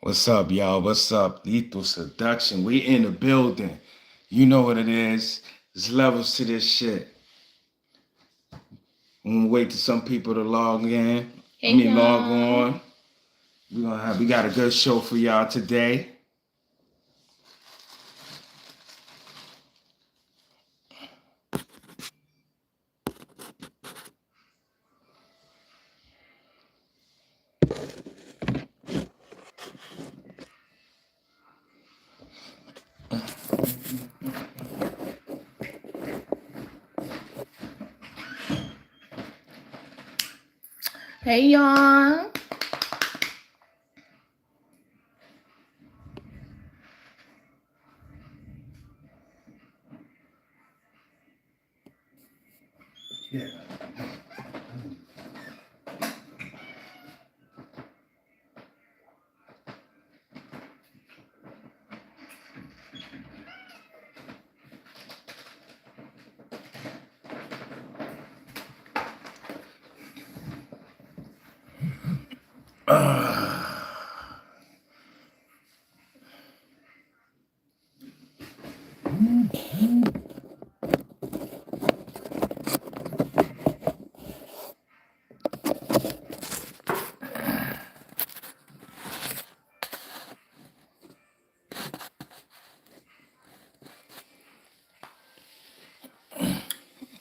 What's up, y'all? What's up? Lethal Seduction. We in the building. You know what it is. There's levels to this shit. I'm gonna wait till some people to log in. Hey Log y'all. on. We got a good show for y'all today. Hey y'all. Yeah.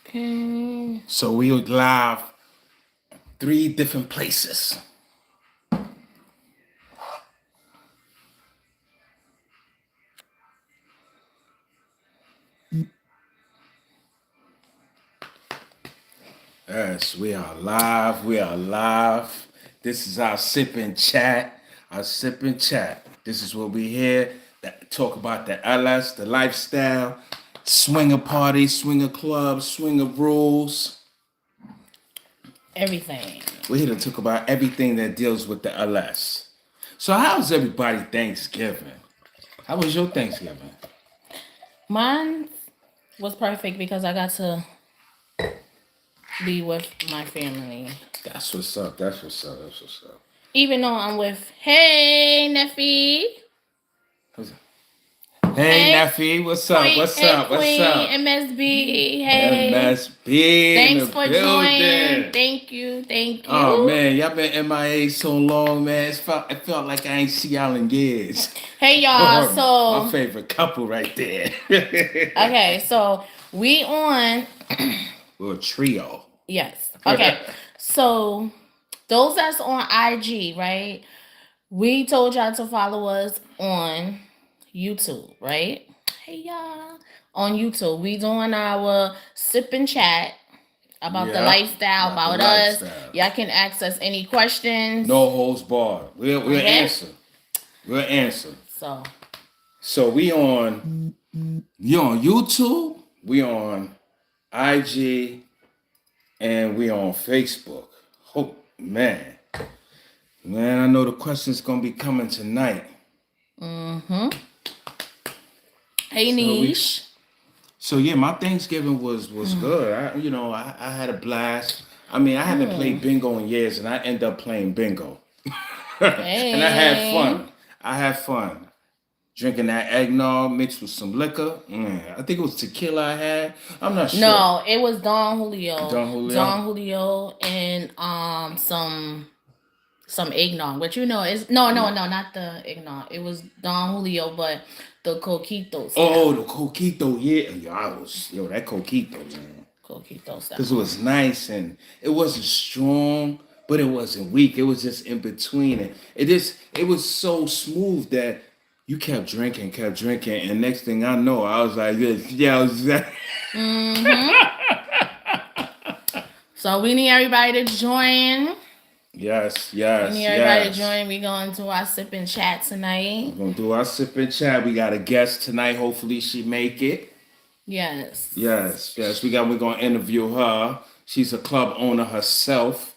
Okay. So we live 3 different places. Yes, we are live. We are live. This is our sip and chat. Our sip and chat. This is what we here that talk about the LS, the lifestyle, swinger parties, swinger clubs, swinger rules. Everything. We're here to talk about everything that deals with the LS. So how's everybody Thanksgiving? How was your Thanksgiving? Mine was perfect because I got to be with my family. That's what's up. That's what's up. That's what's up. Even though I'm with Hey Neffy. What's up? Hey, Neffy, what's up? Queen What's and up? What's Queen up? MSB. Hey. MSB in Thanks the for building. joining. Thank you. Thank you. Oh man, y'all been MIA so long, man. It felt like I ain't see y'all in years. Hey y'all. My So favorite couple right there. okay, so we on We're a trio. yes. Okay. So those that's on IG, right? We told y'all to follow us on YouTube, right? Hey y'all. On YouTube. We doing our sip and chat about the Yeah, lifestyle, about the about us. lifestyle. Y'all can ask us any questions. No holds barred. We'll Okay. answer. We'll answer. So So we on YouTube, we on IG, and we on Facebook. Oh man. Man, I know the question's gonna be coming tonight. hey So Niche. So yeah, my Thanksgiving was good. I had a blast. I mean, I haven't played bingo in years, and I end up playing bingo, and I had Hey. fun. I had fun drinking that eggnog mixed with some liquor. I think it was tequila I had. I'm not sure. No, it was Don Julio. Don Julio. Don Julio and some eggnog, but it's no, not the eggnog. It was Don Julio, but the coquito style. Oh, the coquito, yeah. That coquito, man. Coquito style. Because it was nice and it wasn't strong, but it wasn't weak. It was just in between. And it was so smooth that you kept drinking, and next thing I know, I was like, yeah, I was like, So we need everybody to join. yes. We need everybody to join. We going to our sip and chat tonight. We're gonna do our sip and chat. We got a guest tonight. Hopefully she make it. Yes. We're gonna interview her. She's a club owner herself,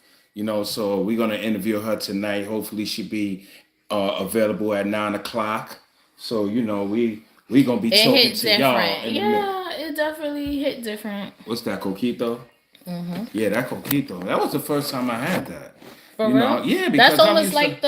so we're gonna interview her tonight. Hopefully she be available at 9 o'clock. So we gonna be It talking hit to different. y'all in a minute. Yeah, it definitely hit different. What's that, coquito? Yeah, that coquito. That was the first time I had that. For real? Yeah, That's because I'm almost used to. like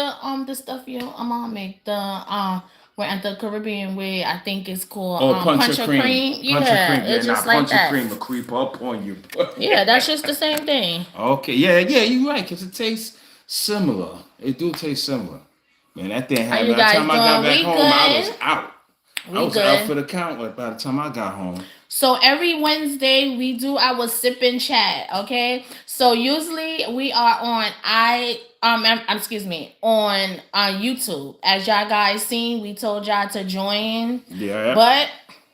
the stuff your mom make. The we're at the Caribbean way. I think it's called Oh, punch of punch of cream. cream. Punch of Yeah, cream. Yeah, it's now just like punch of that. cream will creep up on you. Yeah, that's just the same thing. Okay, yeah, yeah, you're right, because it tastes similar. It do taste similar. Man, that thing How had, you by the guys time I got doing? back We home, I was good. out. I We was out good. for the count by the time I got home. So every Wednesday we do our sip and chat. Okay. So usually we are on excuse me, on YouTube. As y'all guys seen, we told y'all to join, Yeah. but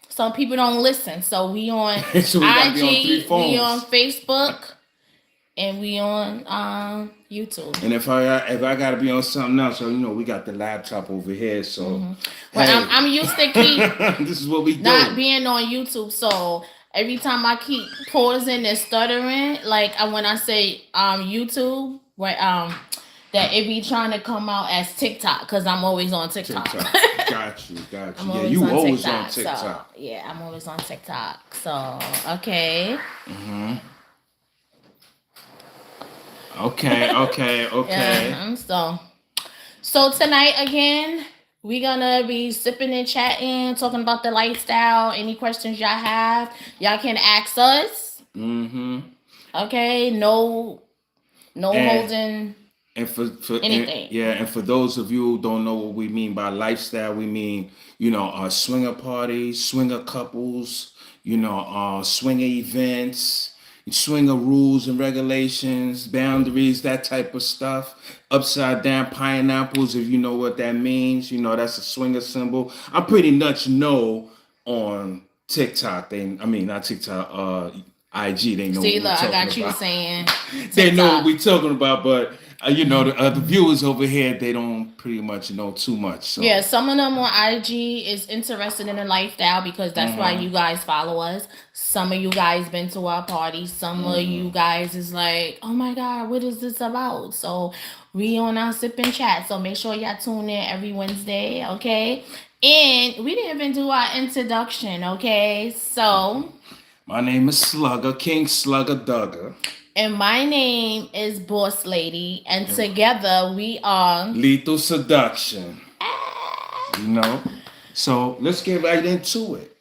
some people don't listen. So we on So we got to be on three IG, we on phones. Facebook, and we on YouTube. And if I got to be on something else, so we got the laptop over here. So Well, hey, I'm used to keep this is what we not do. being on YouTube. So every time I keep pausing and stuttering, like when I say YouTube, where that it be trying to come out as TikTok because I'm always on TikTok. TikTok. Got you, got I'm you. Yeah, always you on always on TikTok. So TikTok. yeah, I'm always on TikTok. So okay. Okay, okay, okay. Yeah. So tonight again, we gonna be sipping and chatting, talking about the lifestyle. Any questions y'all have, y'all can ask us. Okay, no And holding and anything. and for those of you who don't know what we mean by lifestyle, we mean swinger parties, swinger couples, swinger events, swinger rules and regulations, boundaries, that type of stuff. Upside down pineapples, if you know what that means, that's a swinger symbol. I'm pretty much know on TikTok. I mean not TikTok. IG, they know what See, we're look, I talking got you about. saying They know what TikTok. we're talking about, but the viewers over here, they don't pretty much know too much. Yeah, So some of them on IG is interested in the lifestyle because that's why you guys follow us. Some of you guys been to our parties. Some of you guys is like, oh my God, what is this about? So we on our sip and chat. So make sure y'all tune in every Wednesday, okay? And we didn't even do our introduction, okay? So my name is Slugger, King Slugger Dugger. and my name is Boss Lady, and together we are Lethal Seduction. So let's get right into it.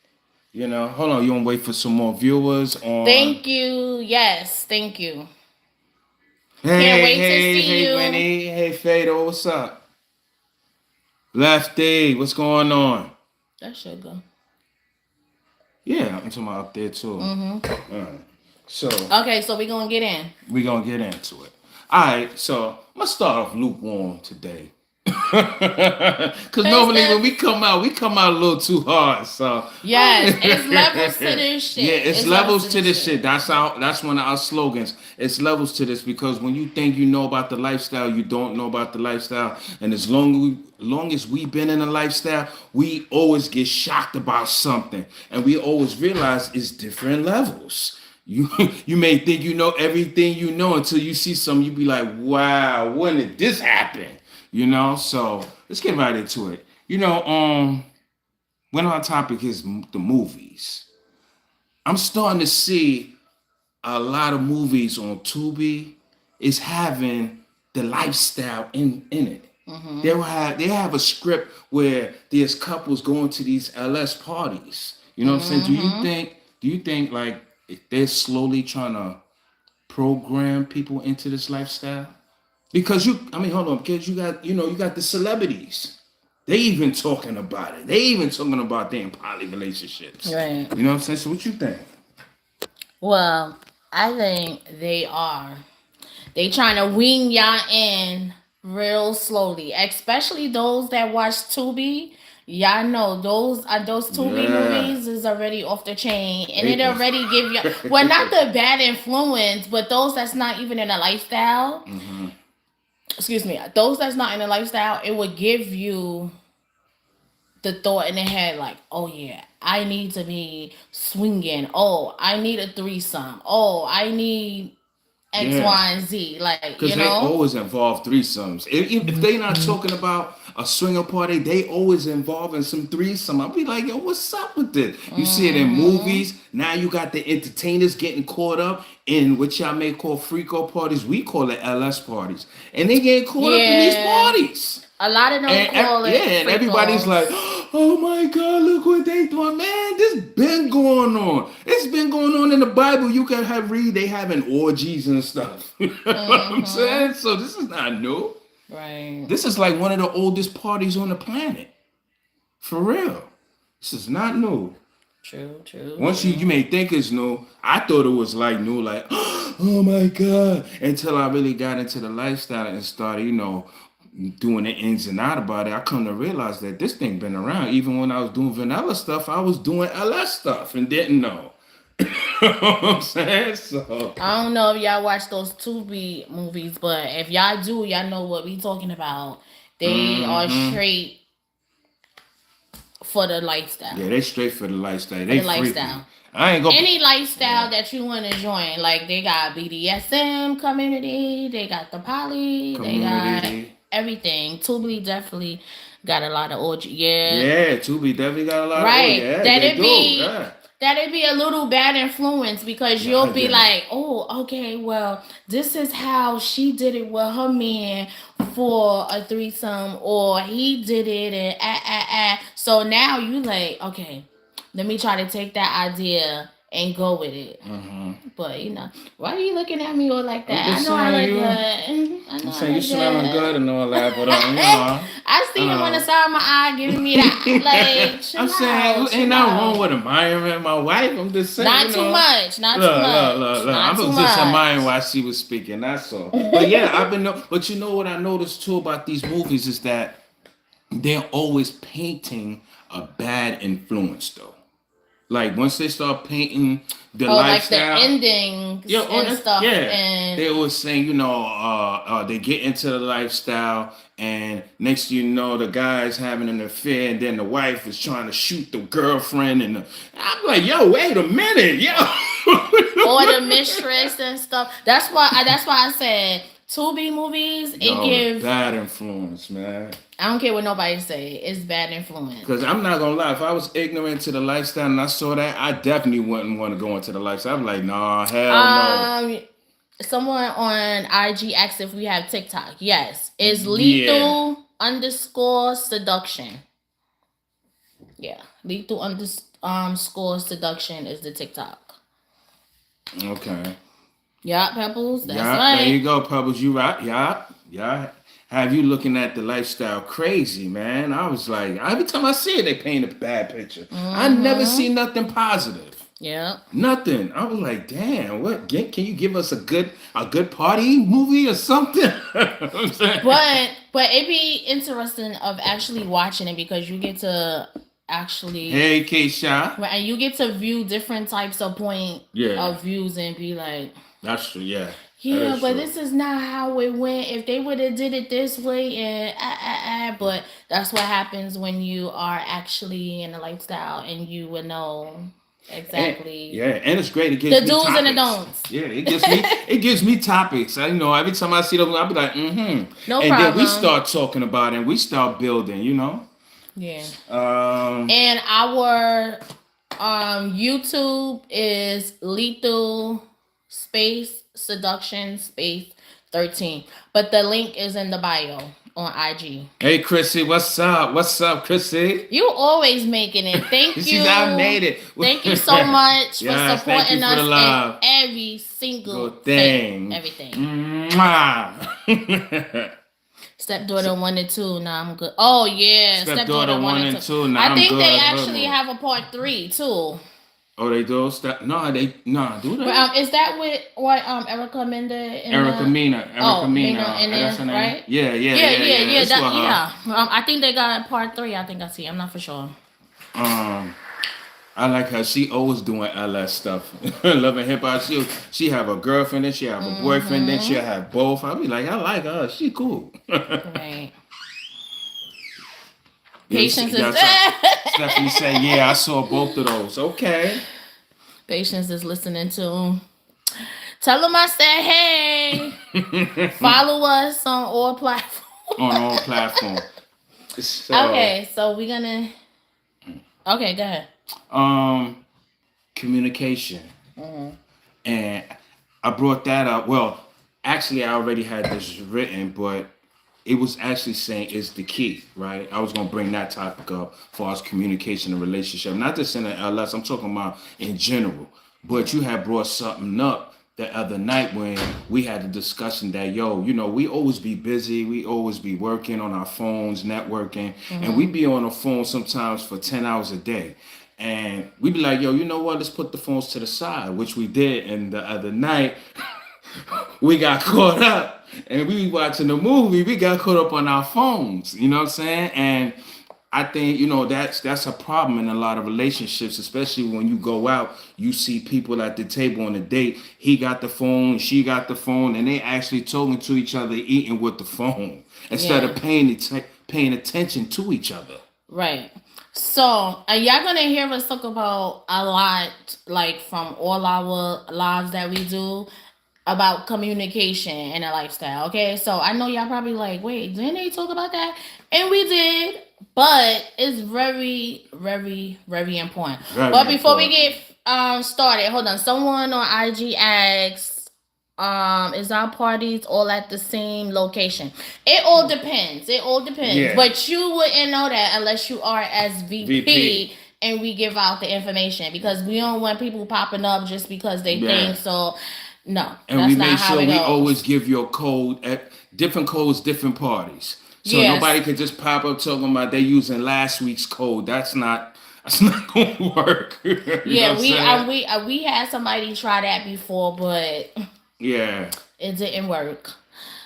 Hold on, you want to wait for some more viewers on. Thank you. Yes, thank you. Can't Hey, wait to hey, see hey, you. Winnie. Hey, Fado, what's up? Lefty, what's going on? That should go. Yeah, I'm talking about up there too. So Okay, so we gonna get in. we're gonna get into it. Alright, so I'm gonna start off lukewarm today. Cause normally when we come out a little too hard. So Yes, it's levels to this shit. yeah, it's levels to this shit. That's one of our slogans. It's levels to this because when you think you know about the lifestyle, you don't know about the lifestyle. And as long as we've been in a lifestyle, we always get shocked about something. And we always realize it's different levels. You you may think you know everything you know until you see something, you be like, wow, when did this happen? So let's get right into it. When our topic is the movies, I'm starting to see a lot of movies on Tubi is having the lifestyle in it. They have a script where there's couples going to these LS parties. You know what I'm saying? Do you think like if they're slowly trying to program people into this lifestyle? Because hold on, because you got the celebrities. They even talking about it. They even talking about their poly relationships. Right. You know what I'm saying? So what you think? Well, I think they are. They trying to wing y'all in real slowly, especially those that watch Tubi. Y'all know those Tubi Yeah. movies is already off the chain, and They it already give you well not the bad influence, but those that's not even in a lifestyle. Excuse me, those that's not in a lifestyle, it would give you the thought in the head like, oh yeah, I need to be swinging. Oh, I need a threesome. Oh, I need X, Y, and Z. Like, Because they always involve threesomes. If they not talking about a swinger party, they always involving some threesome. I'll be like, yo, what's up with this? You see it in movies. Now you got the entertainers getting caught up in what y'all may call freako parties. We call it LS parties. And they get caught up in these parties. A lot of them call it and everybody's like, oh my God, look what they doing. Man, this been going on. It's been going on in the Bible. You can read they having orgies and stuff. You know what I'm saying? So this is not new. Right. This is like one of the oldest parties on the planet. For real. This is not new. True. Once you may think it's new, I thought it was like new, like, oh my God. Until I really got into the lifestyle and started, doing the ins and out about it, I come to realize that this thing been around. Even when I was doing vanilla stuff, I was doing LS stuff and didn't know. You know what I'm saying? So I don't know if y'all watch those Tubi movies, but if y'all do, y'all know what we talking about. They are straight for the lifestyle. Yeah, they straight for the lifestyle. They lifestyle. I ain't gonna any lifestyle that you want to join. Like they got BDSM community, they got the poly, they got everything. Tubi definitely got a lot of orgy. Yeah, Tubi definitely got a lot of orgy. Yeah, that'd be a little bad influence because you'll be like, oh, okay, well, this is how she did it with her man for a threesome, or he did it and So now you like, okay, let me try to take that idea and go with it. But why are you looking at me all like that? I know I look good. I'm saying you smelling good and all that, but I see him on the side of my eye giving me that. Like, I'm saying ain't nothing wrong with admiring my wife. I'm just saying, not too much. Look. I'm just admiring while she was speaking. That's all. But yeah, but you know what I noticed too about these movies is that they're always painting a bad influence though. Like once they start painting the lifestyle, like the endings and stuff. And they always saying, they get into the lifestyle, and next you know, the guy's having an affair, and then the wife is trying to shoot the girlfriend, and I'm like, yo, wait a minute, yo. Or the mistress and stuff. That's why I said Tubi movies. It gives bad influence, man. I don't care what nobody say. It's bad influence. Because I'm not going to lie. If I was ignorant to the lifestyle and I saw that, I definitely wouldn't want to go into the lifestyle. I'm like, nah, hell no. Someone on IG asked if we have TikTok. Yes. It's lethal _ seduction. Yeah. Lethal _ seduction is the TikTok. Okay. Yeah, Pebbles. That's right. There you go, Pebbles. You right. Yeah. Have you looking at the lifestyle crazy, man? I was like, every time I see it, they paint a bad picture. I never see nothing positive. Yeah. Nothing. I was like, damn, what? Can you give us a good party movie or something? But it'd be interesting of actually watching it because you get to actually hey Keisha, and you get to view different types of of views and be like, that's true, yeah. Yeah, but this is not how it went. If they would have did it this way, and but that's what happens when you are actually in a lifestyle, and you would know exactly. And it's great. It gives the do's and the don'ts. Yeah, it gives me topics. Every time I see them, I'll be like, No and problem. And then we start talking about it, and we start building. Yeah. And our YouTube is lethal Seduction 13, but the link is in the bio on IG. Hey Chrissy, what's up? What's up, Chrissy? You always making it. Thank you. I made it. Thank you so much for supporting us in every single thing. Everything. Stepdaughter 1 and 2. Now I'm good. Oh yeah, Stepdaughter 1 and 2. Now I'm good. I think they actually have a part 3 too. Oh, they do? Do they? Is that what Erica Mena? Erica Mena. That's her name, right? Yeah. I think they got part 3. I think I see. I'm not for sure. I like her. She always doing LS stuff. Love and hip hop. She have a girlfriend, then she have a boyfriend, then she'll have both. I'll be like, I like her. She cool. Right. Patience is Stephanie said, yeah, I saw both of those. Okay. Patience is listening to Tell them I said hey. Follow us on all platforms. On all platforms. Okay, so we're gonna. Okay, go ahead. Communication. And I brought that up. Well, actually, I already had this written, but it was actually saying is the key, right? I was gonna bring that topic up for us communication and relationship, not just in the LS. I'm talking about in general. But you had brought something up the other night when we had a discussion that we always be busy, we always be working on our phones, networking, and we be on the phone sometimes for 10 hours a day. And we be like, yo, you know what? Let's put the phones to the side, which we did. And the other night, we got caught up and we watching the movie. We got caught up on our phones. You know what I'm saying? And I think that's a problem in a lot of relationships, especially when you go out. You see people at the table on a date. He got the phone, she got the phone, and they actually talking to each other, eating with the phone instead of paying attention to each other. Right. So, y'all gonna hear us talk about a lot, like from all our lives that we do, about communication and a lifestyle. Okay, so I know y'all probably like, wait, didn't they talk about that? And we did, but it's very, very, very important. But before we get started, hold on. Someone on IG asks, is our parties all at the same location? It all depends. Yeah. But you wouldn't know that unless you are as VP. And we give out the information because we don't want people popping up just because they think so. No, and that's we not make how sure it we goes. always give you a code at different codes, different parties. So nobody could just pop up talking about they using last week's code. That's not going to work. Yeah, we had somebody try that before, but it didn't work.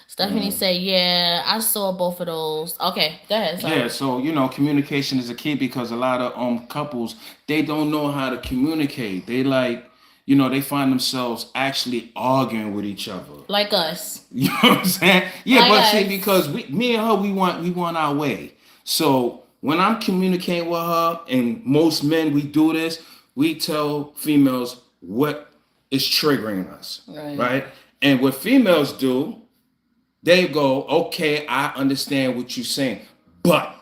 Stephanie said, "Yeah, I saw both of those." Okay, go ahead. Sorry. Yeah, so communication is a key because a lot of couples they don't know how to communicate. They they find themselves actually arguing with each other. Like us. You know what I'm saying? Yeah, like but see, because me and her, we want our way. So when I'm communicating with her, and most men we do this, we tell females what is triggering us, right? And what females do, they go, okay, I understand what you're saying, but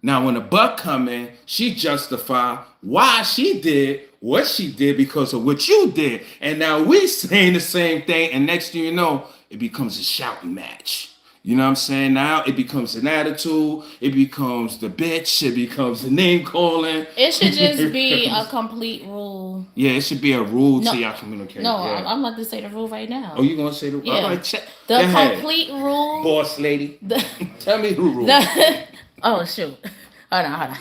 now when the butt come in, she justify why she did what she did because of what you did. And now we saying the same thing, and next thing you know, it becomes a shouting match. You know what I'm saying? Now it becomes an attitude, it becomes the bitch, it becomes the name calling. It should just be a complete rule. Yeah, it should be a rule to y'all communicate. No, yeah. I'm about to say the rule right now. Oh, you gonna say the rule? Yeah. All right, check. The complete rule. Boss lady. Tell me who rule. Oh shoot. Hold on.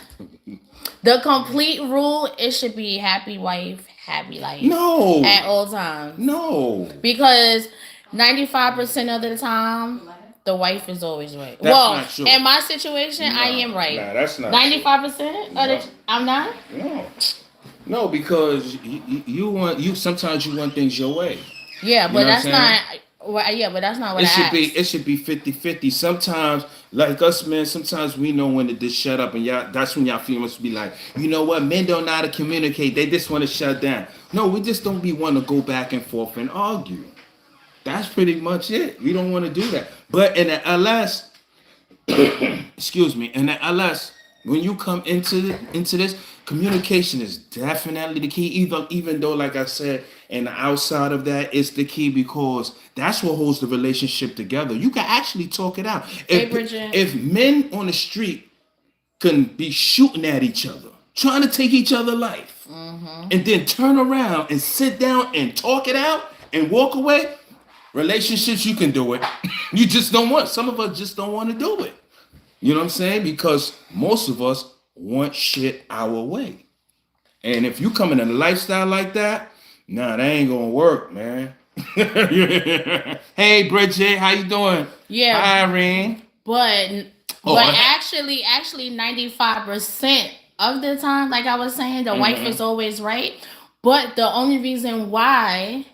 The complete rule, it should be happy wife, happy life. No. At all times. No. Because 95% of the time, the wife is always right. That's not true. In my situation, I am right. Nah, that's not 95%? I'm not? No, because you sometimes you want things your way. Yeah, but that's not. Yeah, but that's not what it should be 50-50. Sometimes, like us men, sometimes we know when to just shut up, and that's when y'all females be like, you know what, men don't know how to communicate. They just want to shut down. No, we just don't want to go back and forth and argue. That's pretty much it. We don't want to do that. But in the LS, excuse me, in the LS, when you come into this, communication is definitely the key. Even though, like I said, and outside of that, it's the key because that's what holds the relationship together. You can actually talk it out. If men on the street can be shooting at each other, trying to take each other's life, and then turn around and sit down and talk it out and walk away, relationships, you can do it. You just don't want. Some of us just don't want to do it. You know what I'm saying? Because most of us want shit our way. And if you come in a lifestyle like that, nah, that ain't gonna work, man. Hey, Bridget, how you doing? Yeah. Hi, Irene. But actually 95% of the time, like I was saying, the wife is always right. But the only reason why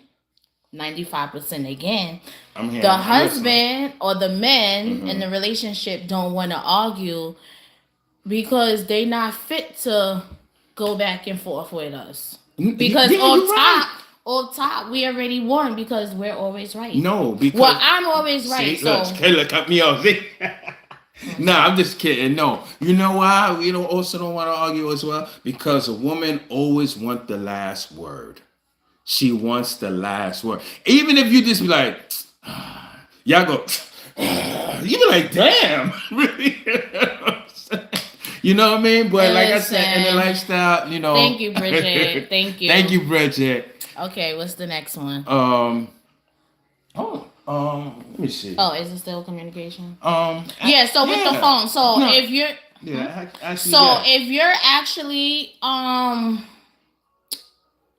95% again, the husband or the men in the relationship don't want to argue because they not fit to go back and forth with us. Because off top, we already won because we're always right. No, Well, because I'm always right. see, look, So Kayla cut me off. See? No, I'm just kidding. No, you know why? We don't also don't want to argue as well because a woman always wants the last word. She wants the last word. Even if you just be like, y'all go, you be like, damn, really? You know what I mean? But like I said, in the listen. lifestyle, you know. Thank you, Bridget. Thank you. Thank you, Bridget. Okay, what's the next one? Let me see. Oh, is it still communication? So with the Yeah. phone. So No. if you're Yeah, actually, so yeah. if you're actually on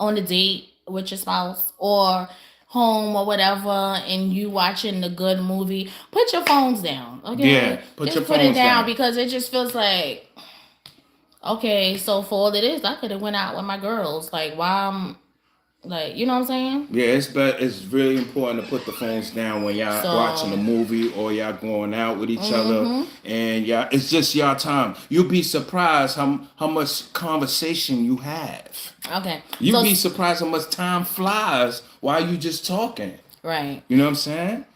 a date with your spouse or home or whatever and you watching the good movie, put your phones down. Okay? Yeah, put just your put phones it down down. because it just feels like okay, so for all it is, I could have went out with my girls. Like why I'm like, you know what I'm saying? Yeah, it's really important to put the phones down when y'all watching a So movie or y'all going out with each other, mm-hmm. and y'all it's just y'all time. You'll be surprised how much conversation you have. Okay. You'd be surprised how much time flies while you just talking. Right. You know what I'm saying?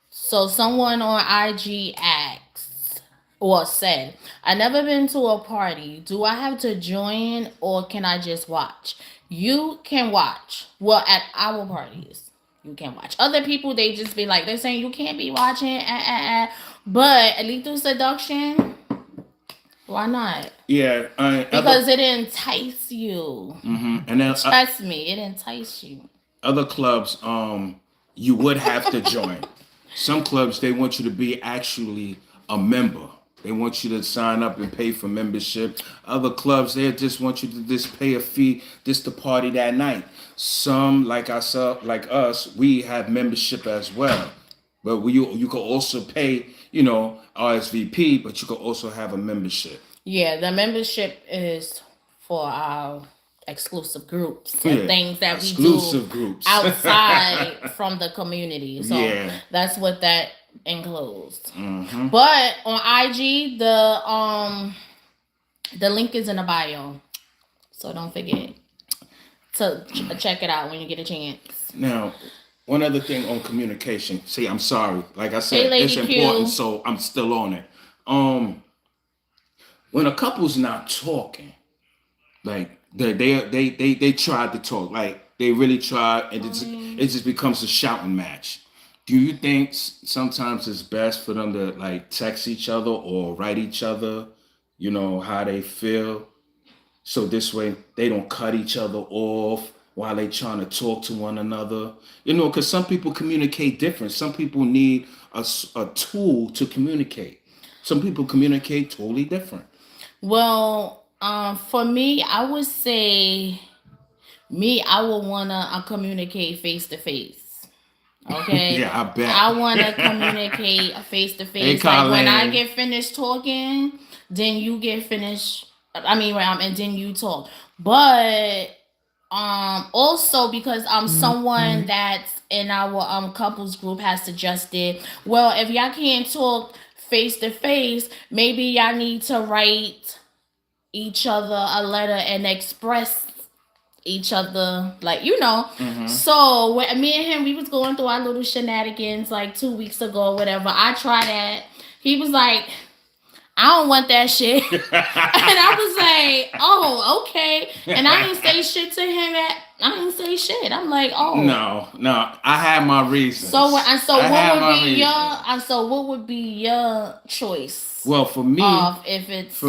So someone on IG asked or said, I never been to a party. Do I have to join or can I just watch? You can watch. Well, at our parties, you can watch. Other people, they just be like, they're saying you can't be watching. But at least through seduction, why not? Yeah, Because it entice you. and then Trust me, it entice you. other clubs, you would have to join. Some clubs they want you to be actually a member. They want you to sign up and pay for membership. Other clubs they just want you to just pay a fee just to party that night. Some like us, we have membership as well. But you could also pay, RSVP, but you could also have a membership. Yeah, the membership is for our exclusive groups and Yeah, things that we do exclusive groups. outside from the community. So Yeah. that's what that includes. Mm-hmm. But on IG, the link is in the bio. So don't forget to check it out when you get a chance. Now, one other thing on communication. See, I'm sorry. Like I said, Hey, Lady it's Q. important, so I'm still on it. When a couple's not talking, like they tried to talk, like they really tried, and it just becomes a shouting match. Do you think sometimes it's best for them to like text each other or write each other, how they feel, so this way they don't cut each other off while they trying to talk to one another? Because some people communicate different. Some people need a tool to communicate. Some people communicate totally different. Well, for me, I would say I would wanna communicate face to face. Okay. Yeah, I bet. I wanna communicate face to Hey, face. Like when I Colin. get finished talking, then you get finished. I mean, and then you talk. But also because I'm someone that's in our couples group has suggested, well, if y'all can't talk face to face, maybe y'all need to write each other a letter and express each other, like so when me and him, we was going through our little shenanigans like 2 weeks ago or whatever. I tried that. He was like, I don't want that shit. And I was like, oh, okay. And I didn't say shit to him. I didn't say shit. I'm like, oh. No. I had my reasons. So what would be your choice? Well, for me, if it's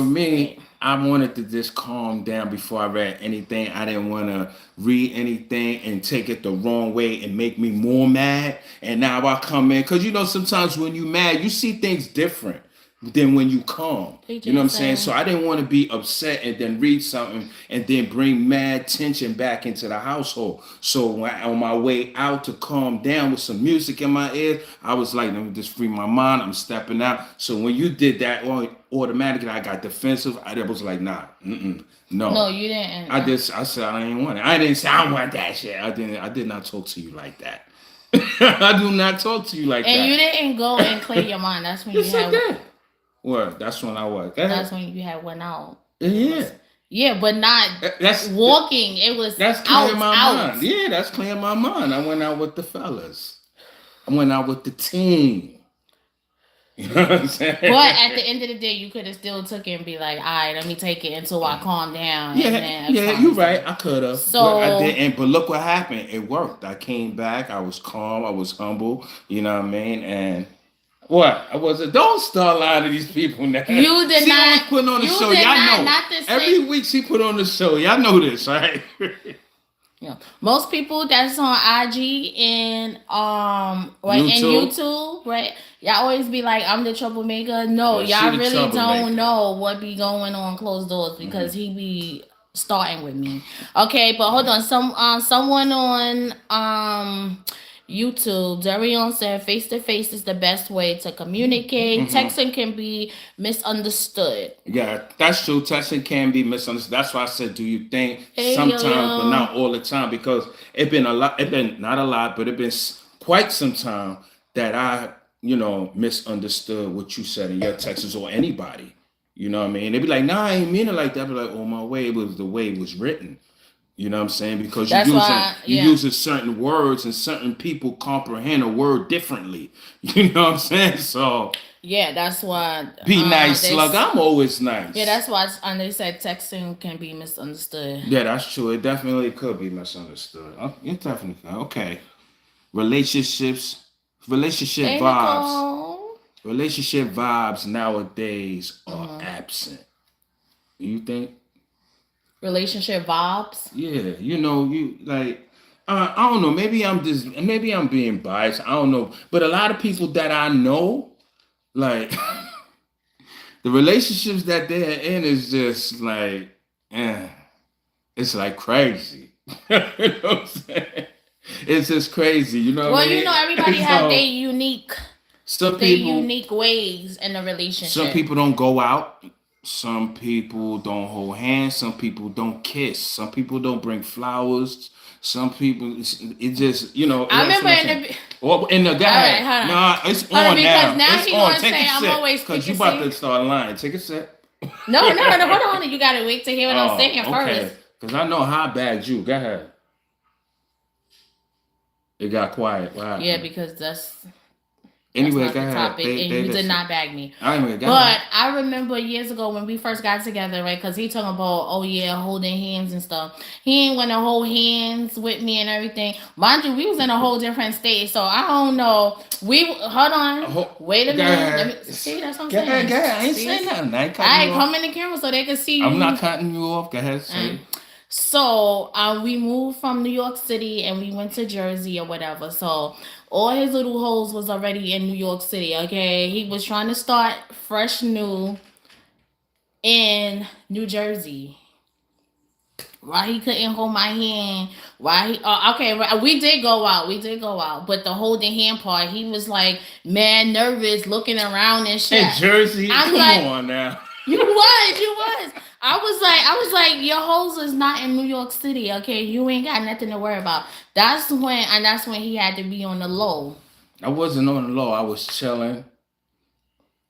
I wanted to just calm down before I read anything. I didn't want to read anything and take it the wrong way and make me more mad. And now I come in because sometimes when you mad, you see things different than when you calm. You know what I'm saying? So I didn't want to be upset and then read something and then bring mad tension back into the household. So on my way out to calm down with some music in my ears, I was like, let me just free my mind. I'm stepping out. So when you did that, automatically I got defensive. I was like, nah, no. No, you didn't. I said I didn't want it. I didn't say I want that shit. I did not talk to you like that. I do not talk to you like that. And you didn't go and clear your mind. That's when yes, I did. What? That's when I was. That's when you had went out. Yeah. Yeah, but not That's walking. It was that's clear my out. mind. Yeah, that's clear my mind. I went out with the fellas. I went out with the team. You know what I'm saying? But at the end of the day, you could have still took it and be like, all right, let me take it until I calm down. Yeah, And then yeah, you're right. I could have, but I So didn't. But look what happened. It worked. I came back. I was calm. I was humble. You know what I mean? And what? I wasn't. Don't start lying to these people now. you did See, I was not. putting on the You show. did Y'all not. know. Not to Every say. week she put on the show. Y'all know this, right? Yeah. Most people that's on IG and right and YouTube, right? Y'all always be like, I'm the troublemaker. No, Yeah, she y'all the really troublemaker. don't know what be going on closed doors because he be starting with me. Okay, but hold on. Someone on YouTube, Darion said face to face is the best way to communicate. Texting can be misunderstood. Yeah, that's true. Texting can be misunderstood. That's why I said, do you think Hey, sometimes, yo. but not all the time? Because it been a lot. It been not a lot, but it been quite some time that I, misunderstood what you said in your texts or anybody. You know what I mean? They be like, "Nah, I ain't mean it like that." I be like, "Oh my way, it was the way it was written." You know what I'm saying? Because you're using certain words and certain people comprehend a word differently. You know what I'm saying? So yeah, that's why. Be nice, slug. I'm always nice. Yeah, that's why. And they said texting can be misunderstood. Yeah, that's true. It definitely could be misunderstood. It definitely could. Okay. Relationships, relationship Hey, vibes. Nicole. Relationship vibes nowadays are absent. You think? Relationship vibes. Yeah, you like. I don't know. Maybe I'm being biased. I don't know. But a lot of people that I know, like the relationships that they're in, is just like, it's like crazy. You know what I'm saying? It's just crazy. You know what I mean? Everybody have their unique. Some people unique ways in a relationship. Some people don't go out. Some people don't hold hands. Some people don't kiss. Some people don't bring flowers. Some people, it just, I remember in the guy. Right, nah, it's on now. Now It's on. Gonna Take say a I'm sip. always Because you about to start lying. Take a sip. No, hold on. You gotta wait to hear what I'm saying first. Because I know how bad you. Go ahead. It got quiet. What happened? Yeah, because that's anyway, not go the ahead. topic, and you did not bag me. Anyway, go but ahead. I remember years ago when we first got together, right? Because he talking about, oh yeah, holding hands and stuff. He ain't want to hold hands with me and everything. Mind you, we was in a whole different state, so I don't know. Hold on, wait a minute. Let me see. That's what I'm saying. Go ahead. I ain't saying nothing. I ain't come in the camera so they can see you. I'm not cutting you off. Go ahead. Say. So we moved from New York City and we went to Jersey or whatever. So all his little hoes was already in New York City. Okay, he was trying to start fresh new in New Jersey. Why he couldn't hold my hand? Why he? Okay, we did go out. But the holding hand part, he was like mad nervous, looking around and shit. In Jersey, come on now. You was. I was like, your hoes is not in New York City, okay? You ain't got nothing to worry about. That's when he had to be on the low. I wasn't on the low. I was chilling.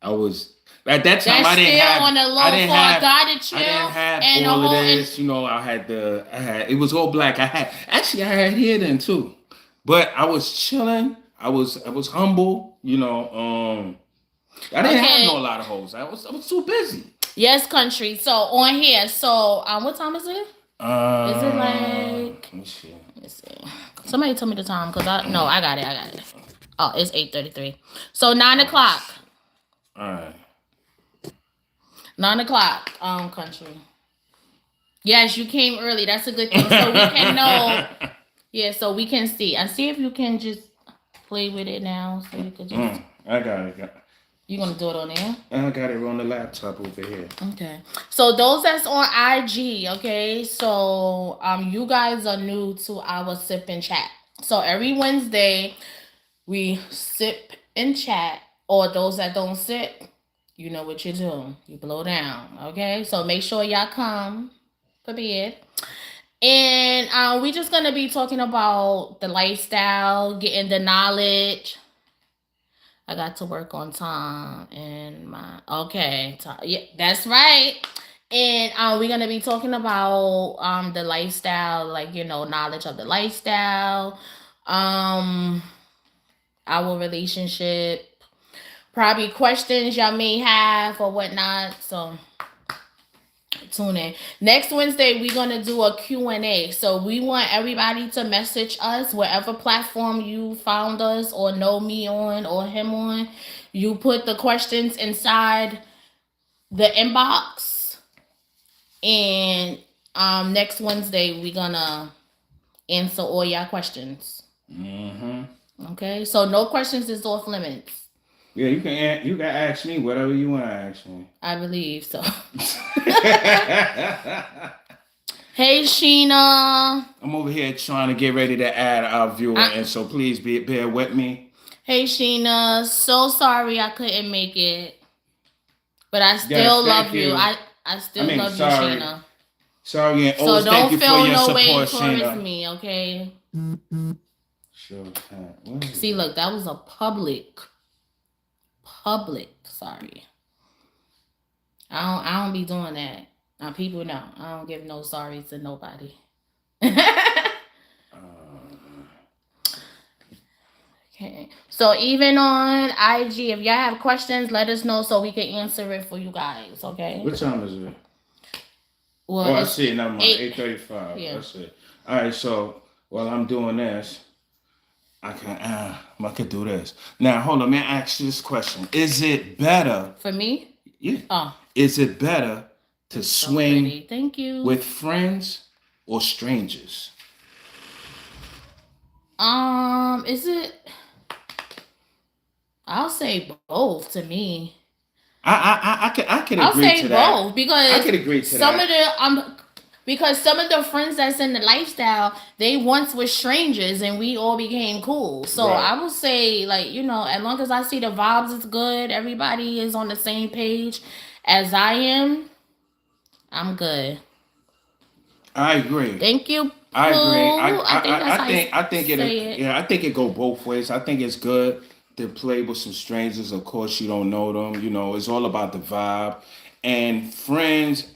I was at that time. I didn't have on the low I didn't for have, a guy to chill. I didn't have and all of this. I had it was all black. I had hair then too, but I was chilling. I was humble. I didn't have a lot of hoes. I was too busy. Yes, country. So on here. So what time is it? Is it like? Let me see. Somebody tell me the time because I got it. Oh, it's 8:33. So 9 o'clock. All right. 9 o'clock. Country. Yes, you came early. That's a good thing. So we can know. Yeah, so we can see. And see if you can just play with it now. So you can just. I got it. You gonna do it on there? I got it on the laptop over here. Okay. So those that's on IG, okay. So you guys are new to our sip and chat. So every Wednesday we sip and chat. Or those that don't sip, you know what you do. You blow down. Okay. So make sure y'all come prepared. And we just gonna be talking about the lifestyle, getting the knowledge. I got to work on time and yeah, that's right. And we're gonna be talking about the lifestyle, like knowledge of the lifestyle, um, our relationship, probably questions y'all may have or whatnot. So tune in. Next Wednesday, we're going to do a Q&A. So we want everybody to message us, whatever platform you found us or know me on or him on. You put the questions inside the inbox. And next Wednesday, we're going to answer all y'all questions. Okay? So no questions is off limits. Yeah, you can ask me whatever you want to ask me. I believe so. Hey, Sheena. I'm over here trying to get ready to add our viewer, and so please bear with me. Hey, Sheena. So sorry I couldn't make it, but I still love you. I still love you, Sheena. Sorry, and so thank you don't for your feel no support, way Sheena. towards me, okay? Sure. See, look, that was a public. Sorry. I don't be doing that. Now people know I don't give no sorry to nobody. Okay. So even on IG, if y'all have questions, let us know so we can answer it for you guys. Okay. What time is it? Well, I see it. Never mind. 8:35. Yeah. That's it. All right. So while I'm doing this, I could do this. Now, hold on. Let me ask you this question: is it better for me? Yeah. Oh. Is it better to swing Thank you. with friends or strangers? Is it? I'll say both to me. I could agree to that. I'll say both because I could agree to some of the because some of the friends that's in the lifestyle, they once were strangers and we all became cool. So right. I would say, like, as long as I see the vibes is good, everybody is on the same page as I am, I'm good. I agree. Thank you. I agree. I think it go both ways. I think it's good to play with some strangers. Of course, you don't know them. It's all about the vibe. And friends,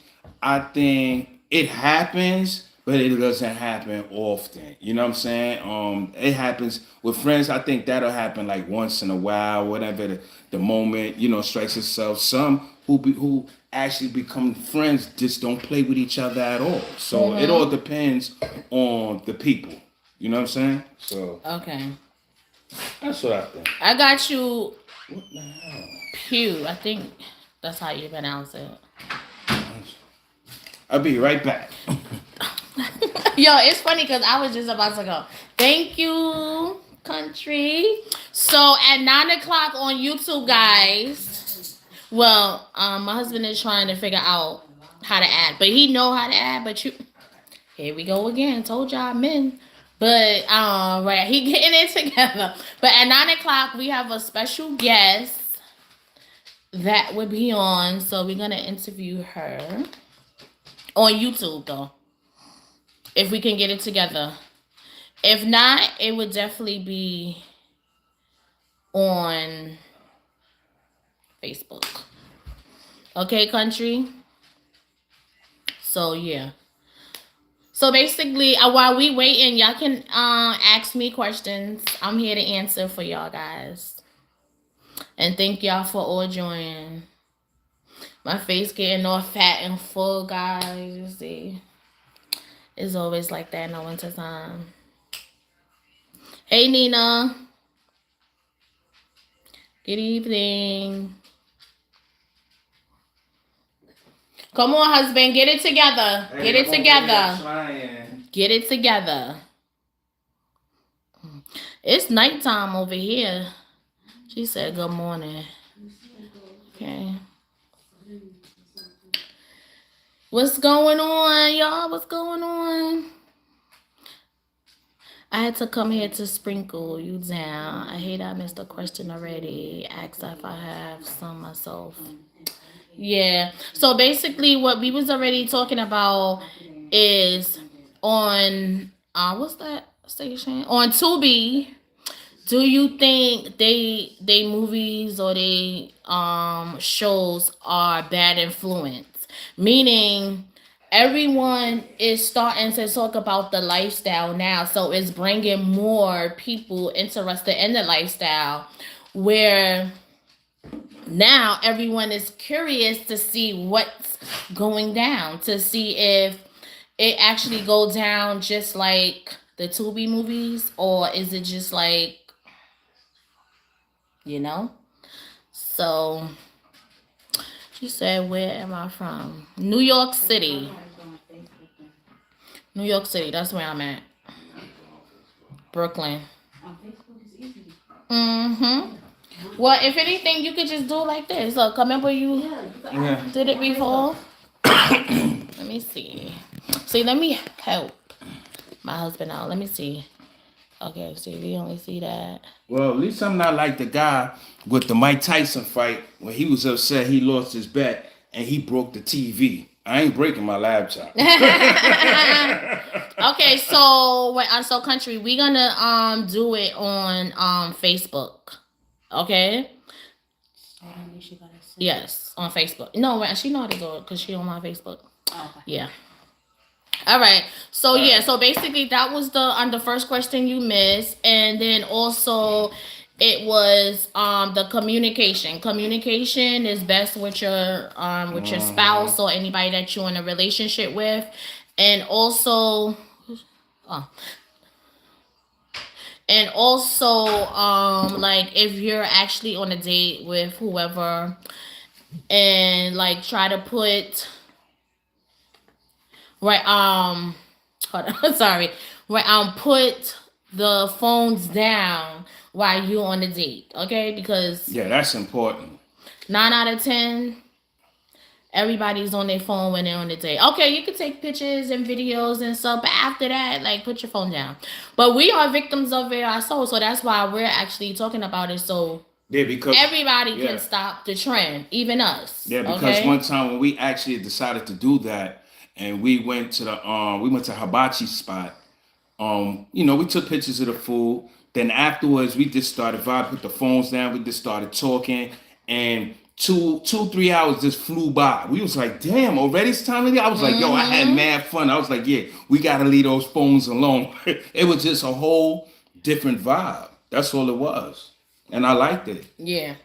I think it happens, but it doesn't happen often. You know what I'm saying? It happens with friends. I think that'll happen like once in a while, whatever the moment strikes itself. Some who actually become friends just don't play with each other at all. So it all depends on the people. You know what I'm saying? So okay, that's what I think. I got you. What the hell? Pew. I think that's how you pronounce it. I'll be right back. Yo, it's funny because I was just about to go. Thank you, country. So at 9:00 on YouTube, guys. Well, my husband is trying to figure out how to add, but he know how to add. But here we go again. Told y'all men. But right, he getting it together. But at 9:00 we have a special guest that would be on. So we're gonna interview her on YouTube though, if we can get it together. If not, it would definitely be on Facebook. Okay, country? So, yeah. So, basically, while we waiting, y'all can ask me questions. I'm here to answer for y'all guys. And thank y'all for all joining. My face getting all fat and full, guys. You see? It's always like that in the winter time. Hey, Nina. Good evening. Come on, husband. Get it together. Get it together. Get it together. It's nighttime over here. She said good morning. Okay. What's going on, y'all? What's going on? I had to come here to sprinkle you down. I hate I missed a question already. Asked if I have some myself. Yeah. So basically what we was already talking about is on what's that station? On Tubi. Do you think they movies or they shows are bad influence? Meaning, everyone is starting to talk about the lifestyle now, so it's bringing more people interested in the lifestyle, where now everyone is curious to see what's going down, to see if it actually go down just like the Tubi movies, or is it just like, you know? So she said, where am I from? New York City. New York City, that's where I'm at. Brooklyn. Mm-hmm. Well, if anything, you could just do it like this. Look, remember you did it before? Let me see. See, let me help my husband out. Let me see. Okay, see, we only see that. Well, at least I'm not like the guy with the Mike Tyson fight when he was upset he lost his bet and he broke the TV. I ain't breaking my laptop. Okay, so wait, so country, we gonna do it on Facebook. Okay. Yes, on Facebook. No, she know how to do it because she on my Facebook. Oh, okay. Yeah. All right. So yeah. So basically, that was the first question you missed, and then also it was the communication. Communication is best with your spouse or anybody that you're in a relationship with, and also, like if you're actually on a date with whoever, and like try to put hold on, sorry, put the phones down while you're on the date, okay? Because yeah, that's important. 9 out of 10, everybody's on their phone when they're on the date. Okay, you can take pictures and videos and stuff, but after that, like, put your phone down. But we are victims of it ourselves, so that's why we're actually talking about it. So yeah, because everybody can stop the trend, even us. Yeah, because one time when we actually decided to do that, and we went to hibachi spot. We took pictures of the food. Then afterwards, we just started vibing, put the phones down. We just started talking, and 3 hours just flew by. We was like, damn, already it's time to leave. I was like, yo, I had mad fun. I was like, yeah, we gotta leave those phones alone. It was just a whole different vibe. That's all it was, and I liked it. Yeah.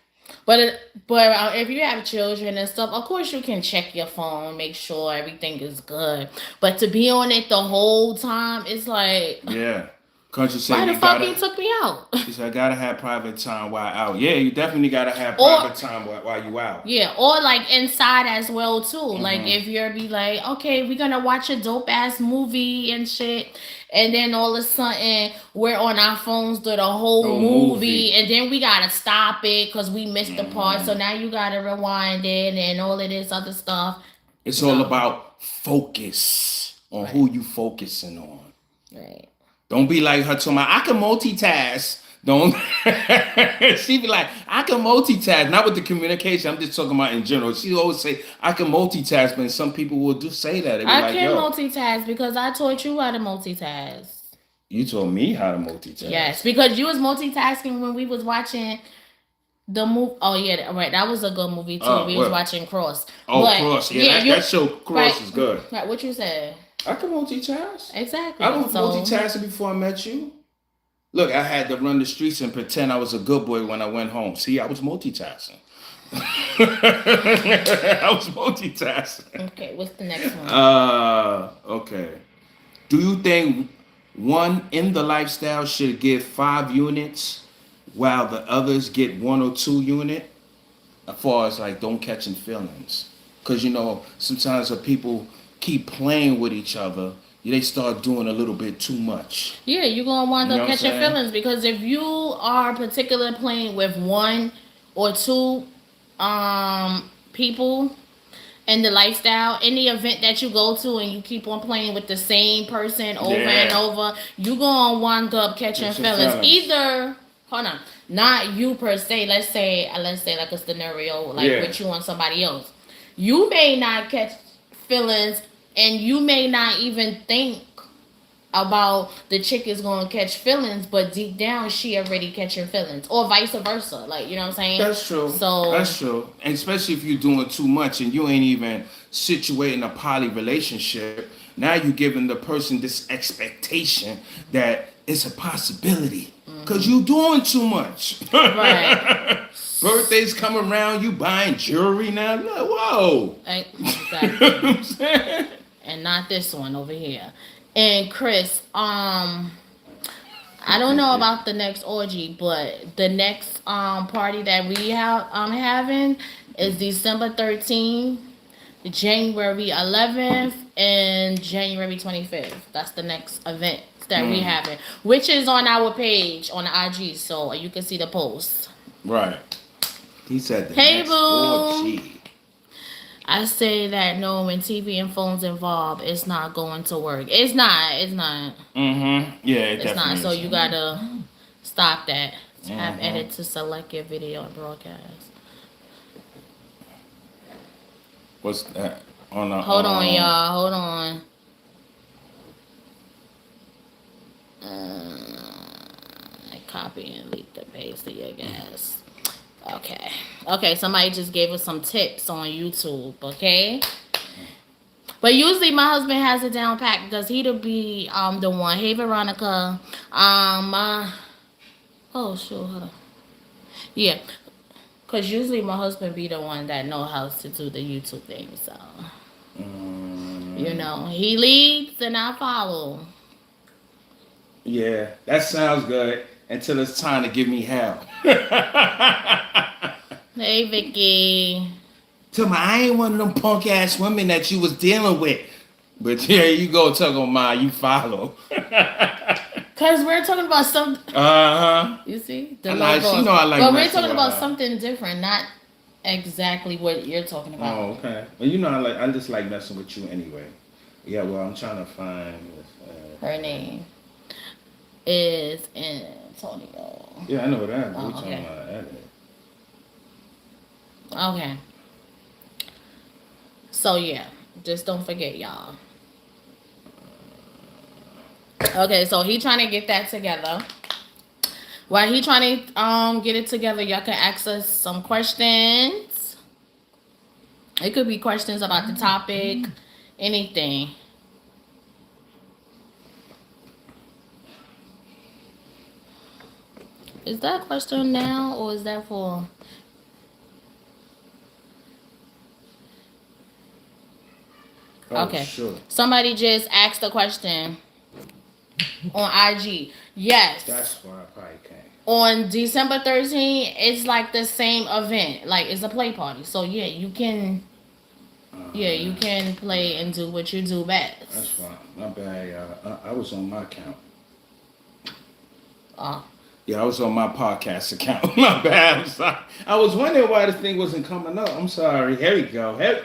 But if you have children and stuff, of course you can check your phone, make sure everything is good. But to be on it the whole time, it's like, yeah. Country said, why the fuck you took me out? She said, I gotta have private time while out. Yeah, you definitely gotta have private time while you out. Yeah, or like inside as well too. Mm-hmm. Like if you're be like, okay, we're gonna watch a dope ass movie and shit, and then all of a sudden we're on our phones through the whole movie, and then we gotta stop it because we missed the part. So now you gotta rewind it and all of this other stuff. It's all about focus on who you focusing on. Right. Don't be like her talking about, I can multitask. Don't. She be like, I can multitask. Not with the communication. I'm just talking about in general. She always say, I can multitask. But some people will say that. I can multitask because I taught you how to multitask. You told me how to multitask. Yes, because you was multitasking when we was watching the movie. Oh, yeah, right. That was a good movie, too. We was watching Cross. Cross. Yeah, that show, Cross, is good. Right, what you said? I can multitask. Exactly. I was multitasking before I met you. Look, I had to run the streets and pretend I was a good boy when I went home. See, I was multitasking. I was multitasking. Okay, what's the next one? Okay. Do you think one in the lifestyle should get 5 units while the others get 1 or 2 units? As far as like don't catching feelings. Because sometimes the people keep playing with each other, they start doing a little bit too much. Yeah, you're going to wind up catching feelings because if you are particularly playing with 1 or 2 people in the lifestyle, any event that you go to and you keep on playing with the same person over and over, you're going to wind up catching feelings. Either, hold on, not you per se, let's say like a scenario with you and somebody else. You may not catch feelings and you may not even think about the chick is gonna catch feelings, but deep down she already catching feelings, or vice versa. Like, you know what I'm saying? That's true. So That's true. And especially if you're doing too much and you ain't even situating a poly relationship, now you're giving the person this expectation that it's a possibility. Because you doing too much. right, Birthdays come around, you buying jewelry now. Like, whoa. exactly. And not this one over here. And Chris, I don't know about the next orgy, but the next party that we have having is December 13th, January 11th, and January 25th. That's the next event that we having, which is on our page on the IG, so you can see the post. Right. He said the Hey next boo. orgy. I say that no, when TV and phones involved, it's not going to work. It's not. It's not. Yeah, it's not. So you gotta stop that. Tap edit to select your video and broadcast. What's that? Hold on, y'all. Hold on. Copy and leak the paste to your guys. Okay. Okay, somebody just gave us some tips on YouTube, okay? But usually my husband has it down packed because he'll be the one. Hey Veronica. Oh shoot, hold on. Yeah. Cause usually my husband be the one that know how to do the YouTube thing, so you know, he leads and I follow. Yeah, that sounds good until it's time to give me hell. Hey Vicky. Tell me, I ain't one of them punk ass women that you was dealing with. But here you go, talk on my, you follow. Cause we're talking about something. You see, the logo. You know I like. But we're talking about something different, not exactly what you're talking about. Oh, okay. Well, you know I just like messing with you anyway. Yeah. Well, I'm trying to find her name is Antonio. Yeah, I know that. Oh, we're talking about edit. Okay. So yeah, just don't forget, y'all. Okay, so he trying to get that together. While he trying to get it together, y'all can ask us some questions. It could be questions about the topic, anything. Is that a question now or is that for? Oh, okay. Sure. Somebody just asked a question on IG. Yes. That's why I probably can't. On December 13th, it's like the same event. Like, it's a play party. So, yeah, you can... yeah, you can play and do what you do best. That's fine. My bad. I was on my account. Yeah, I was on my podcast account. My bad. I'm sorry. I was wondering why this thing wasn't coming up. I'm sorry. Here we go. Here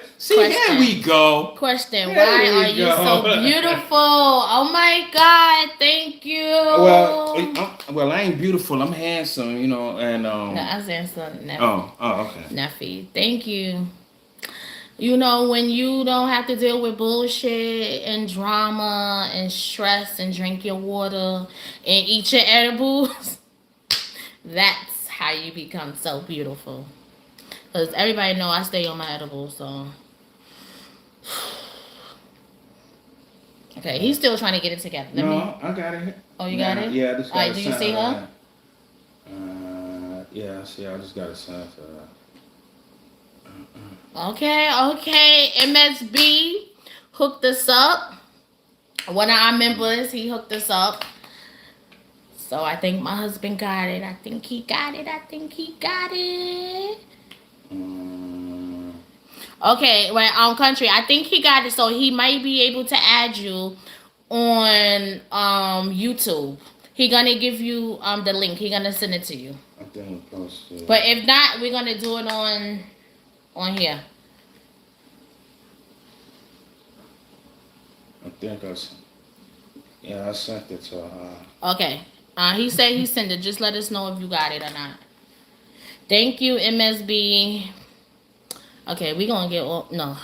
we go. Question. Why are you so beautiful? Oh, my God. Thank you. Well, I ain't beautiful. I'm handsome, you know, and... No, I was handsome. Okay. Neffy. Thank you. You know, when you don't have to deal with bullshit and drama and stress and drink your water and eat your edibles, that's how you become so beautiful. Because everybody know I stay on my edibles, so. Okay, he's still trying to get it together. I got it. Oh, you got it? Yeah, I just got it. Do you see her? Yeah, I see. I just got to sign for that. Okay. MSB hooked us up. One of our members, he hooked us up. So I think my husband got it. I think he got it. Okay, well, country, I think he got it. So he might be able to add you on YouTube. He gonna give you the link. He gonna send it to you. I think I'll post it. But if not, we're gonna do it on here. I think I sent it to her. Okay. He said he sent it. Just let us know if you got it or not. Thank you, MSB. Okay, we gonna get... no.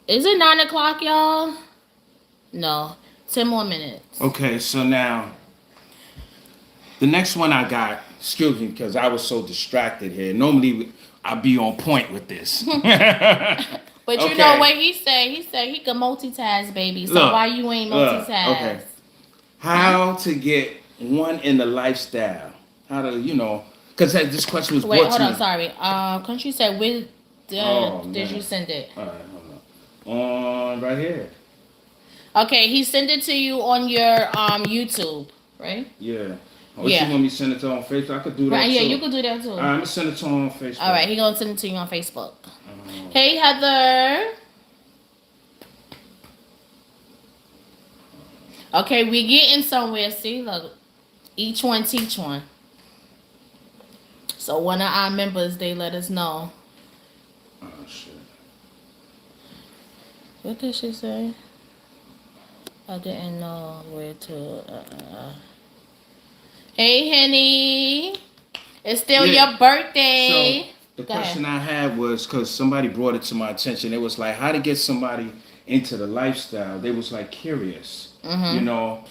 Is it 9 o'clock, y'all? No. 10 more minutes. Okay, so now the next one I got, excuse me, because I was so distracted here. Normally I'd be on point with this. But you know Okay. what he said? He said he could multitask, baby. So Look, why you ain't multitask? okay. Huh? How to get one in the lifestyle? How to, because this question was Wait, brought hold to on. me. Sorry. Country said, where Oh did man. you send it? All right, hold on. Right here. Okay, he sent it to you on your YouTube, right? Yeah. Or she Yeah. want me to send it to her on Facebook? I could do that Right. Yeah, too. you could do that too. All right, I'm gonna send it to her on Facebook. All right, he gonna send it to you on Facebook. Hey, Heather. Okay, we getting somewhere. See, look, each one teach one. So one of our members, they let us know. Oh shit. What did she say? I didn't know where to. Hey, Henny. It's still your birthday. So the question I had was because somebody brought it to my attention. It was like how to get somebody into the lifestyle. They was like curious, you know.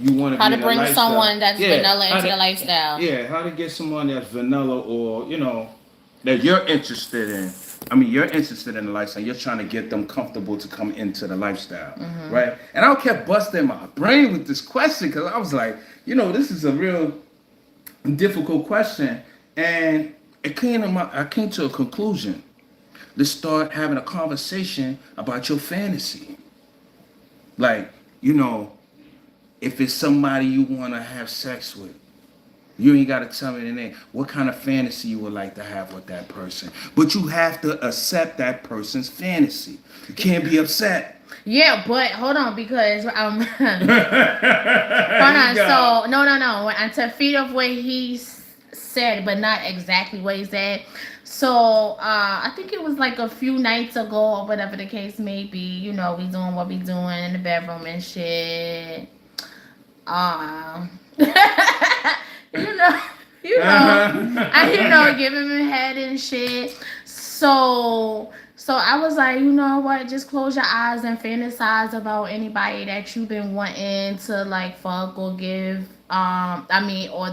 You want to How be to in a bring lifestyle. someone that's vanilla into the to, lifestyle. Yeah, how to get someone that's vanilla or that you're interested in. I mean, you're interested in the lifestyle. You're trying to get them comfortable to come into the lifestyle, right? And I kept busting my brain with this question because I was like, this is a real difficult question, and I came to a conclusion. Let's start having a conversation about your fantasy. Like, if it's somebody you want to have sex with, you ain't got to tell me the name. What kind of fantasy you would like to have with that person? But you have to accept that person's fantasy. You can't be upset. Yeah, but hold on because hold on. So no. And to feed off what he said, but not exactly what he said. So I think it was like a few nights ago or whatever the case may be. We doing what we doing in the bedroom and shit. you know, giving him head and shit. So I was like, you know what? Just close your eyes and fantasize about anybody that you've been wanting to like fuck or give. Or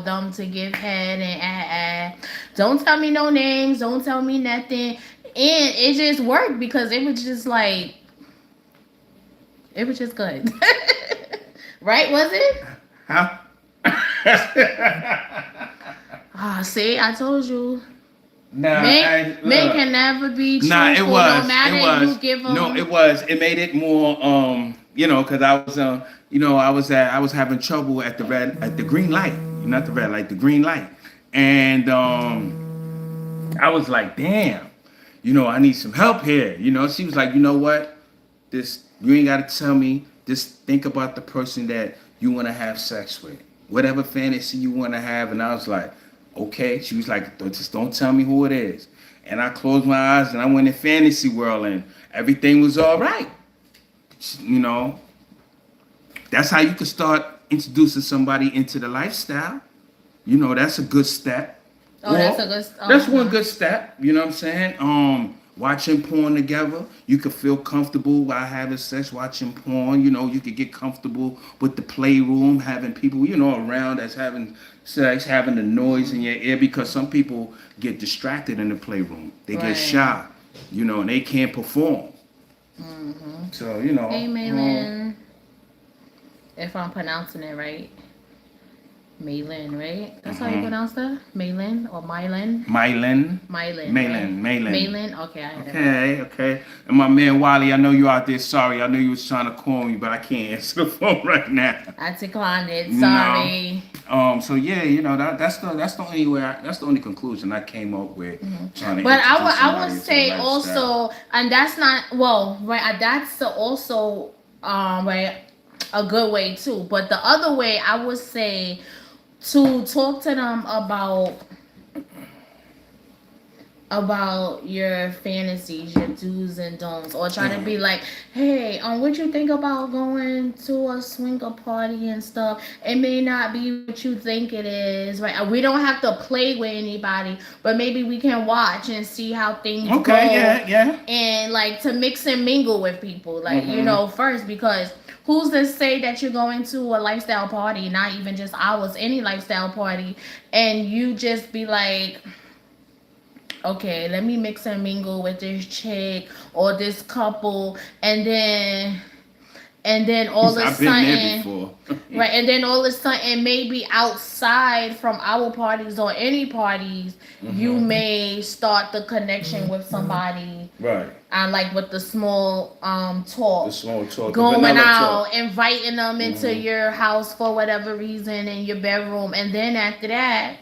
them to give head and don't tell me no names. Don't tell me nothing. And it just worked because it was just like, it was just good. Right? Was it? Huh? See, I told you. Nah, men can never be truthful. Nah, it was. No matter It was. you give them. No, it was. It made it more. Because I was. I was having trouble at the green light. Not the red light, the green light, and I was like, damn. I need some help here. She was like, you know what? You ain't got to tell me. Just think about the person that you want to have sex with. Whatever fantasy you want to have. And I was like, okay. She was like, just don't tell me who it is. And I closed my eyes and I went in fantasy world and everything was all right. That's how you can start introducing somebody into the lifestyle. That's a good step. Oh, that's a good step. That's one good step. You know what I'm saying? Watching porn together, you could feel comfortable while having sex, watching porn. You could get comfortable with the playroom, having people, around that's having sex, having the noise in your ear because some people get distracted in the playroom. They get shy, and they can't perform. Mm-hmm. So, Hey, Maylin. If I'm pronouncing it right. Maylin, right? That's how you pronounce that? Maylin or Mylin? Mylin. Okay. And my man Wally, I know you out there. Sorry, I know you was trying to call me, but I can't answer the phone right now. I declined it. Sorry. So yeah, that's the only way. That's the only conclusion I came up with. Trying to. But I would say also, and that's not right. That's also right a good way too. But the other way, I would say to talk to them about about your fantasies, your do's and don'ts, or try to be like, hey, what you think about going to a swinger party and stuff? It may not be what you think it is, right? We don't have to play with anybody, but maybe we can watch and see how things Okay, go, yeah, yeah. and like to mix and mingle with people, like Mm-hmm. first, because who's to say that you're going to a lifestyle party, not even just ours, any lifestyle party, and you just be like, okay, let me mix and mingle with this chick or this couple, and then all of a I've been there sudden, before. right, and then all of a sudden, maybe outside from our parties or any parties, you Mm-hmm. may start the connection with somebody, Right. and like with the small The talk, small talk, the going vanilla out, talk. inviting them into Mm-hmm. your house for whatever reason in your bedroom, and then after that,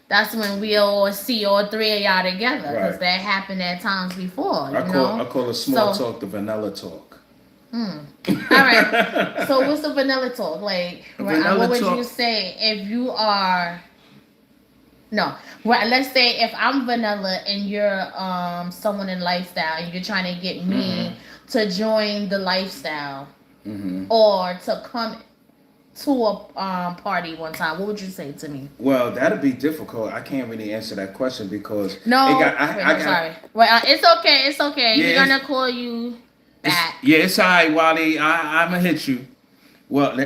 that's when we'll see all three of y'all together, because Right. that happened at times before, I you call I know. call a small So, talk the vanilla talk. all right. So, what's the vanilla talk like? Right, Vanilla what would you talk. say if you are no? Right, let's say if I'm vanilla and you're someone in lifestyle and you're trying to get Mm-hmm. me to join the lifestyle Mm-hmm. or to come to a party one time, what would you say to me? Well, that'd be difficult. I can't really answer that question because it got No, wait, I no, got sorry. Well, it's okay. It's okay. yeah We're gonna call you back. it's all right, Wally. I'm gonna hit you. Well,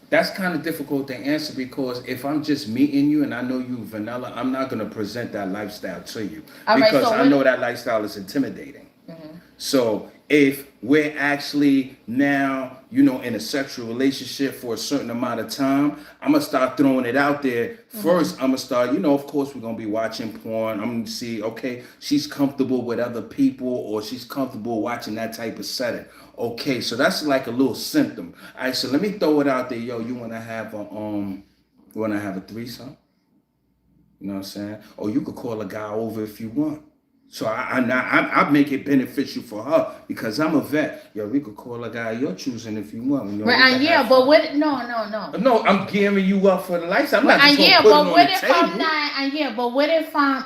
that's kind of difficult to answer because if I'm just meeting you and I know you vanilla, I'm not gonna present that lifestyle to you All right. because So I what? know that lifestyle is intimidating. Mhm. So if we're actually now, in a sexual relationship for a certain amount of time, I'm gonna start throwing it out there. Mhm. First, I'm gonna start, of course, we're gonna be watching porn. I'm gonna see, okay, she's comfortable with other people or she's comfortable watching that type of setting. Okay, so that's like a little symptom. All right, so let me throw it out there, yo. You wanna have a threesome? You know what I'm saying? Or you could call a guy over if you want. So I make it beneficial for her because I'm a vet. Yo, we could call a guy you're choosing if you want. Right. We could And have yeah, but fun. what? No, no, no. No, I'm gearing you up for the lifestyle. I'm Right. not just And gonna yeah, put it but on the what if I'm table. not? And yeah, but what if I'm?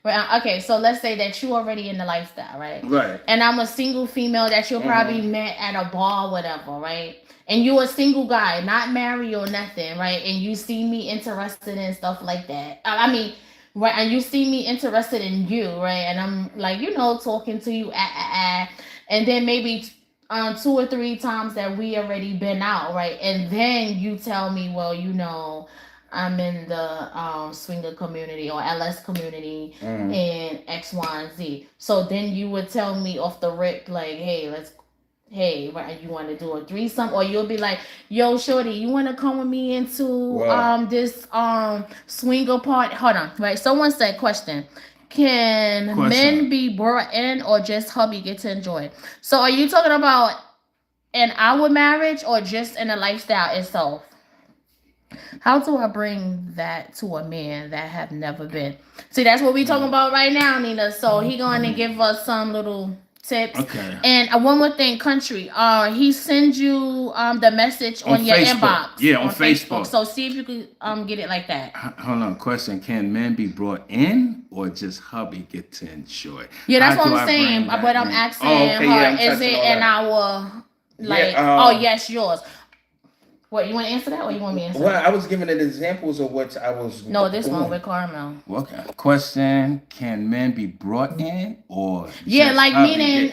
Well, okay, so let's say that you already in the lifestyle, right? Right. And I'm a single female that you probably Mm-hmm. met at a bar, whatever, right? And you a single guy, not married or nothing, right? And you see me interested in stuff like that. I mean, right? And you see me interested in you, right? And I'm like, talking to you, and then maybe 2 or 3 times that we already been out, right? And then you tell me, well, I'm in the swinger community or LS community Mm-hmm. in X, Y, and Z. So then you would tell me off the rip, like, hey, right, you want to do a threesome, or you'll be like, yo, shorty, you want to come with me into Well, this swinger party? Hold on, right? Someone said, question. Can question. men be brought in or just hubby get to enjoy? So are you talking about in our marriage or just in the lifestyle itself? How do I bring that to a man that have never been? See, that's what we talking Mm. about right now, Nina. So he going to give us some little tips. Okay. And one more thing, country. He sends you the message On on your Facebook. inbox Yeah, on on Facebook. Facebook. So see if you could get it like that. Hold on. Question: Can men be brought in or just hubby get to enjoy? Yeah, How that's what do I'm I saying. bring But that I'm in? asking Oh, okay. Yeah, her, I'm is touching it all in that. our Yeah. like? Oh yes, yours. What, you want to answer that or you want me to answer Well, it? I was giving it examples of what I was No, this one doing. with Carmel. Okay. Question: Can men be brought in or Yeah, just like hubby get? meaning.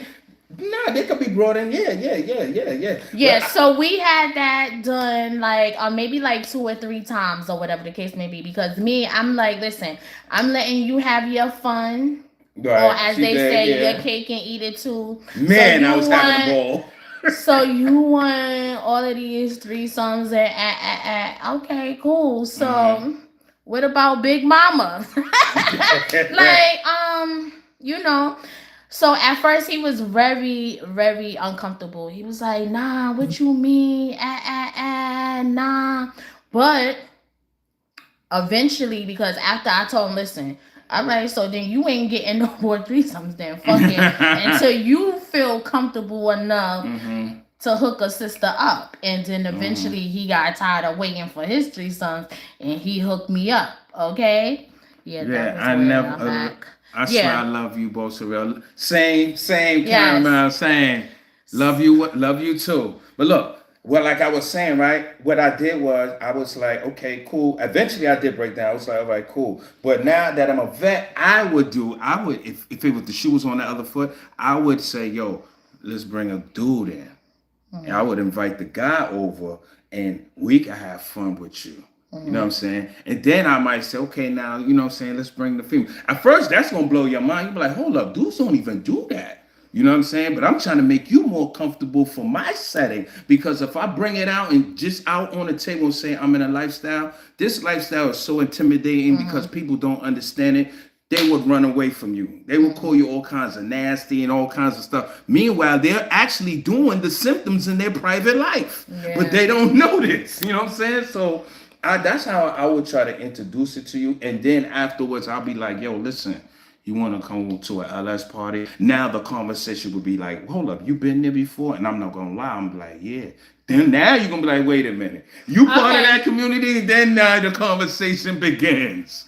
Nah, they could be brought in. Yeah, yeah, yeah, yeah, yeah. Yeah, so we had that done like maybe like 2 or 3 times or whatever the case may be. Because me, I'm like, listen, I'm letting you have your fun, or Right. as She they did. say, your Yeah. cake and eat it too. So Man, you I was having a want, ball. so you want all of these threesomes and okay, cool. Mm-hmm. So what about Big Mama? Like you know. So at first he was very, very uncomfortable. He was like, "Nah, what you mean? Nah." But eventually, because after I told him, "Listen, all right, so then you ain't getting no more threesomes. Then fuck it until you feel comfortable enough Mm-hmm. to hook a sister up." And then Mm-hmm. eventually he got tired of waiting for his threesomes and he hooked me up. Okay, yeah, that Yeah, was I where never. I'm at. I swear I Yeah. love you both, Surreal. Same Yes. camera, same. Love you too. But look, well, like I was saying, right? What I did was I was like, okay, cool. Eventually, I did break down. I was like, all right, cool. But now that I'm a vet, I would, if it was the shoe was on the other foot, I would say, yo, let's bring a dude in. And I would invite the guy over and we could have fun with you. You know what I'm saying? And then I might say, okay, now, you know what I'm saying? Let's bring the female. At first, that's going to blow your mind. You'll be like, hold up, dudes don't even do that. You know what I'm saying? But I'm trying to make you more comfortable for my setting because if I bring it out and just out on the table and say I'm in a lifestyle, this lifestyle is so intimidating because people don't understand it. They would run away from you. They would call you all kinds of nasty and all kinds of stuff. Meanwhile, they're actually doing the symptoms in their private life, but Yeah. they don't know this. You know what I'm saying? So that's how I would try to introduce it to you. And then afterwards, I'll be like, yo, listen, you want to come to an LS party? Now the conversation would be like, hold up, you been there before? And I'm not going to lie. I'm like, yeah. Then now you're going to be like, wait a minute. You part of Okay. that community? And then now the conversation begins.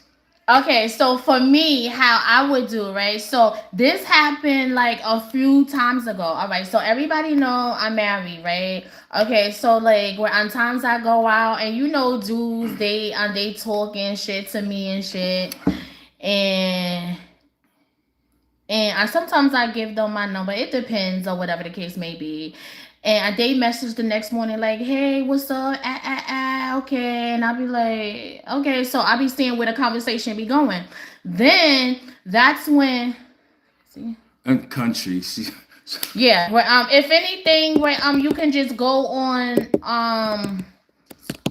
Okay, so for me, how I would do, right? So this happened like a few times ago. All right, so everybody know I'm married, right? Okay, so like where on times I go out and dudes they talking shit to me and shit, and sometimes I give them my number. It depends or whatever the case may be. And they message the next morning like, "Hey, what's up? Okay." And I'll be like, "Okay." So I'll be seeing where the conversation be going. Then that's when, see, And countries. yeah. Where if anything, where you can just go on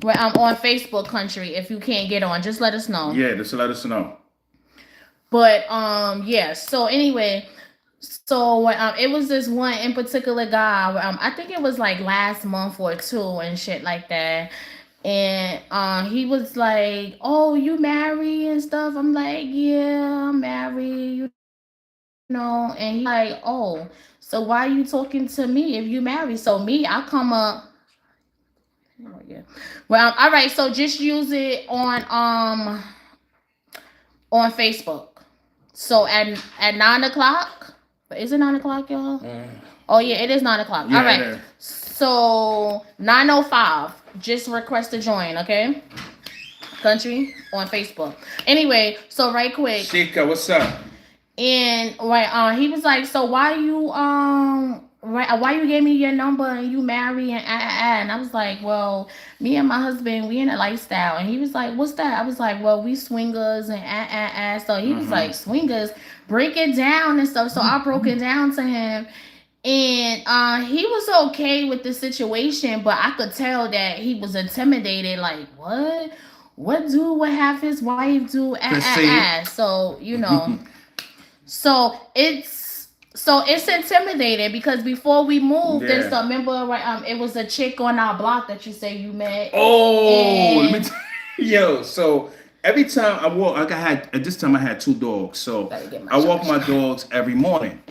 where I'm on Facebook Country. If you can't get on, just let us know. Yeah, just let us know. But yeah. So anyway, so it was this one in particular guy. I think it was like last month or two and shit like that. And he was like, "Oh, you married and stuff." I'm like, "Yeah, I'm married," And he like, "Oh, so why are you talking to me if you married?" So me, I come up. Oh, yeah. Well, all right. So just use it on Facebook. So at 9 o'clock. Is it 9 o'clock, y'all? Oh yeah, it is 9 o'clock. All Yeah, it right. is. So 9:05. Just request to join, okay? Country on Facebook. Anyway, so right quick, Chica, what's up? and right, he was like, "So why you gave me your number and you married and I was like, "Well, me and my husband we in a lifestyle," and he was like, "What's that?" I was like, "Well, we swingers and." So he was like, "Swingers, break it down and stuff." So I broke it down to him. And he was okay with the situation, but I could tell that he was intimidated. Like, what dude would have his wife do? Let's see. So so it's intimidating because before we moved, and Yeah. so remember, right? It was a chick on our block that you say you met, Oh, let me and yo. So every time I walk, like I had at this time I had two dogs. So gotta get my I walk charger. my dogs every morning.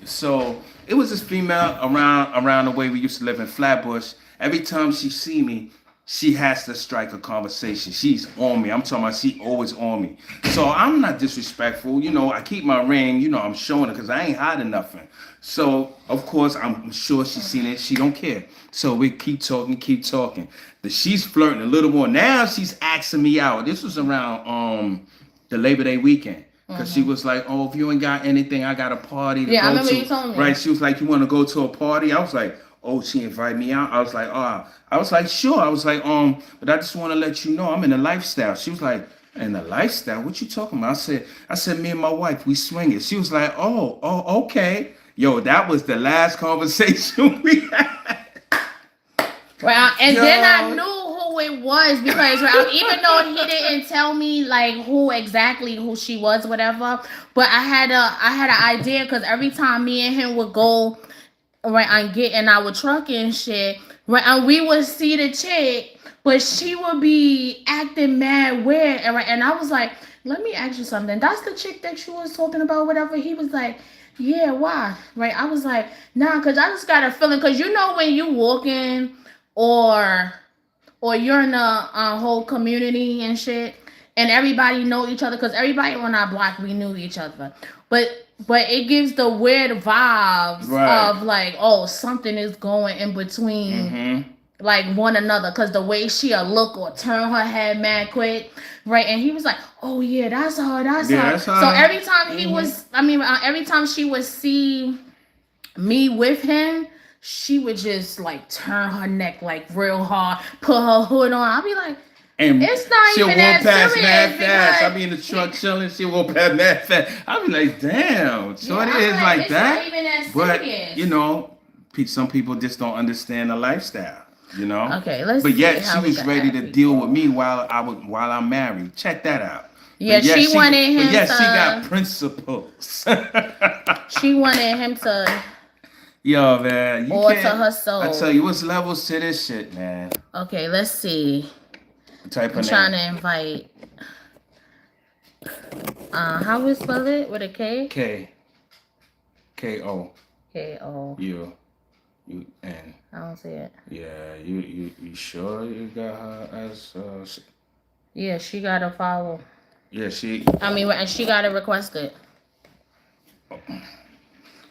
So it was this female around the way we used to live in Flatbush. Every time she see me, she has to strike a conversation. She's on me. I'm talking about she always on me. So I'm not disrespectful. You know, I keep my ring. You know, I'm showing it because I ain't hiding nothing. So of course I'm sure she's seen it. She don't care. So we keep talking, keep talking. She's flirting a little more. Now she's asking me out. This was around the Labor Day weekend. Cause she was like, "Oh, if you ain't got anything, I got a party to Yeah, I go remember to." you told me. Right? She was like, "You want to go to a party?" I was like, "Oh, she invited me out." I was like, "Oh," I was like, "Sure." I was like, but I just want to let you know I'm in a lifestyle." She was like, "In a lifestyle? What you talking about?" I said, "Me and my wife, we swing it." She was like, "Oh, okay." Yo, that was the last conversation we had. Well, and then I Yo, knew who it was because even though he didn't tell me like who she was, whatever, but I had an idea because every time me and him would go right and get in our truck and shit, right, and we would see the chick, but she would be acting mad weird, and I was like, let me ask you something. That's the chick that you was talking about, whatever. He was like, yeah, why? Right? I was like, nah, cause I just got a feeling, cause when you walking or you're in a whole community and shit, and everybody know each other because everybody on our block we knew each other. But it gives the weird vibes Right. of like, oh, something is going in between Mm-hmm. like one another because the way she'll look or turn her head mad quick, right? And he was like, oh yeah, that's her, that's Yeah, her. that's So how. every time he was, I mean, every time she would see me with him, she would just like turn her neck like real hard, put her hood on. I'll be like, And it's not she'll even walk that past serious mad fast. I because be in the truck chilling. She'll walk past mad fast. I be like, damn, yeah, shorty I'm is like, like it's not that. even that But serious. you know, some people just don't understand the lifestyle. You know. Okay, let's But see yet she how we was can ready add to deal with people. me while I'm married. Check that out. Yeah, she wanted But him yet she got to. principles. She wanted him to Yo, man, you alter can't. her I tell soul. you, what's levels to this shit, man? Okay, let's see. Type I'm of trying name. to invite. How we spell it with a K? K O K O. U N. I don't see it. Yeah, you sure you got her as Yeah, she got to follow. yeah, she. I mean, and she got to request it.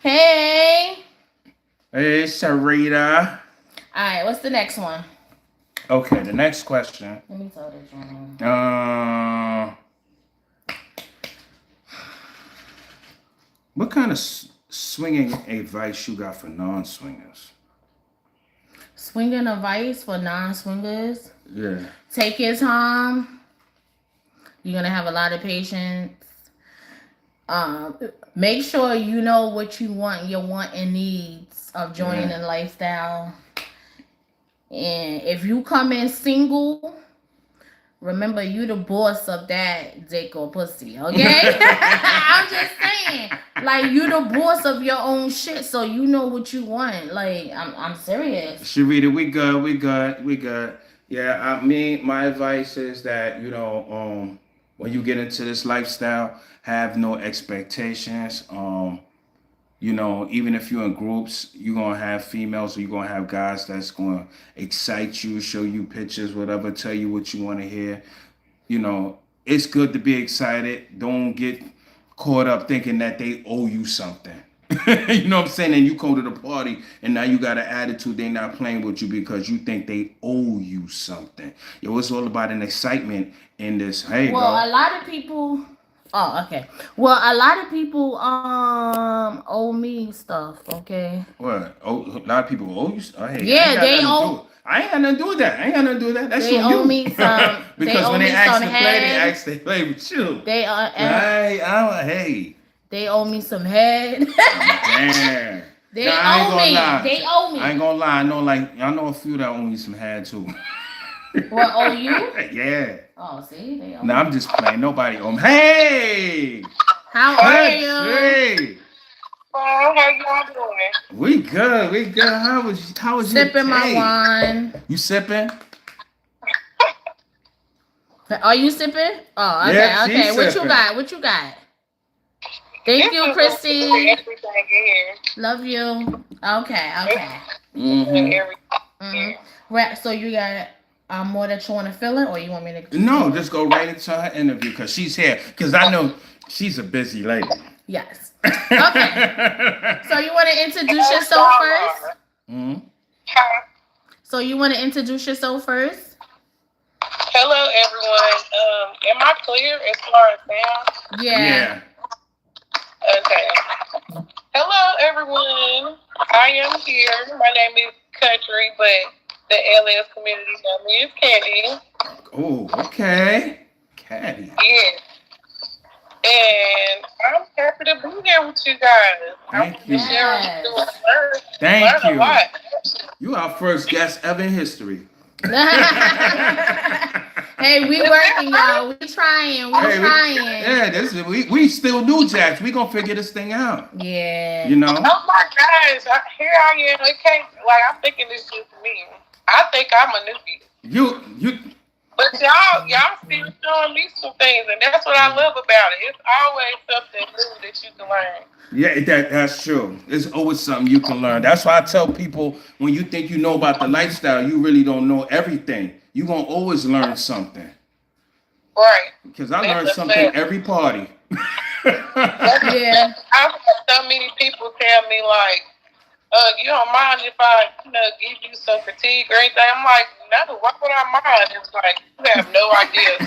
Hey. Hey, Sarita. All right, what's the next one? Okay, the next question. Let me tell this one. What kind of swinging advice you got for non-swingers? Swinging advice for non-swingers. Yeah. Take your time. You're gonna have a lot of patience. Make sure you know what you want, your want and needs of joining the lifestyle. And if you come in single, remember you the boss of that dick or pussy, okay? I'm just saying, like you the boss of your own shit, so you know what you want. Like I'm serious. Sharita, we good. Yeah, my advice is that when you get into this lifestyle, have no expectations. Even if you're in groups, you're gonna have females or you're gonna have guys that's gonna excite you, show you pictures, whatever, tell you what you want to hear. It's good to be excited. Don't get caught up thinking that they owe you something. You know what I'm saying? And you go to the party and now you got an attitude they not playing with you because you think they owe you something. It's all about an excitement in this. Hey, Well, a lot of people. Oh, okay. Well, a lot of people owe me stuff. Okay. What? Oh, a lot of people owe you. Oh, hey, Yeah, they owe. I ain't got nothing to do with that. I ain't got nothing to do with that. That's They on you. owe me some. Because when they ask to play, they ask to play with you. They Hey. They owe me some head. Damn. They owe me. They owe me. I ain't gonna lie. I know a few that owe me some head too. What owe you? Yeah. Oh, see, they owe No, me. I'm just playing. Nobody owe me. Hey. How are you? Hey. Oh, how y'all doing? We good. How was your Sipping my day? wine. You sipping? Are you sipping? Oh, okay, Yeah, okay. she's What sipping. you got? Thank you, Chrissy. Everything in. Love you. Okay. Mm-hmm. Mm-hmm. Right, so you got more that you want to fill in, or you want me to? No, just go right into her interview because she's here. Because I know she's a busy lady. Yes. Okay. So you want to introduce yourself first? Mm-hmm. So you want to introduce yourself first? Hello, everyone. Am I clear as far as sound? Yeah. Okay. Hello, everyone. I am here. My name is Country, but the LS community know me as Candy. Oh, okay. Caddy. Yes. And I'm happy to be here with you guys. Thank you. Thank learn you. a lot. You our first guest ever in history. Hey, we working, y'all. We trying. We still new jacks. We gonna figure this thing out. Yeah. You know. Oh my gosh! Here I am. It can't. I'm thinking this shit for me. I think I'm a newbie. You. But y'all still showing me some things, and that's what I love about it. It's always something new that you can learn. Yeah, that's true. There's always something you can learn. That's why I tell people when you think you know about the lifestyle, you really don't know everything. You're gonna always learn something. Right. Because I That's learned a something fact. every party. Yeah. I've had so many people tell me like, you don't mind if I, give you some fatigue or anything? I'm like, no, why would I mind? It's like, you have no idea.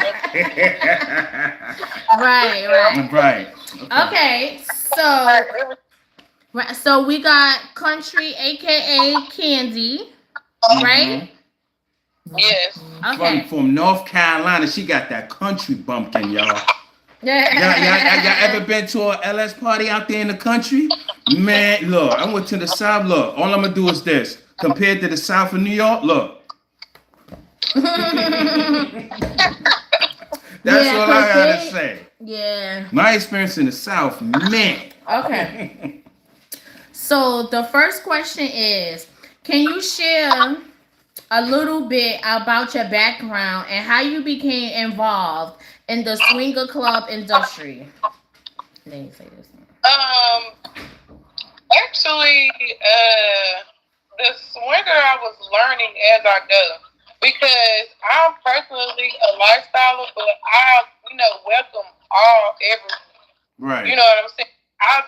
Right, right. Right. Okay. Okay, so we got Country, aka Candy, right? Mm-hmm. Yes. Okay. From North Carolina, she got that country bumpkin, y'all. Y'all ever Yeah. been to a LS party out there in the country? Man, look, I went to the South. Look, all I'm gonna do is this. Compared to the South of New York, look. That's Yeah, all I gotta say. yeah. My experience in the South, man. Okay. So the first question is, can you share a little bit about your background and how you became involved in the swinger club industry? Let me say this. Um, Actually, the swinger I was learning as I go because I'm personally a lifestyler, but I, welcome every. Right. You know what I'm saying? I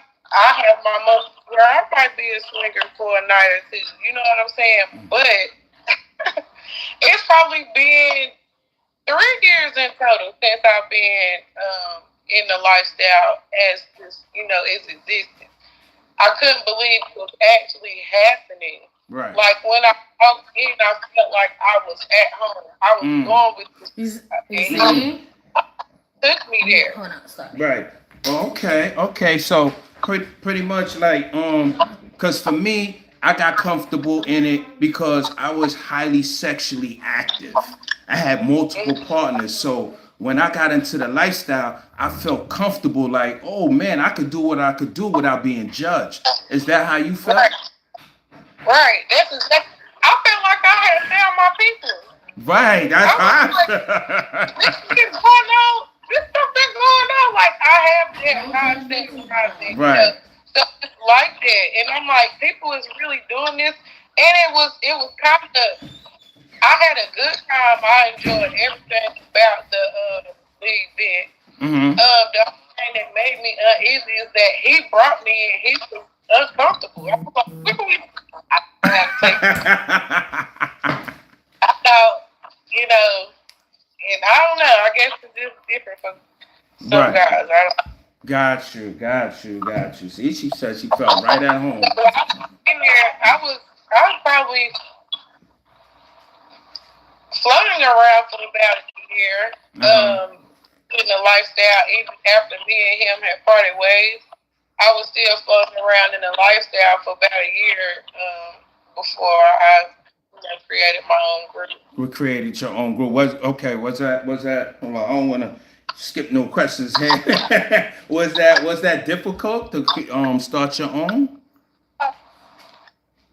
have my moments where I might be a swinger for a night or two. You know what I'm saying? But it's probably been 3 years in total since I've been in the lifestyle as this, is existing. I couldn't believe it was actually happening. Right. Like when I walked in, I felt like I was at home. I was going with this. You And see? took me there. Hold on, sorry. Right. Okay. So pretty much like because for me, I got comfortable in it because I was highly sexually active. I had multiple partners, so when I got into the lifestyle, I felt comfortable. Like, oh man, I could do what I could do without being judged. Is that how you felt? Right. That's exactly. I felt like I had found my people. Right. That's I was like, this is going on. This stuff been going on. Like I have that mindset. Right. Stuff is like that, and I'm like, people is really doing this, and it was kind of. I had a good time. I enjoyed everything about the event. Mm-hmm. The only thing that made me uneasy is that he brought me in. He was uncomfortable. I was like, what are we? I had to take. I thought, and I don't know. I guess it's just different for some guys. I don't know. Got you. See, she said she felt right at home. But I was in there. I was probably floating around for about a year. In the lifestyle, even after me and him had parted ways, I was still floating around in the lifestyle for about a year before I created my own group. We created your own group. Was that? Hold on, I don't want to skip no questions here. was that difficult to start your own?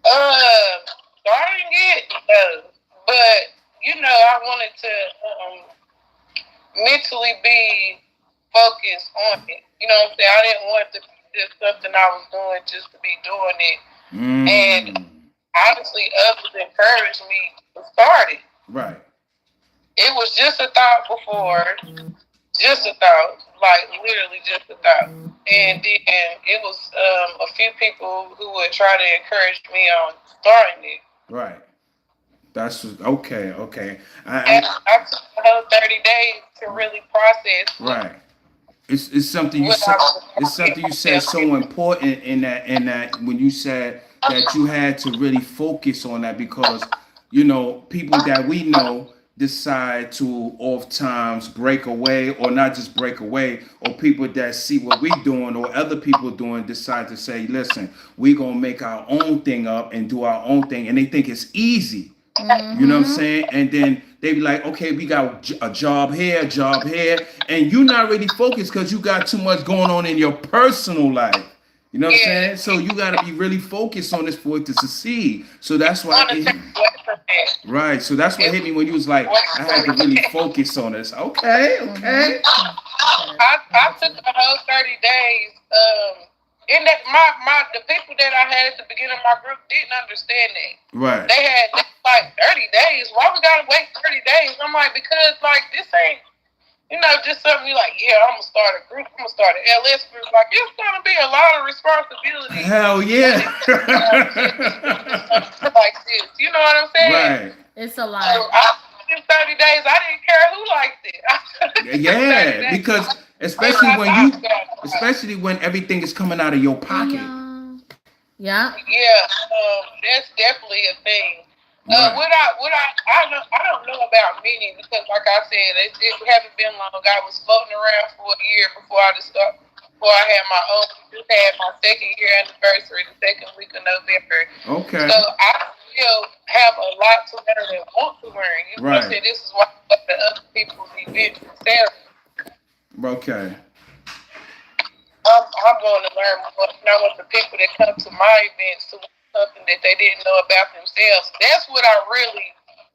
Starting it, no. But I wanted to mentally be focused on it. You know what I'm saying? I didn't want to be just something I was doing just to be doing it. And honestly, others encouraged me to start it. Right. It was just a thought before, just a thought, like literally just a thought. And then it was a few people who would try to encourage me on starting it. Right. That's okay. And I took the whole 30 days to really process. Right. It's something you said. It's something you said so important in that when you said that you had to really focus on that because people that we know decide to oftentimes break away or not just break away or people that see what we doing or other people doing decide to say, listen, we gonna make our own thing up and do our own thing, and they think it's easy. You know what I'm saying? And then they be like, okay, we got a job here, and you're not really focused because you got too much going on in your personal life. You know what I'm saying? So you got to be really focused on this for it to succeed. So that's why. Right. So that's what hit me when you was like, I had to really focus on this. Okay. I took the whole 30 days. And that the people that I had at the beginning of my group didn't understand that. Right. They like 30 days. Why we gotta wait 30 days? I'm like, because like this ain't, just something you like, yeah, I'm gonna start a group, I'm gonna start an LS group. Like, it's gonna be a lot of responsibility. Hell yeah. Like this, you know what I'm saying? Right. It's a lot. So in 30 days, I didn't care who liked it. Yeah, because especially when everything is coming out of your pocket. Yeah. Yeah, that's definitely a thing. Right. I don't know about many because, like I said, it haven't been long. I was floating around for a year before I had my own. Just had my second year anniversary, the second week of November. Okay. So I still have a lot to learn and want to learn. You know what I'm saying? This is why I go to other people's events and sales. Okay. I'm going to learn more. And I want the people that come to my events to learn something that they didn't know about themselves. That's what I really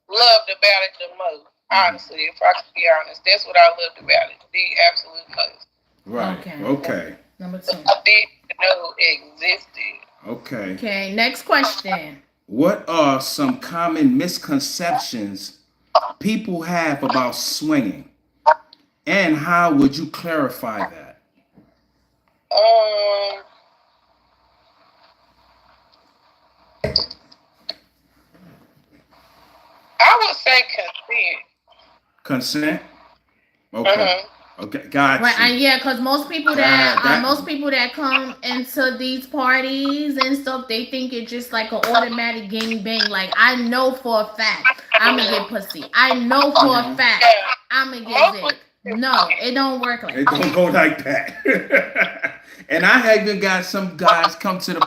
loved about it the most. Honestly, if I can be honest, that's what I loved about it. The absolute most. Right. Okay. Number 2. I didn't know existed. Okay. Okay. Next question. What are some common misconceptions people have about swinging, and how would you clarify that? I would say consent. Consent. Okay. Okay. Gotcha. Right. And yeah, because most people that come into these parties and stuff, they think it's just like an automatic gang bang. Like, I know for a fact I'm gonna get pussy. I know for a fact I'm gonna get dick. No, it don't work like that. It don't go like that. And I have even got some guys come to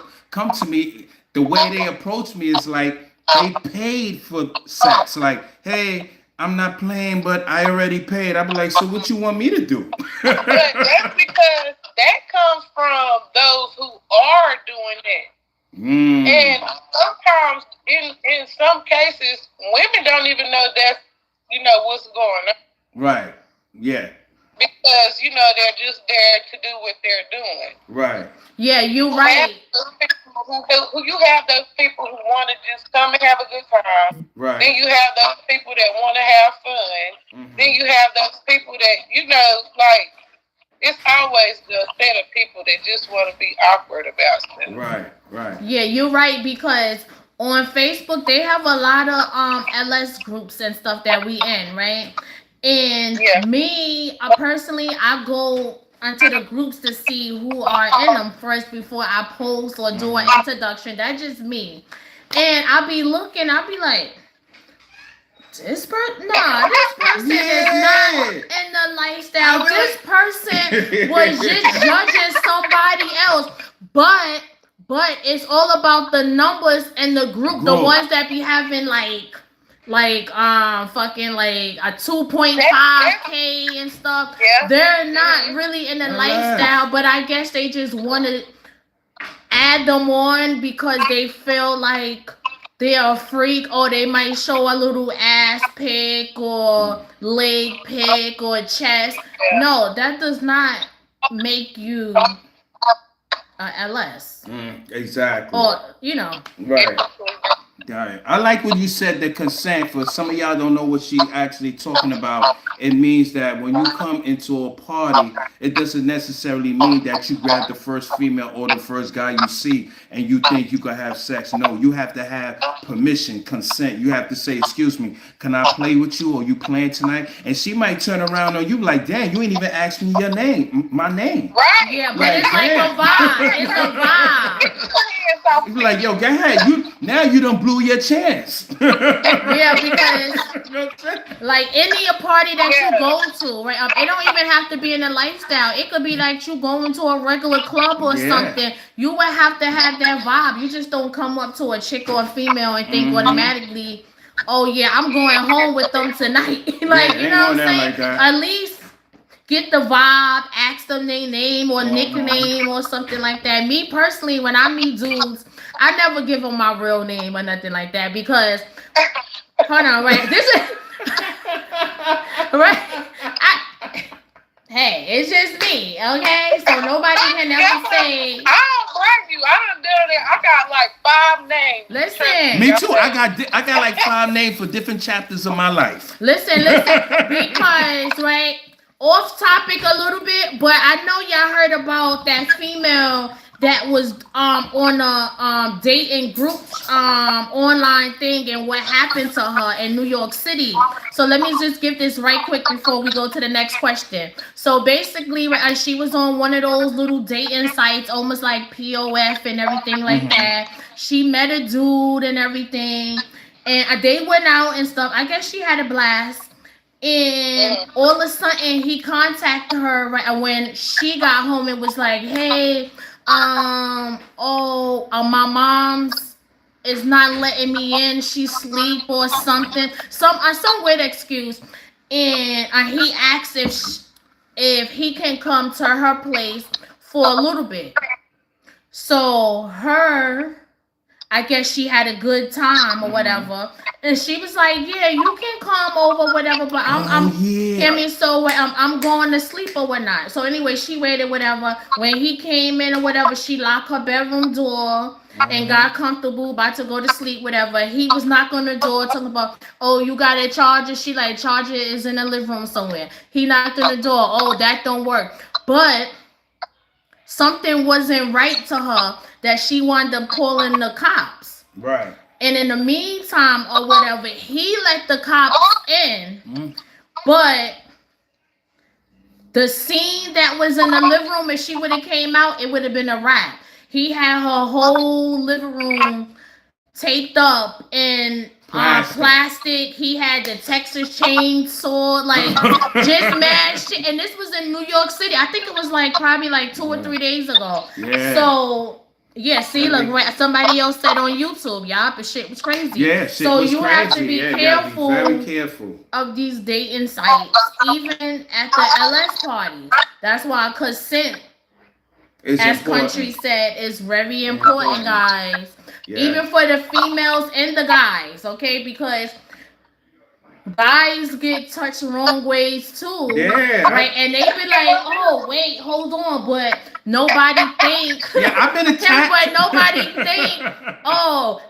me. The way they approach me is like they paid for sex. Like, hey, I'm not playing, but I already paid. I be like, so what you want me to do? But that's because that comes from those who are doing that. And sometimes, in some cases, women don't even know that's what's going on. Right. Yeah. Because they're just there to do what they're doing. Right. Yeah, you're right. You have those people who want to just come and have a good time. Right. Then you have those people that want to have fun. Then you have those people that like, it's always the set of people that just want to be awkward about stuff. Right. Right. Yeah, you're right, because on Facebook they have a lot of LS groups and stuff that we in, right? And me, personally, I go into the groups to see who are in them first before I post or do an introduction. That's just me. And I'll be looking, I'll be like, this person is not in the lifestyle. This person was just judging somebody else. But it's all about the numbers in the group. The ones that be having fucking like a 2.5K and stuff. They're not really in the lifestyle, but I guess they just want to add them on because they feel like they're a freak, or they might show a little ass pic or leg pic or chest. No, that does not make you LS. Exactly. Or, Right. Right. I like what you said, the consent. For some of y'all don't know what she actually talking about. It means that when you come into a party, it doesn't necessarily mean that you grab the first female or the first guy you see and you think you can have sex. No, you have to have permission, consent. You have to say, excuse me, can I play with you? Or you playing tonight? And she might turn around on you like, damn, you ain't even asked me my name. Right. Yeah, but it's like a vibe. It's a vibe. You be like, yo, go ahead. Now you done blew your chance. Yeah, because like any party that you go to, right? It don't even have to be in a lifestyle. It could be like you going to a regular club or something. You would have to have that vibe. You just don't come up to a chick or a female and think automatically, oh yeah, I'm going home with them tonight. Like, you know what I'm saying? Like at least get the vibe, ask them their name or nickname or something like that. Me personally, when I meet dudes, I never give them my real name or nothing like that because, hold on, right? This is, right? Hey, it's just me, okay? So nobody can ever say. I don't blame you. I done done it. I got like 5 names. Listen. Me too. I got like 5 names for different chapters of my life. Listen, because, right? off topic a little bit, but I know y'all heard about that female that was on a dating group online thing and what happened to her in New York City. So let me just give this right quick before we go to the next question. So basically, she was on one of those little dating sites, almost like POF and everything like that. She met a dude and everything, and they went out and stuff. I guess she had a blast. And all of a sudden, he contacted her right when she got home. It was like, "Hey, my mom's is not letting me in. She's asleep or something. Some weird excuse." And he asked if he can come to her place for a little bit. So I guess she had a good time or whatever. And she was like, "Yeah, you can come over, whatever, but I'm hear me, so I'm going to sleep or whatnot." So anyway, she waited, whatever. When he came in or whatever, she locked her bedroom door and got comfortable, about to go to sleep, whatever. He was knocking on the door, talking about, "Oh, you got a charger?" She like, "Charger is in the living room somewhere." He knocked on the door. "Oh, that don't work." But something wasn't right to her that she wound up calling the cops. Right. And in the meantime, or whatever, he let the cops in. But the scene that was in the living room, if she would have came out, it would have been a wrap. He had her whole living room taped up in plastic. He had the Texas chainsaw, like just mad shit. And this was in New York City. I think it was like probably like 2 or 3 days ago. Yeah. So yeah, see, look, somebody else said on YouTube, y'all, but shit was crazy. Yeah, shit so was you crazy. have to be careful, very careful of these dating sites, even at the LS parties. That's why consent, as important. Country said, is very important, guys. Yeah. Even for the females and the guys, okay? Because guys get touched wrong ways too. Yeah. Right? And they be like, "Oh, wait, hold on," but nobody think. Yeah, I've been attacked. But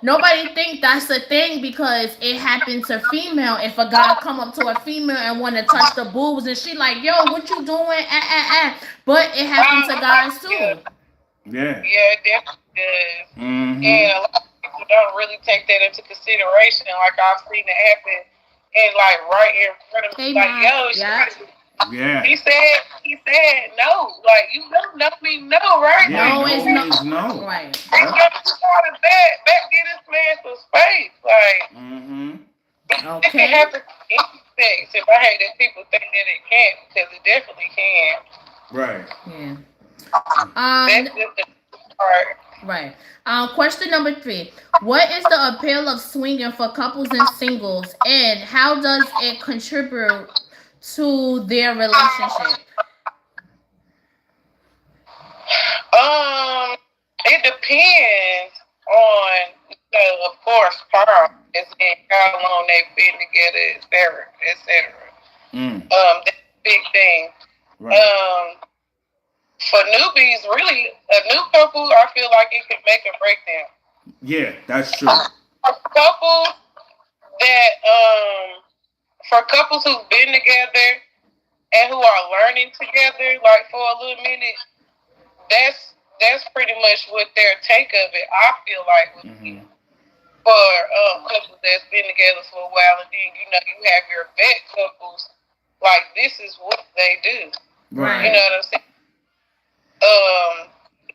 nobody think that's a thing because it happened to female. If a guy come up to a female and want to touch the boobs and she like, "Yo, what you doing?" But it happens to guys too. Yeah. Yeah, it definitely does. And a lot of people don't really take that into consideration. Like I've seen it happen, and like right here in front of me, like, "Yo, yeah." He said no. Like, you know me, no, right? Yeah, no, it's no. No. Right. Back get this man some space. Like, it can happen any sex. If I hate that people think that it can't, because it definitely can. Right. Yeah. That's just the part. Right. Question number 3. What is the appeal of swinging for couples and singles, and how does it contribute to their relationship? It depends on, of course, term, as in how long they've been together, etc., etc. That's a big thing. Right. For newbies, really, a new couple, I feel like it can make a breakdown. Yeah, that's true. For couples who've been together and who are learning together, like for a little minute, that's pretty much what their take of it, I feel like, would be. For couples that's been together for a while, and then you have your vet couples, like this is what they do. Right. You know what I'm saying?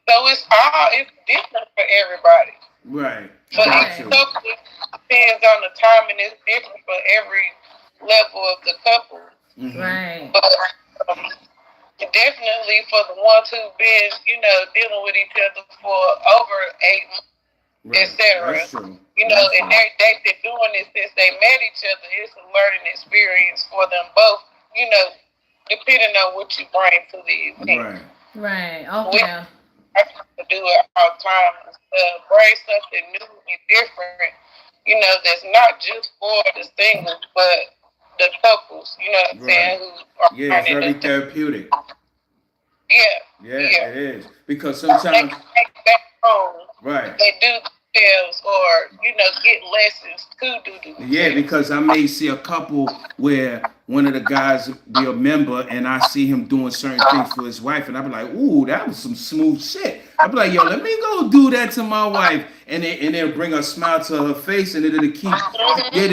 So it's different for everybody. Right. For each couple, it depends on the time, and it's different for every level of the couple. Right. But definitely for the ones who've been, dealing with each other for over 8 months, etc. And they've been doing this since they met each other. It's a learning experience for them both. Depending on what you bring to the event. Right. Okay. I have to do it all the time. Bring something new and different. That's not just for the singles, but the couples. You know what I'm saying? Who are it's very therapeutic. Yeah, it is, because sometimes they take back home. Right. They do themselves or get lessons to do Yeah, themselves. because I may see a couple where one of the guys be a member and I see him doing certain things for his wife, and I be like, ooh, that was some smooth shit. I be like, yo, let me go do that to my wife, and it'll bring a smile to her face, and it'll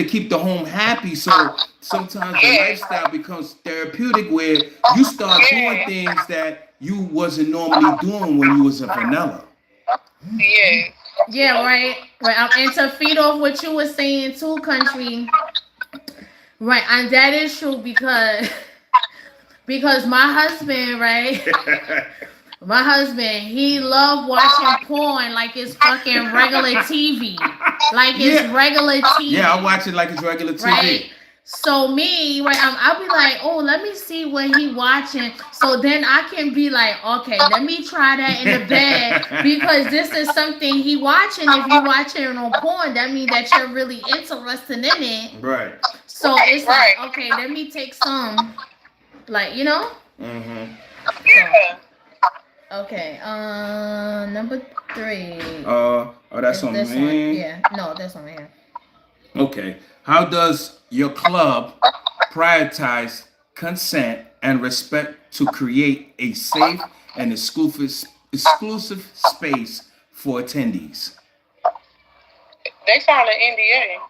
keep the home happy. So sometimes the Yeah, lifestyle becomes therapeutic, where you start doing yeah, things that you wasn't normally doing when you was a vanilla. yeah. Yeah, right. Right. And to feed off what you were saying too, country. Right, and that is true because because my husband, right? My husband, he loved watching porn like it's fucking regular TV. Like it's Yeah, regular yeah, I TV. watch it like it's regular Right? TV. So me, right, I'll be like, oh, let me see what he watching. So then I can be like, okay, let me try that in the bed because this is something he watching. If you watching it on porn, that means that you're really interested in it. Right. So it's like, Right. okay, let me take some, like, you know. Mm-hmm. So Yeah. okay, number 3 Oh, that's is on this one. me. Yeah, no, this one here. Okay. How does your club prioritize consent and respect to create a safe and exclusive space for attendees? They signed an NDA.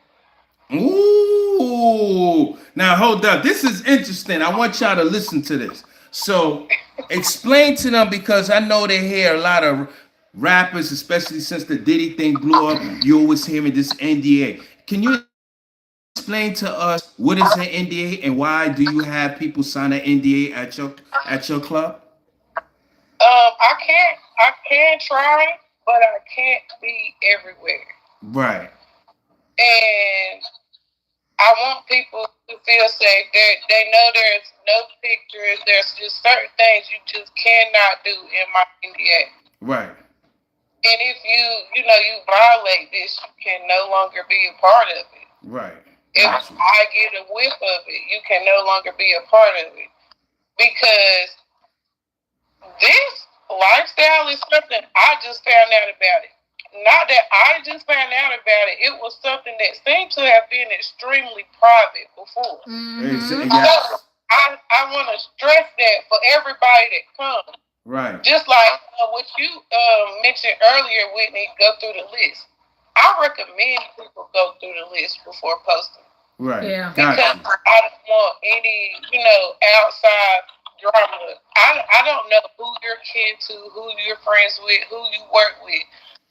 Ooh. Now hold up. This is interesting. I want y'all to listen to this. So explain to them because I know they hear a lot of rappers, especially since the Diddy thing blew up. You always hearing this NDA. Can you explain to us what is an NDA and why do you have people sign an NDA at your club? I can try, but I can't be everywhere. Right. And I want people to feel safe. They know there's no pictures. There's just certain things you just cannot do in my NDA. Right. And if you violate this, you can no longer be a part of it. Right. If Gotcha. I get a whiff of it, you can no longer be a part of it. Because this lifestyle is something I just found out about it. Not that I just found out about it. It was something that seemed to have been extremely private before. Mm-hmm. So Yes. I want to stress that for everybody that comes. Right. Just like what you mentioned earlier, Whitney, go through the list. I recommend people go through the list before posting. Right. Yeah. Because Gotcha. I don't want any, outside drama. I don't know who you're kin to, who you're friends with, who you work with.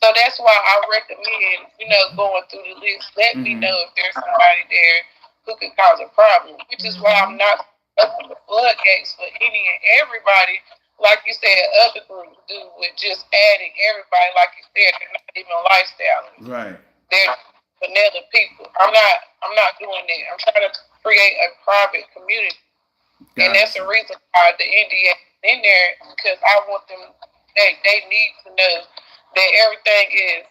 So that's why I recommend, going through the list. Let me Mm-hmm. know if there's somebody there who can cause a problem. Which is why I'm Mm-hmm. not open the floodgates for any and everybody. Like you said, other groups do with just adding everybody. Like you said, they're not even lifestyle. Right. They're vanilla people. I'm not doing that. I'm trying to create a private community. And that's the Gotcha. reason why the NDA is in there because I want them they need to know that everything is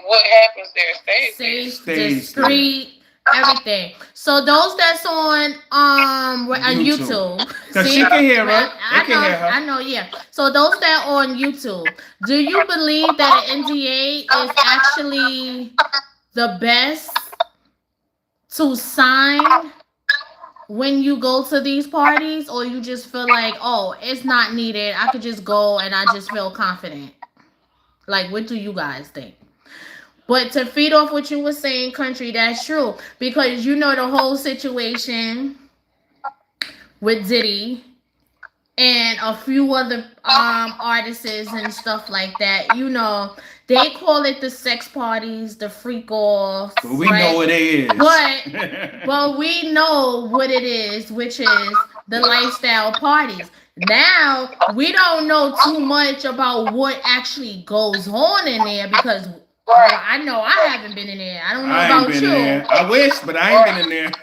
what happens there stays there. Safe, Stays there. discreet, everything. So those that's on YouTube. YouTube, Cause she see, can hear right? her. They can hear I her. know, yeah. So those that on YouTube, do you believe that an NDA is actually the best to sign when you go to these parties, or you just feel like, oh, it's not needed? I could just go and I just feel confident. Like, what do you guys think? But to feed off what you were saying, country, that's true. Because you know the whole situation with Diddy and a few other artists and stuff like that. You know, they call it the sex parties, the freak offs, But we know right? what it is. But we know what it is, which is the lifestyle parties. Now we don't know too much about what actually goes on in there because well, Right. I know I haven't been in there. I don't know I ain't about been in you, there. I wish, but I ain't been in there.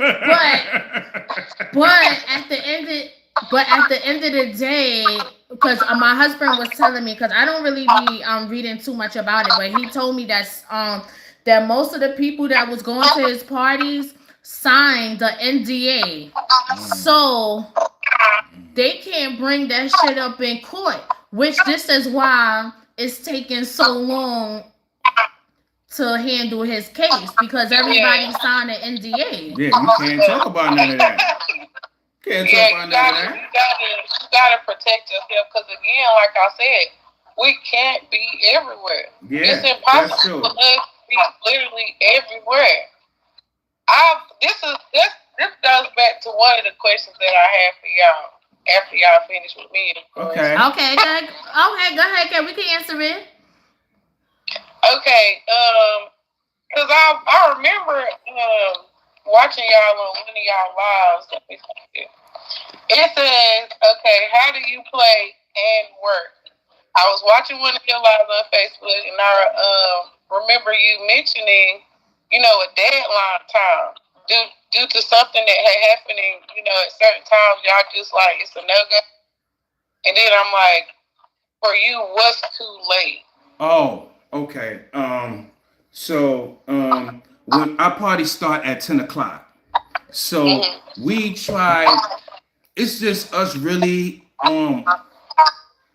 but at the end of the day, because my husband was telling me, because I don't really be reading too much about it, but he told me that most of the people that was going to his parties signed the NDA, so they can't bring that shit up in court. Which this is why it's taking so long to handle his case because everybody signed an NDA. Yeah, you can't talk about none of that. Can't Yeah, talk about none of that. you gotta protect yourself because again, like I said, we can't be everywhere. It's Yeah, impossible that's true. for us to be literally everywhere. This goes back to one of the questions that I have for y'all after y'all finish with me, of course. Okay. Okay, good. Okay, go ahead, Kat. We can answer it. Okay, because I remember watching y'all on one of y'all lives. It says, okay, how do you play and work? I was watching one of your lives on Facebook, and I remember you mentioning, a deadline time due to something that had happened, at certain times, y'all just like it's a no go. And then I'm like, for you, what's too late? Oh, okay. When our party start at 10 o'clock, so we try. It's just us really.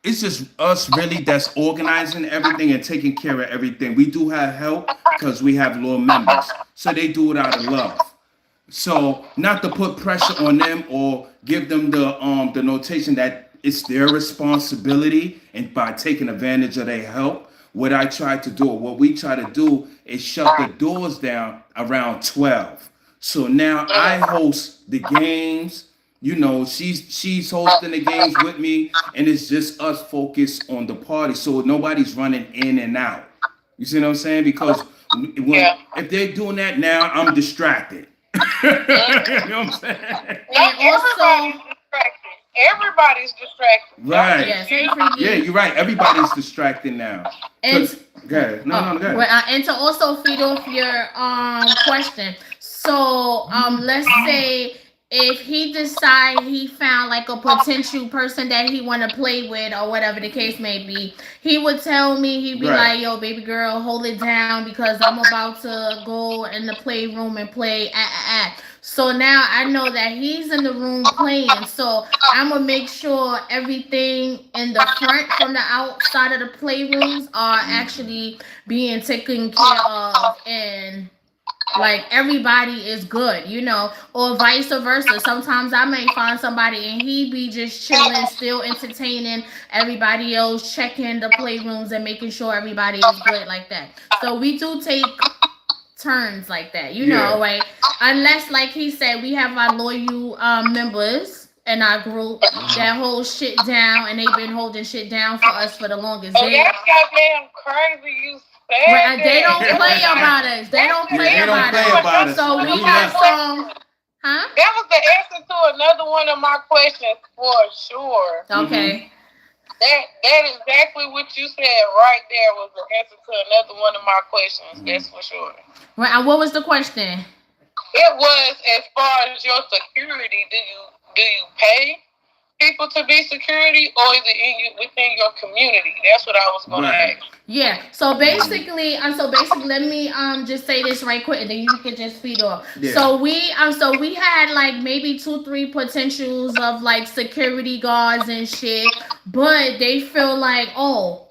It's just us really that's organizing everything and taking care of everything. We do have help because we have little members, so they do it out of love. So not to put pressure on them or give them the notation that it's their responsibility and by taking advantage of their help. What I try to do, what we try to do is shut the doors down around 12. So now I host the games. She's hosting the games with me, and it's just us focused on the party. So nobody's running in and out. You see what I'm saying? Because if they're doing that now, I'm distracted. You know what I'm saying? And everybody's distracted. Everybody's distracted. Right. Yeah, you're right. Everybody's distracted now. And Go ahead. No, go ahead. and to also feed off your question. So let's say if he decide he found like a potential person that he want to play with or whatever the case may be, he would tell me, he'd be like, yo, baby girl, hold it down because I'm about to go in the playroom and play So now I know that he's in the room playing, so I'm gonna make sure everything in the front from the outside of the playrooms are actually being taken care of, and like everybody is good, or vice versa. Sometimes I may find somebody and he be just chilling, still entertaining everybody else, checking the playrooms and making sure everybody is good like that. So we do take turns like that, right? Unless, like he said, we have our loyal members in our group that hold shit down, and they've been holding shit down for us for the longest. Oh, that's goddamn crazy. You said they don't play about us. They don't play about us. So we got some. Huh? That was the answer to another one of my questions for sure. Okay. That exactly what you said right there was the answer to another one of my questions. That's for sure. Right. And what was the question? It was as far as your security. Do you pay people to be security, or is it within your community? That's what I was going to ask. Yeah. So basically, let me just say this right quick, and then you can just feed off. Yeah. So we had like maybe 2-3 potentials of like security guards and shit, but they feel like, oh,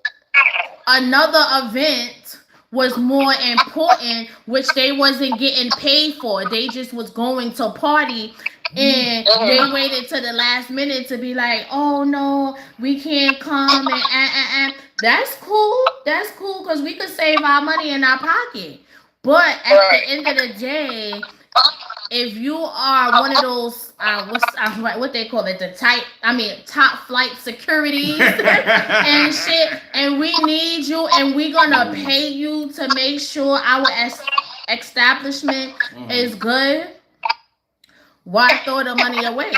another event was more important, which they wasn't getting paid for. They just was going to party. And they waited to the last minute to be like, oh no, we can't come, and that's cool. That's cool because we could save our money in our pocket. But at the end of the day, if you are one of those what they call it, top flight securities and shit, and we need you, and we're gonna pay you to make sure our establishment is good, why throw the money away?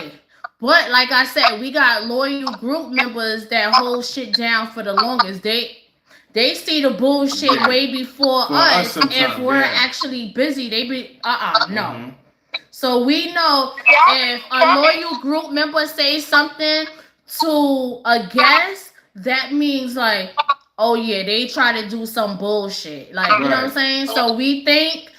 But like I said, we got loyal group members that hold shit down for the longest. They see the bullshit way before us. If we're actually busy, they be no. So we know if a loyal group member says something to a guest, that means like, oh yeah, they try to do some bullshit. Like, you know what I'm saying? So we think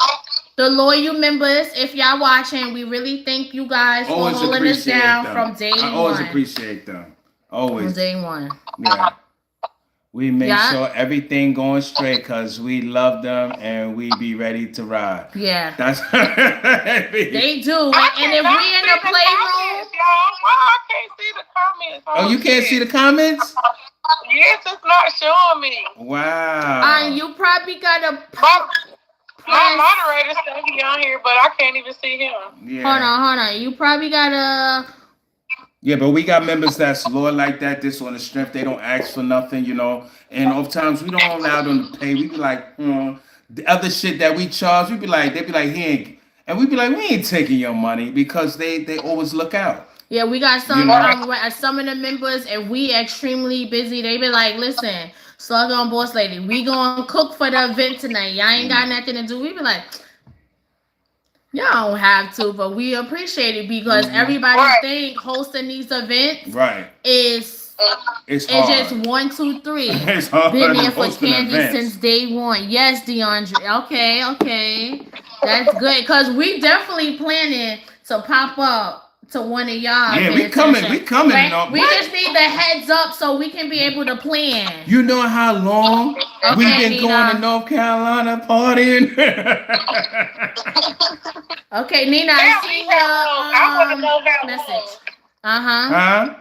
the loyal members, if y'all watching, we really thank you guys for holding us down from day one. I always appreciate them. Always. From day one. Yeah. We make Yeah. sure everything going straight because we love them and we be ready to ride. Yeah. That's They do. I And if cannot we in see the the playroom, comments, y'all. Why I can't see the comments? Oh, you can't see the comments? Yes, it's not showing me. Wow. you probably gotta My moderator said he on here, but I can't even see him. Yeah. Hold on. You probably gotta. Yeah, but we got members that's loyal like that. This on the strength, they don't ask for nothing, you know. And oftentimes we don't allow them to pay. We be like, the other shit that we charge, they be like, he ain't, and we be like, we ain't taking your money because they always look out. Yeah, we got some You know? some of the members, and we extremely busy. They be like, listen, Slug on Boss Lady, we gonna cook for the event tonight. Y'all ain't got nothing to do. We be like, y'all don't have to, but we appreciate it because everybody think hosting these events is it's hard. It's just 1, 2, 3. It's hard. Been there for Candy since day one. Yes, DeAndre. Okay. That's good. Cause we definitely planning to pop up to one of y'all. Yeah, we coming. Right? We just need the heads up so we can be able to plan. You know how long we've been going to North Carolina partying? Okay, Nina, I see your message. Huh?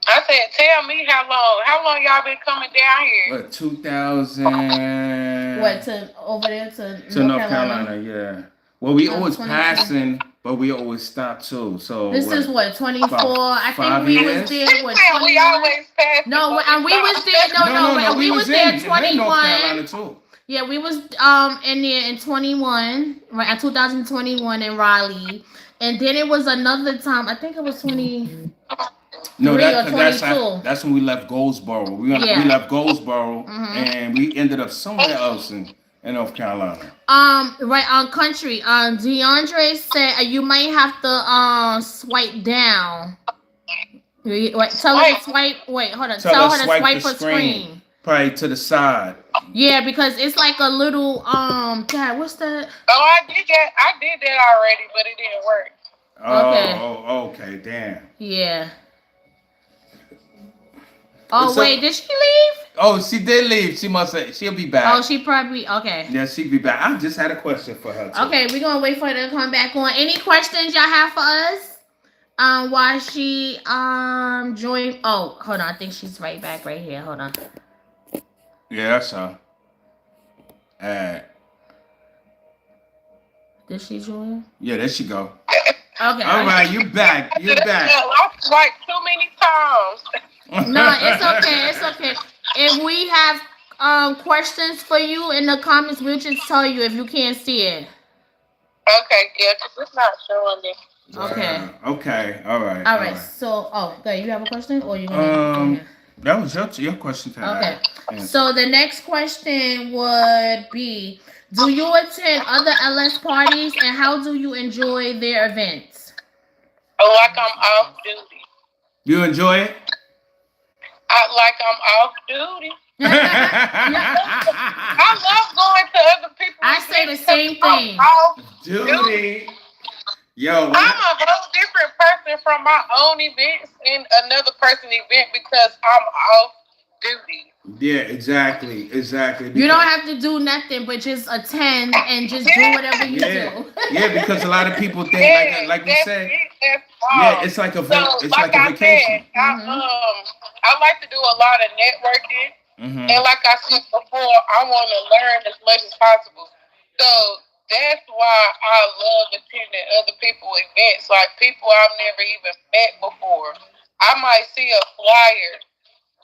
I said, tell me how long. How long y'all been coming down here? What, 2000? What, to over there to North Carolina? Yeah. Well, we always passing, but we always stop too. So this is what 24. I think we was there. What 21? We always pass. No, and we was there. No. We was there 21. Yeah, we was in there in 21, right? 2021 in Raleigh, and then it was another time. I think it was 20. No, that's when we left Goldsboro. We left Goldsboro, and we ended up somewhere else in North Carolina. Right on country. DeAndre said you might have to swipe down. Wait, tell her to swipe. Wait, hold on. Tell her to swipe her screen. Probably to the side. Yeah, because it's like a little God, what's that? Oh, I did that already, but it didn't work. Okay, damn. Yeah. Oh, so, wait, did she leave? Oh, she did leave. She'll be back. Oh, she probably, okay. Yeah, she'll be back. I just had a question for her, too. Okay, we're going to wait for her to come back on. Any questions y'all have for us? Why she, joined? Oh, hold on. I think she's right back right here. Hold on. Yeah, that's her. Did she join? Yeah, there she go. Okay. All right, you back. You back. I swiped too many times. No, it's okay. If we have questions for you in the comments, we'll just tell you if you can't see it. Okay, yeah, because it's not showing me. Okay. All right. All right. So, okay, you have a question, or you gonna? That was your question. Okay. So the next question would be: do you attend other LS parties, and how do you enjoy their events? Like I'm off duty. You enjoy it? Like I'm off duty. I love going to other people's I say the same thing. Off duty. Yo, I'm a whole different person from my own events and another person's event because I'm off duty. Yeah, exactly. You don't have to do nothing but just attend and just do whatever you do. Yeah, because a lot of people think like we said. Yeah, it's like a vacation. I like to do a lot of networking, and like I said before, I want to learn as much as possible. So that's why I love attending other people's events, like people I've never even met before. I might see a flyer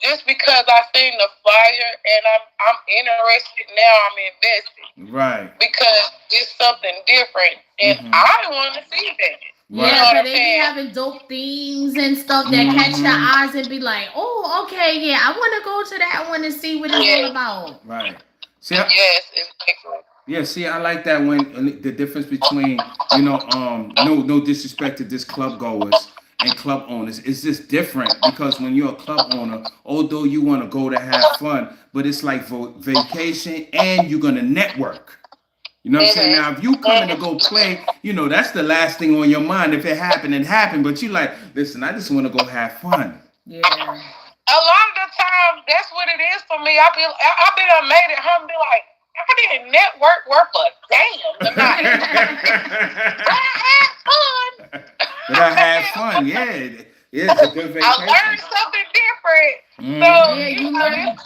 just because I seen the flyer and I'm interested now. I'm invested, right? Because it's something different, and I want to see that. Right. Yeah, but they be having dope themes and stuff that catch your eyes and be like, oh, okay, yeah, I want to go to that one and see what it's all about. Right. Yes, exactly. Yeah, see, I like that when the difference between, no disrespect to this club goers and club owners, it's just different because when you're a club owner, although you want to go to have fun, but it's like for vacation and you're going to network. You know what I'm saying? Now, if you coming to go play, that's the last thing on your mind. If it happened, it happened. But you like, listen, I just want to go have fun. Yeah. A lot of the of times that's what it is for me. I been made it home and be like, I didn't network worth a damn tonight. But I had fun. But I had fun. Yeah, it's a good I vacation. learned something different. Mhm. So Yeah, you know, learn.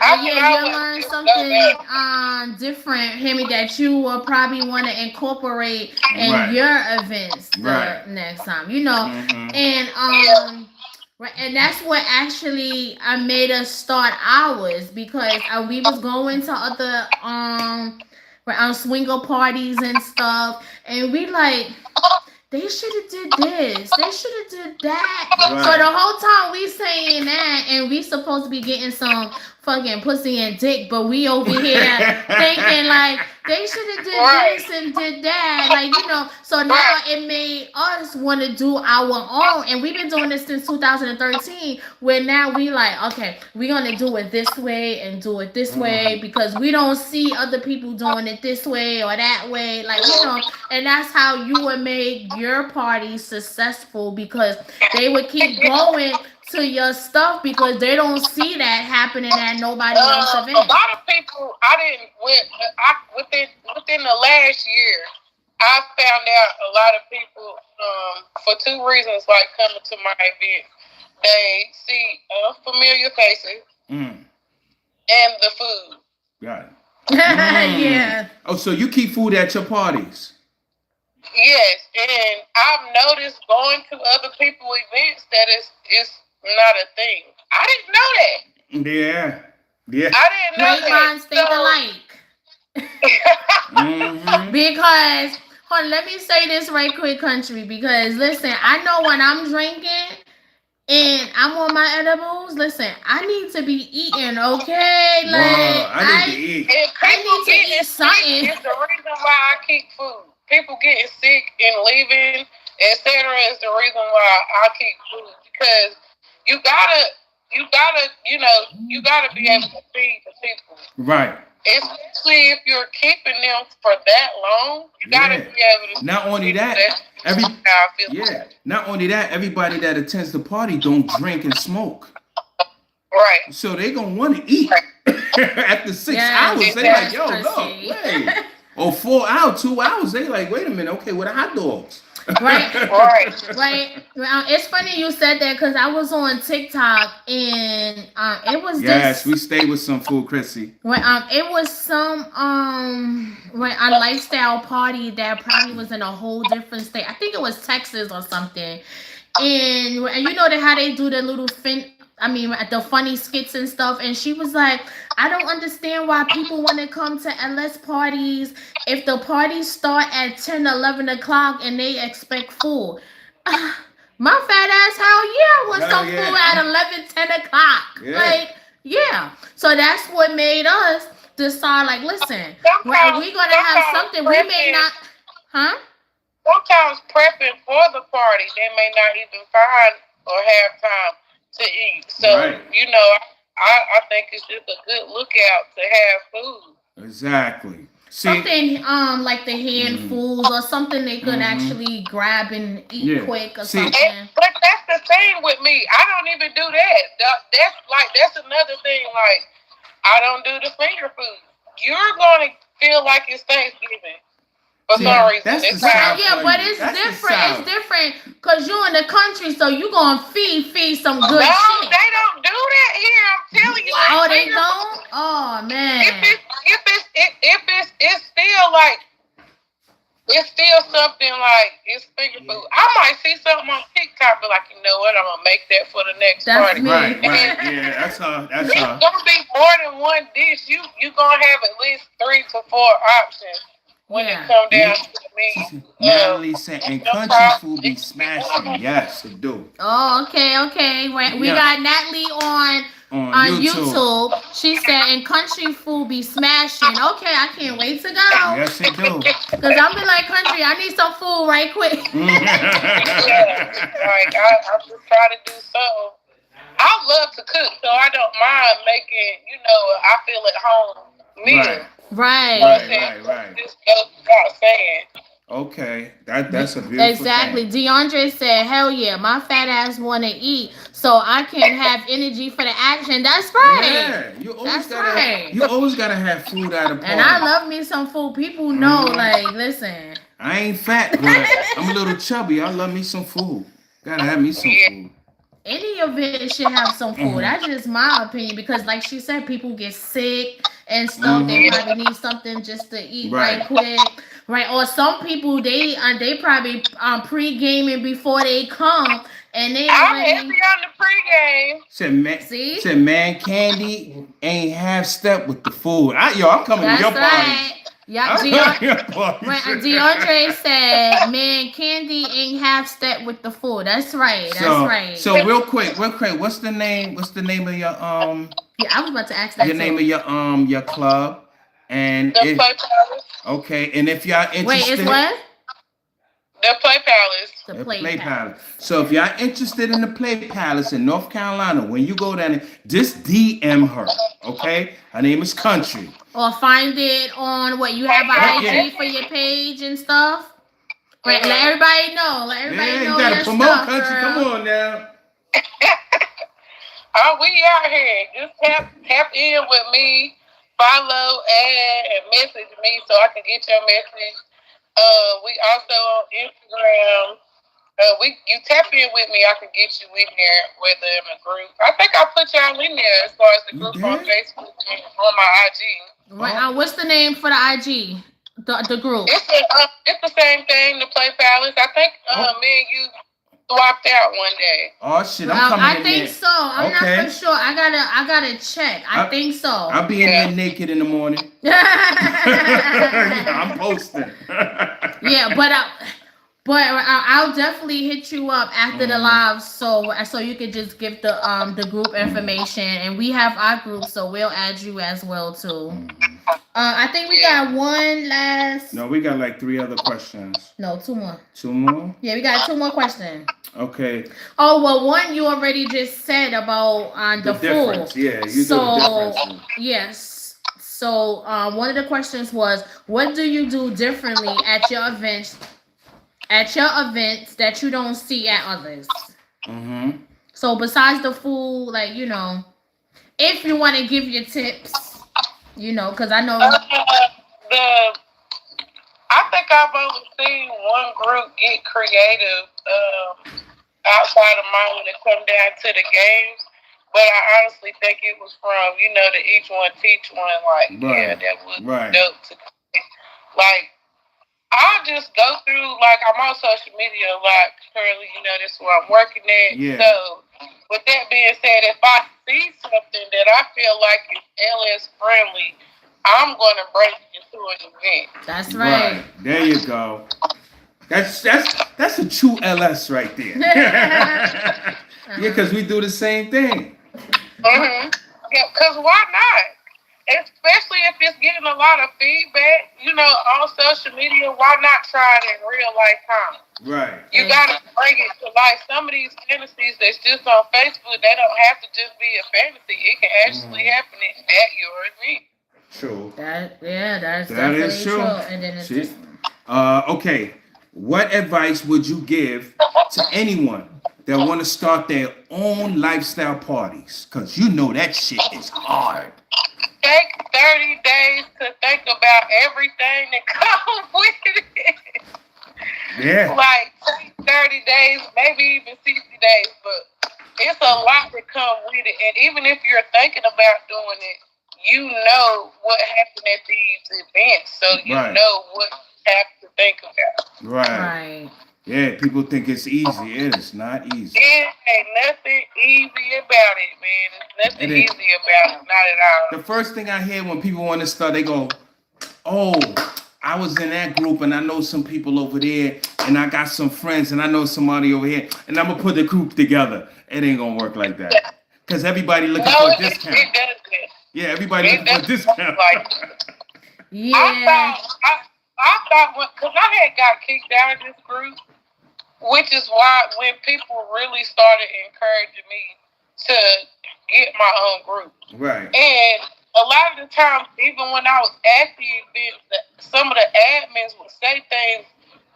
I can Yeah, you always learn do something different, Hemi, that you will probably want to incorporate in Right. your events the Right. next time. You know, Mhm. and Yeah. right, and that's what actually made us start ours because we was going to other swinger parties and stuff, and we like they should have did this. They should have did that. So Right. the whole time we saying that, and we supposed to be getting some fucking pussy and dick, but we over here thinking like they should have did Right. this and did that, like you know. So now it made us want to do our own, and we've been doing this since 2013. Where now we like, okay, we're gonna do it this way and do it this way because we don't see other people doing it this way or that way, like you know. And that's how you would make your party successful because they would keep going to your stuff because they don't see that happening at nobody else's A event. lot of people, within the last year, I found out a lot of people, for two reasons, like coming to my event, they see familiar faces and the food. Got it. Yeah. Oh, so you keep food at your parties? Yes, and I've noticed going to other people's events that it's not a thing. I didn't know that. Yeah. Yeah. I didn't know Great that. minds think alike. Because, hold on, let me say this right quick, country. Because listen, I know when I'm drinking and I'm on my edibles, listen, I need to be eating, okay? Like I need to eat. And I need to getting eat something. sick is the reason why I keep food. People getting sick and leaving, etc., is the reason why I keep food because you gotta, you gotta be able to feed the people. Right. Especially if you're keeping them for that long, you gotta be able to. Not only that, Not only that, everybody that attends the party don't drink and smoke. Right. So they gonna want to eat after 6 hours. They like, yo, look, wait. Or 4 hours, 2 hours. They like, wait a minute, okay, with the hot dogs. Right. It's funny you said that because I was on TikTok and it was we stayed with some food, Chrissy. It was some a lifestyle party that probably was in a whole different state. I think it was Texas or something. And you know how they do the little the funny skits and stuff. And she was like, I don't understand why people want to come to LS parties if the parties start at 10, 11 o'clock and they expect food. My fat ass, hell yeah, I want some food at 11, 10 o'clock. Yeah. Like, yeah. So that's what made us decide, like, listen, we're going to have something. We may not, Sometimes prepping for the party, they may not even find or have time to eat. So, I think it's just a good lookout to have food. Exactly. Something like the handfuls or something they could actually grab and eat quick or something. But that's the thing with me. I don't even do that. That's another thing. Like, I don't do the finger food. You're going to feel like it's Thanksgiving. For some reason. But it's different. It's different because you're in the country, so you're going to feed some good shit. No, they don't do that here. I'm telling you. Oh, they don't? Oh, man. It's still like, it's still something like, it's finger food. I might see something on TikTok, but like, you know what, I'm going to make that for the next party. Me. Right. Yeah, that's her. It's going to be more than one dish. You're going to have at least 3 to 4 options. When it come down to me, Natalie said, and country food be smashing. Yes, it do. Oh, okay. We got Natalie on YouTube. She said, and country food be smashing. Okay, I can't wait to go. Yes, it do. Because I'm be like, country, I need some food right quick. I just try to do something. I love to cook, so I don't mind making, I feel at home meal. Right. Just goes without saying. Okay, that's a beautiful Exactly. thing. DeAndre said, "Hell yeah, my fat ass want to eat, so I can have energy for the action." That's right. Yeah, That's right. you always gotta have food at a And I party. love me some food. People know, Hmm. like, listen. I ain't fat, but I'm a little chubby. I love me some food. Gotta have me some Yeah. food. Any event should have some food. Hmm. That's just my opinion because, like she said, people get sick and stuff. They Hmm. Yeah. probably need something just to eat Right. right quick, right? Or some people they probably pre gaming before they come and they I'm heavy already on the pregame. see. Said man, candy ain't half step with the food. I'm coming to your That's right. parties. Yup, I'm coming Dion. to your parties. Right, DeAndre said, "Man, Candy ain't half step with the food." That's right. That's right. So real quick, what's the name of Yeah, I was about to ask your that name too. of your club? And The if Play Palace. okay, and if y'all Wait, it's interested, what? The Play Palace. The the play Play Palace. palace. So if y'all interested in the Play Palace in North Carolina, when you go down there, just DM her. Okay, her name is Country. Or find it on what you have Hey, Yep, an y'all, yeah, IG for your page and stuff. Right, let Mhm. everybody know. Let everybody yeah. You know gotta your promote stuff, Country. Come girl. on now. Oh, we out here. Just tap in with me, follow, add, and message me so I can get your message. We also on Instagram. We you tap in with me, I can get you in there, whether in a group. I think I put y'all in there as far as the You group on did? Facebook and on my IG. Right, Oh, what's the name for the IG? The group. It's the same thing. The Play Palace. I think oh, me and you swapped out one day. oh shit! I'm Well, coming I in think there. so. I'm not for Okay. sure. I gotta check. I I think so. I'll be in there Yeah. naked in the morning. Yeah, I'm posting. Yeah, I'll definitely hit you up after the Mhm. live so you can just give the group information and we have our group so we'll add you as well too. Mhm. I think we Yeah. got one last No, we got like three other questions. no two more. Two more. Yeah, we got two more questions. Okay. Oh well, one you already just said about The the food. difference. Yeah, you do the So difference. yes. So one of the questions was, what do you do differently at your events that you don't see at others? Mm-hmm. So besides the food, like if you want to give your tips, because I know. The I think I've only seen one group get creative outside of mine when it come down to the games. But I honestly think it was from, the each one teach one. Like, yeah, Right. that was Right. dope to like. I'll just go through like I'm on social media a lot currently. That's where I'm working at. Yeah. So, with that being said, if I see something that I feel like is LS friendly, I'm going to break into an event. That's Right. right. There you go. That's a true LS right there. Yeah, because we do the same thing. Mm-hmm. Yeah, because why not? Especially if it's getting a lot of feedback, on social media, why not try it in real life time? Right. You gotta bring it to life. Some of these fantasies that's just on Facebook, they don't have to just be a fantasy. It can actually happen at your event. True. That's That is definitely true. true. And then it's See? just Okay. What advice would you give to anyone that want to start their own lifestyle parties? Because you know that shit is hard. Take 30 days to think about everything that comes with it. Yeah. Like, take 30 days, maybe even 60 days, but it's a lot that come with it. And even if you're thinking about doing it, you know what happened at these events, so you Right. know what you have to think about. Right. right. Yeah, people think it's easy. It is not easy. It ain't nothing easy about it, man. There's nothing It ain't. easy about it, not at The all. first thing I hear when people want to start, they go, "Oh, I was in that group and I know some people over there and I got some friends and I know somebody over here and I'm gonna put the group together." It ain't gonna work like that. Cause everybody looking No, for a it discount. doesn't. Yeah, everybody It looking for a doesn't discount. like Yeah. I thought because I had got kicked out of this group, which is why when people really started encouraging me to get my own group, Right. and a lot of the times, even when I was at the event, some of the admins would say things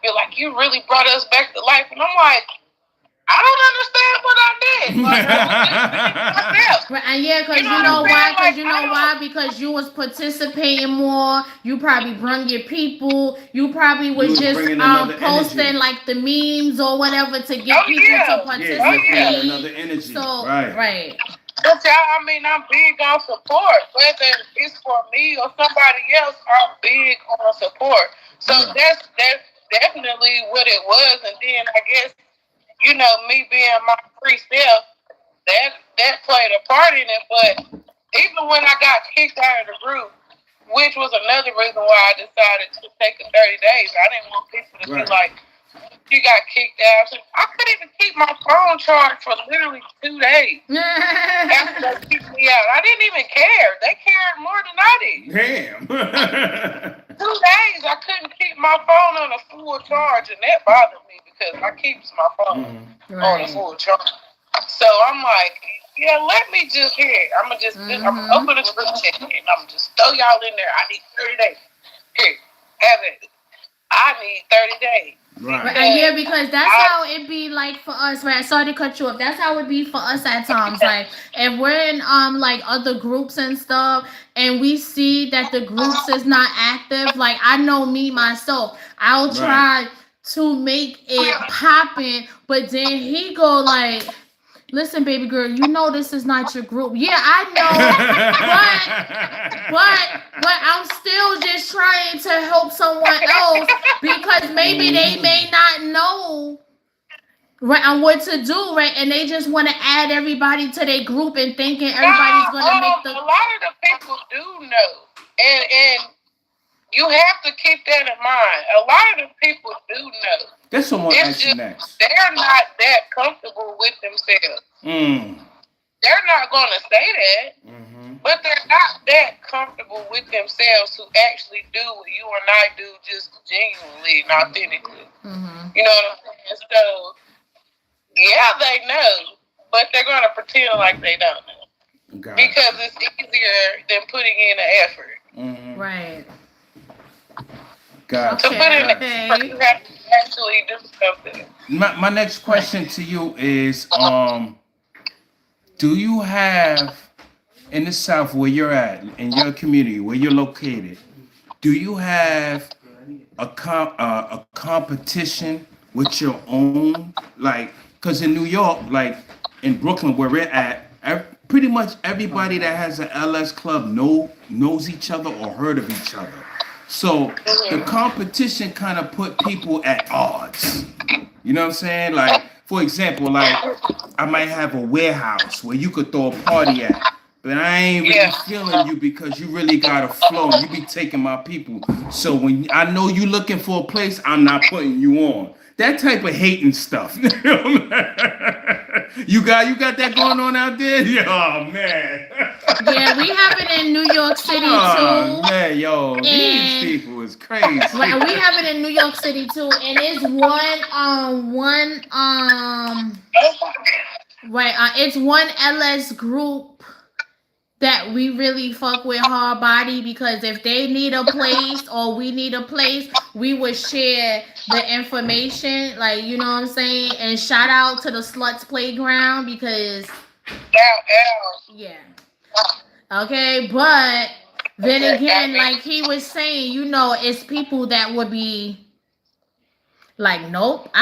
feel like you really brought us back to life. And I'm like, I don't understand what I did. Like, I was just being myself. Right, and yeah, because You know you what know I'm why? saying? Because Like, you I know don't. why? Because you was participating more. You probably brung your people. You probably You was was just bringing another posting energy. like the memes or whatever to get Oh, people to yeah. Yeah, Oh, you was bringing yeah. another participate. energy. So Right. right. But y'all, I mean, I'm big on support. Whether it's for me or somebody else, I'm big on support. So Right. that's definitely what it was. And then I guess, you know, me being my free self, that played a part in it. But even when I got kicked out of the group, which was another reason why I decided to take the 30 days. I didn't want people to be Right. like, you got kicked out. I couldn't even keep my phone charged for literally 2 days after they kicked me out. I didn't even care. They cared more than I did. Damn. 2 days, I couldn't keep my phone on a full charge, and that bothered me because I keeps my phone on a full charge. So I'm like, yeah, let me just I'm gonna open a group chat and I'm gonna just throw y'all in there. I need 30 days. Here, have it. I need 30 days. Right. And yeah, because that's how it be like for us, right? Sorry to cut you off. That's how it be for us at times. Like if we're in like other groups and stuff, and we see that the groups is not active, like I know me myself, I'll try to make it popping, but then he go like, listen, baby girl, you know this is not your group. Yeah, I know, but I'm still just trying to help someone else because maybe they may not know right on what to do, right? And they just want to add everybody to their group and thinking everybody's gonna make the. A lot of the people do know, and you have to keep that in mind. A lot of the people do know. That's someone it's just next. They're not that comfortable with themselves. They're not going to say that, but they're not that comfortable with themselves to actually do what you and I do just genuinely and authentically. You know what I'm saying? So, yeah, they know, but they're going to pretend like they don't know. Because it's easier than putting in the effort. Right. Gotcha. To put in the effort, you have to actually do something. My next question to you is, do you have, in the South where you're at, in your community, where you're located, do you have a competition with your own? Like, because in New York, like in Brooklyn where we're at, pretty much everybody that has an LS club knows each other or heard of each other. So the competition kind of put people at odds. You know what I'm saying? Like, for example, like I might have a warehouse where you could throw a party at, but I ain't really feeling you because you really got a flow. You be taking my people. So when I know you looking for a place, I'm not putting you on. That type of hating stuff. You got that going on out there? Oh man. Yeah, we have it in New York City too. Oh man, yo, these people is crazy. Right, we have it in New York City too, and it's it's one LS group that we really fuck with hard body because if they need a place or we need a place, we would share the information, like, you know what I'm saying? And shout out to the Sluts Playground because yeah. Okay, but then again, like he was saying, you know, it's people that would be like, nope,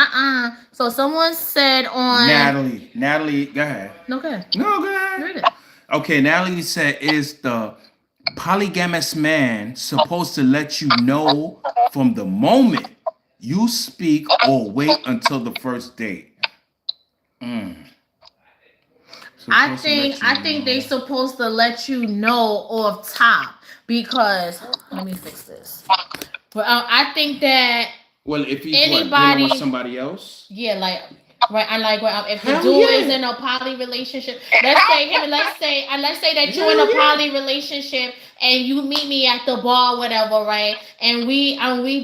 So someone said on Natalie, go ahead. No, go ahead. No, go ahead. Read it. Okay, Natalie said, is the polygamous man supposed to let you know from the moment you speak or wait until the first date? I think they supposed to let you know off top because let me fix this. But I think that if he's dealing with somebody else, yeah, like right, and like if the dude is in a poly relationship, let's say that you're in a poly relationship and you meet me at the bar, whatever, right? And we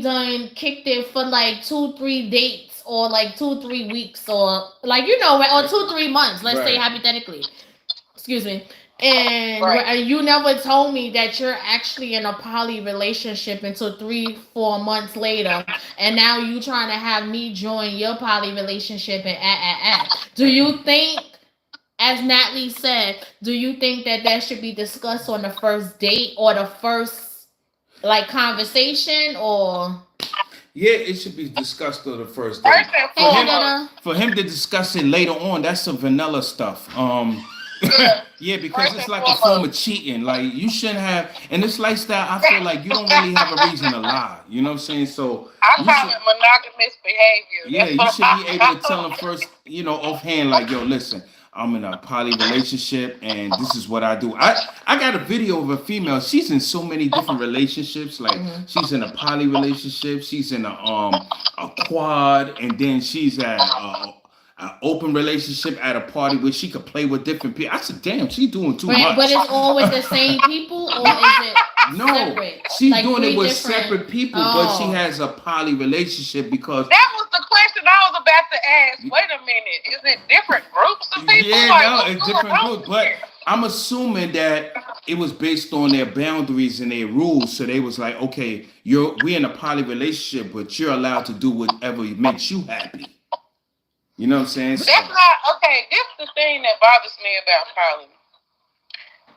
done kicked it for like 2-3 dates. Or like 2-3 weeks, or like, you know, or 2-3 months. Let's say hypothetically. Excuse me. And Right. you never told me that you're actually in a poly relationship until 3-4 months later, and now you trying to have me join your poly relationship and Do you think, as Natalie said, do you think that that should be discussed on the first date or the first like conversation or? Yeah, it should be discussed on the first date. First and For Hey, him, foremost, Dada. for him to discuss it later on, that's some vanilla stuff. yeah. Yeah, because First it's and like a form foremost, of cheating. Like you shouldn't have in this lifestyle. I feel like you don't really have a reason to lie. You know what I'm saying? So I you call should, it monogamous behavior. yeah, That's you what should be able to tell I. them first. Offhand, like, yo, listen, I'm in a poly relationship, and this is what I do. I got a video of a female. She's in so many different relationships. Like Mm-hmm. she's in a poly relationship. She's in a quad, and then she's at an open relationship at a party where she could play with different people. I said, damn, she's doing too But much. it's all with the same people, or is it No, separate? she's Like doing it three with different. separate people, but she Oh, has a poly relationship because That was the question I was about to ask. Wait a minute. Is it different groups of people? yeah, Like, no, what's it's going different on groups. But here? I'm assuming that it was based on their boundaries and their rules. So they was like, okay, we're in a poly relationship, but you're allowed to do whatever makes you happy. You know what I'm saying? But So, that's not okay. This is the thing that bothers me about poly.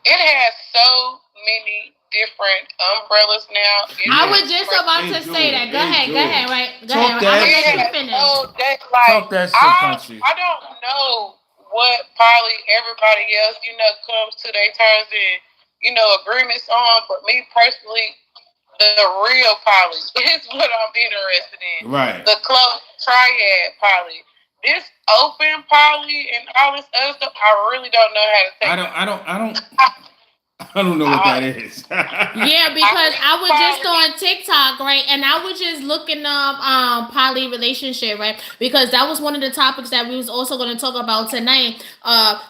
It has so many different umbrellas now. It's I yeah, was just about they to do, say that. Go they ahead, go do. ahead, right? Go Talk ahead. I'm gonna that let you shit. yeah, finish. so that's like Talk that shit, country. I don't know what probably everybody else, comes to their terms and, agreements on, but me personally, the real poly is what I'm interested in. Right. The close triad poly. This open poly and all this other stuff, I really don't know how to take I don't know what that it. is. Yeah, because I was just on TikTok, right? And I was just looking up poly relationship, right? Because that was one of the topics that we was also going to talk about tonight.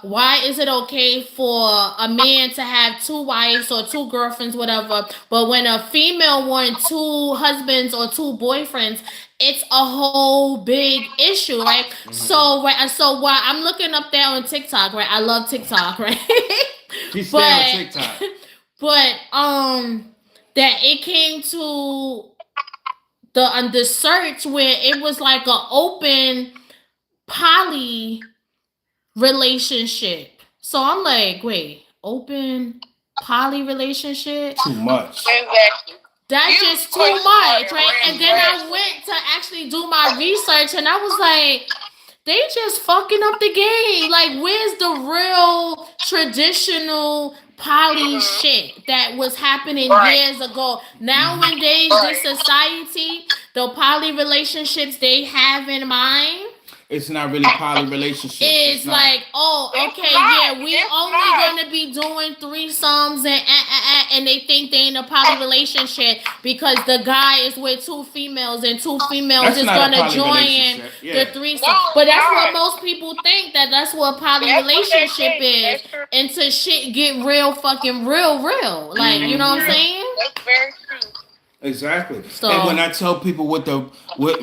Why is it okay for a man to have two wives or two girlfriends, whatever, but when a female wants two husbands or two boyfriends, it's a whole big issue, right? Mhm. So while I'm looking up there on TikTok, right? I love TikTok, right? She's staying on TikTok. But that it came to the search where it was like an open poly relationship. So I'm like, wait, open poly relationship? Too much. Exactly. That's just too much, right? And then I went to actually do my research and I was like, they just fucking up the game. Like, where's the real traditional poly shit that was happening years ago? Nowadays, this society, the poly relationships they have in mind, it's not really poly relationships. it's like, oh, okay, yeah, we only gonna be doing threesomes and they think they in a poly relationship because the guy is with two females and two females That's is not a gonna poly join relationship. Yeah. the threesome. No, But that's not. what most people think, that's what poly That's what they relationship think. is. That's true. Until shit get real fucking real. Like, you know what I'm saying? That's very true. Exactly. So- and when I tell people what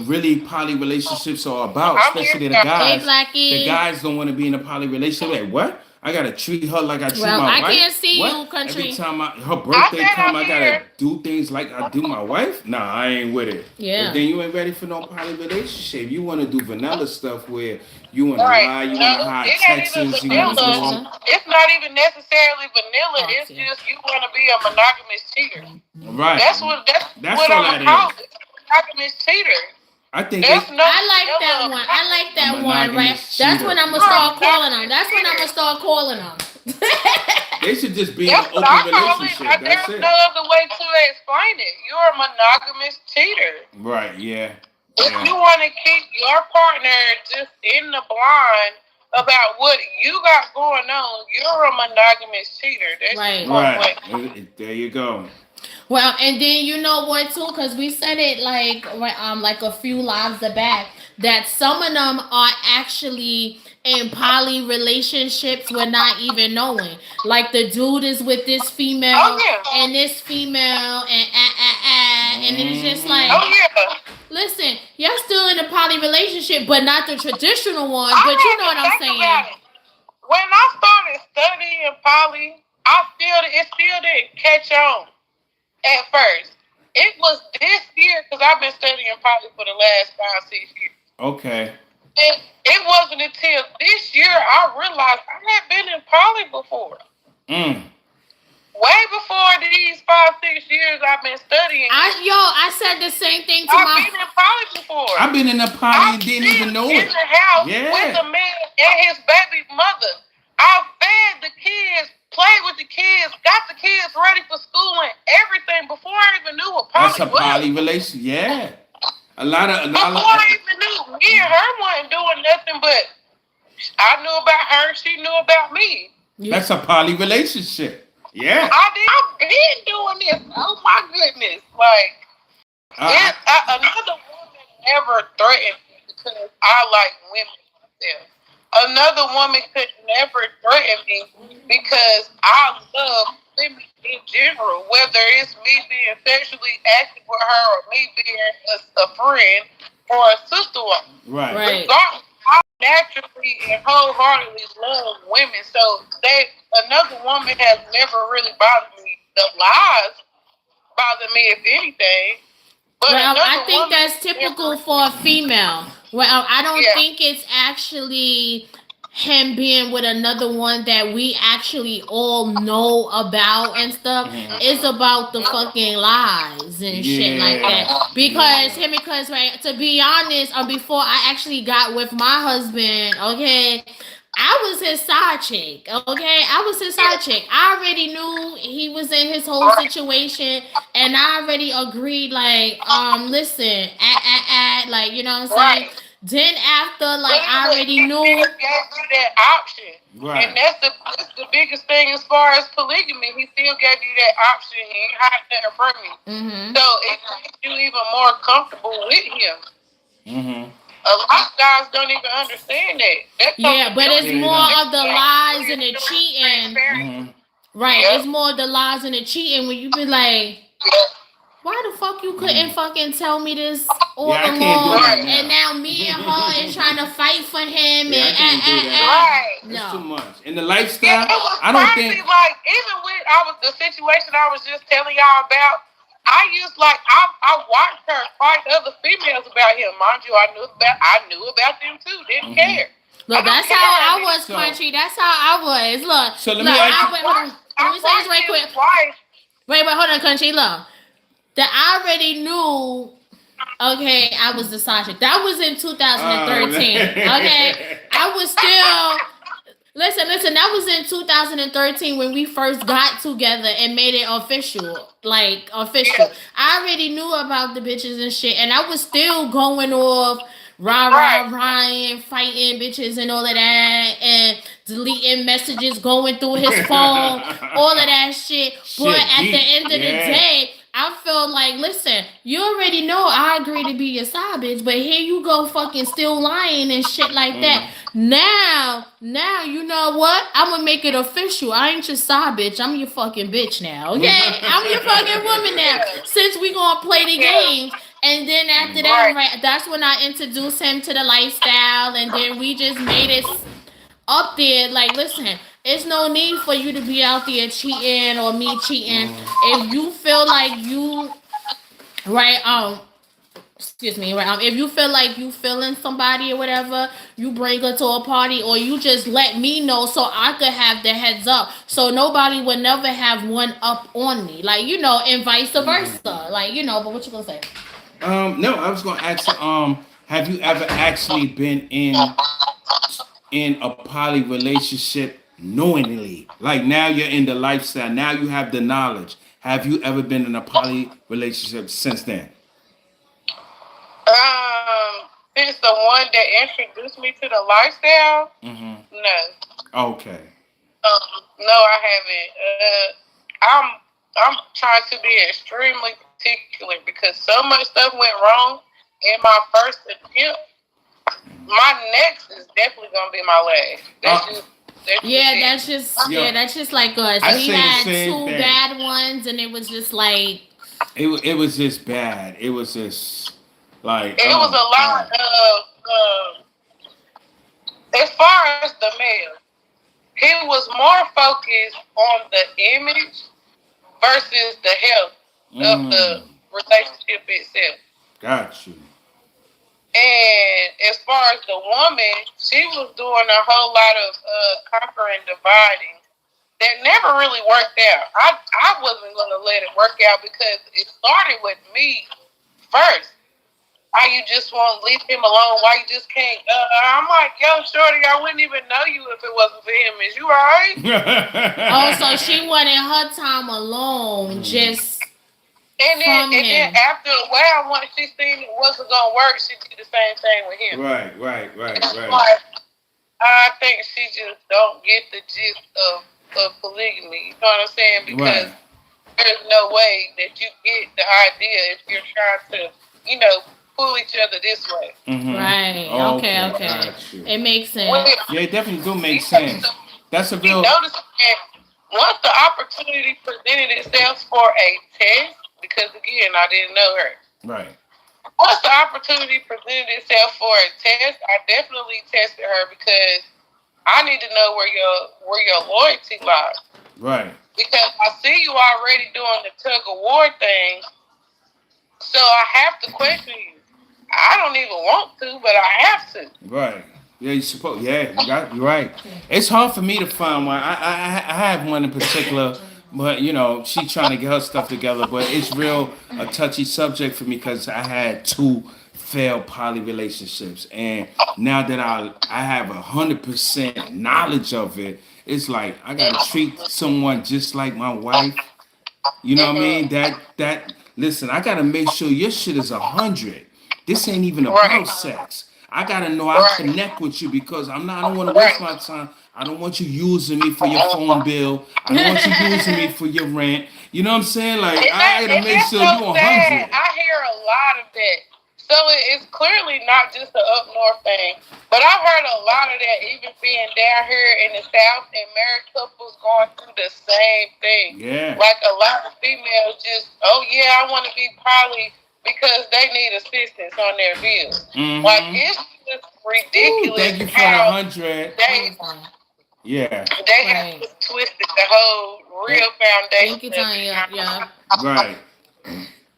really poly relationships are about, I'm especially the here. guys, Hey, Blackie. the guys don't want to be in a poly relationship. Like, what? I gotta treat her like I treat Well, my I wife. can't see What? you, country. Every time her birthday said come, I'm I gotta here. do things like I do my wife. Nah, I ain't with it. Yeah. But then you ain't ready for no poly relationship. You want to do vanilla stuff where you want to Right. lie, you No, want to hide it ain't texts, even you want to do all. vanilla. It's not even necessarily vanilla. Oh, It's yeah. just you want to be a monogamous cheater. Right. That's what all I'm that call is. it. Monogamous cheater. I think There's it's, no I like that vanilla. one. I like that A one, right? monogamous That's cheater. when I'm gonna start calling them. That's when I'm gonna start calling them. they should just be in an That's what I open call it. relationship. That's There's it. no other way to explain it. You're a monogamous cheater. Right, yeah. If Yeah. you want to keep your partner just in the blind about what you got going on, you're a monogamous cheater. That's Right. Right. There you go. Well, and then you know what too, because we said it like a few lives back that some of them are actually in poly relationships with not even knowing. Like the dude is with this female and this female and it's just like, listen, you're still in a poly relationship, but not the traditional one. But you know what I'm saying. When I start started studying poly, it still didn't catch on at first. It was this year because I've been studying poly for the last 5, 6 years. Okay. And it wasn't until this year I realized I had been in poly before. Way before these 5, 6 years I've been studying. I said the same thing to I've been in poly before. I've been in a poly and didn't even know it. In the house with a man and his baby mother. I fed the kids, played with the kids, got the kids ready for school and everything before I even knew what poly was. That's a poly relationship. Yeah. Before I even knew, me and her wasn't doing nothing, but I knew about her, she knew about me. That's a poly relationship. Yeah. I've been doing this. Oh my goodness. Like, another woman never threatened me because I like women myself. Another woman could never threaten me because I love women in general, whether it's me being sexually active with her or me being a friend or a sister woman. Right. I naturally and wholeheartedly love women, so another woman has never really bothered me. The lies bother me, if anything. But I think that's typical for a female. Well, I don't think it's actually him being with another one that we actually all know about and stuff. It's about the fucking lies and shit like that. Because right, to be honest, before I actually got with my husband, okay, I was his side chick, okay? I was his side chick. I already knew he was in his whole situation, and I already agreed, like, listen, like, you know what I'm saying? Then after, like, I already knew. He gave you that option. Right. And that's the biggest thing as far as polygamy. He still gave you that option. He ain't hiding nothing from you. So it makes you even more comfortable with him. A lot of guys don't even understand that. But it's more of the lies and the cheating. Right. It's more the lies and the cheating when you be like, why the fuck you couldn't fucking tell me this all along? And now me and her is trying to fight for him. It's too much. In the lifestyle, I don't think. Like, even with the situation I was just telling y'all about, I watched her fight other females about him. Mind you, I knew about them too. Didn't care. Look, that's how I was, Country. That's how I was. Look. So let me ask you. Let me say this right quick. Wait, hold on, Country. Look. That I already knew. Okay, I was the side chick. That was in 2013. Okay, I was still. Listen. That was in 2013 when we first got together and made it official. Like, official. I already knew about the bitches and shit. And I was still going off, Ryan, fighting bitches and all of that. And deleting messages, going through his phone. All of that shit. But at the end of the day, I feel like, listen, you already know I agree to be your side bitch, but here you go fucking still lying and shit like that. Now, you know what? I'm gonna make it official. I ain't your side bitch. I'm your fucking bitch now, okay? I'm your fucking woman now. Since we gonna play the games. And then after that, right, that's when I introduced him to the lifestyle, and then we just made it up there. Like, listen, it's no need for you to be out there cheating or me cheating. If you feel like you, if you feel like you feeling somebody or whatever, you bring her to a party, or you just let me know so I could have the heads up, so nobody would never have one up on me, like, you know, and vice versa, like, you know. But what you gonna say? No, I was gonna ask. Have you ever actually been in a poly relationship knowingly? Like, now you're in the lifestyle. Now you have the knowledge. Have you ever been in a poly relationship since then? Since the one that introduced me to the lifestyle, no. Okay. No, I haven't. I'm trying to be extremely particular because so much stuff went wrong in my first attempt. My next is definitely gonna be my last. That's just like us. We had two bad ones, and it was just like it was just bad. It was just like it was a lot of as far as the male. he was more focused on the image versus the health of the Mm, relationship itself. got you. And as far as the woman, she was doing a whole lot of conquering, dividing that never really worked out. I wasn't gonna let it work out because it started with me first. Why you just won't leave him alone? Why you just can't? I'm like, yo, shorty, I wouldn't even know you if it wasn't for him. Is you alright? Oh, so she wanted her time alone, Mm, just And from then him. after a while, once she seen it wasn't gonna work, she did the same thing with him. right, right, right, right. Like, I think she just don't get the gist of polygamy. You know what I'm saying? Because Right. there's no way that you get the idea if you're trying to, you know, pull each other this way. Mm-hmm. Right. Okay. Okay, Okay. got you. It makes With sense. Yeah, it definitely do make you sense. That's a be real noticing that once the opportunity presented itself for a test, because again, I didn't know her. right, Once the opportunity presented itself for a test, I definitely tested her because I need to know where your loyalty lies. right, Because I see you already doing the tug of war thing, so I have to question you. I don't even want to, but I have to. right. Yeah, you suppose. Yeah, you're right. It's hard for me to find one. I have one in particular, but you know, she trying to get her stuff together. But it's real a touchy subject for me because I had two failed poly relationships, and now that I have 100% knowledge of it, it's like I gotta treat someone just like my wife. You know what I mean? Mm-hmm. That listen, I gotta make sure your shit is 100. This ain't even Right, about sex. I gotta know I right, connect with you because I don't want to waste right. my time. I don't want you using me for your phone bill. I don't want you using me for your rent. You know what I'm saying? Like I gotta And make that's sure so you sad. 100. I hear a lot of that. So it's clearly not just the up north thing, but I've heard a lot of that even being down here in the south and married couples going through the same thing. Yeah. Like a lot of females just, oh yeah, I want to be poly because they need assistance on their bills. Like Mm-hmm. it's just Ooh, ridiculous thank you for the how 100. they Yeah. they have Right. twisted the whole real That foundation Thank you, of it. Tanya. Yeah. right.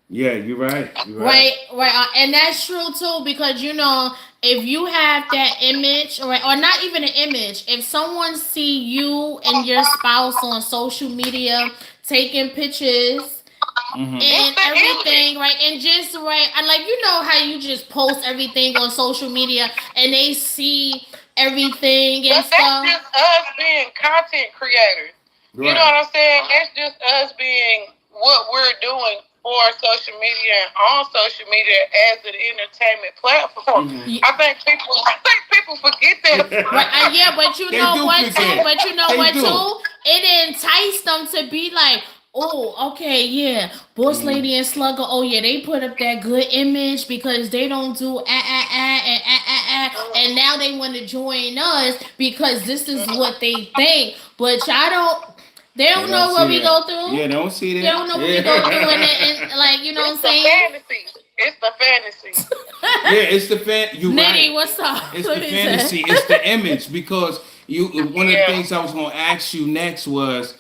Yeah, you're right. You're right. Right, right, and that's true too because you know if you have that image, or not even an image, if someone see you and your spouse on social media taking pictures Mm-hmm. It's and the image. everything, right, and just right, and like you know how you just post everything on social media and they see everything and But that's stuff. just us being content creators. You know Right. what I'm saying? That's just us being what we're doing for social media and on social media as an entertainment platform. Mm-hmm. I think people forget that Right, part. yeah, but you They know do what too? forget. But you know They what do. too? It enticed them to be like, oh, okay, yeah, boss Mm. lady and slugger. Oh yeah, they put up that good image because they don't do and now they want to join us because this is what they think. But y'all don't. They They don't don't know what see we that. go Yeah, through. they don't see They that. don't know what we go through, and Yeah. like you know what I'm It's the saying. fantasy. It's the fantasy. Yeah, it's the You right. Nitty, what's up? It's the What is that? fantasy. It's the image because you. One of the Yeah. things I was gonna ask you next was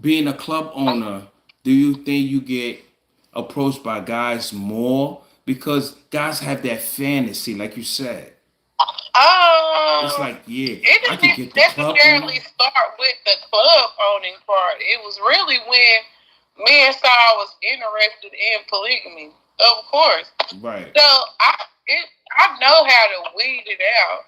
being a club owner. Do you think you get approached by guys more because guys have that fantasy, like you said? It's Um, like, yeah, it I didn't could get the club owner. necessarily start with the club owning part. It was really when men saw I was interested in polygamy, of course. Right. So I know how to weed it out.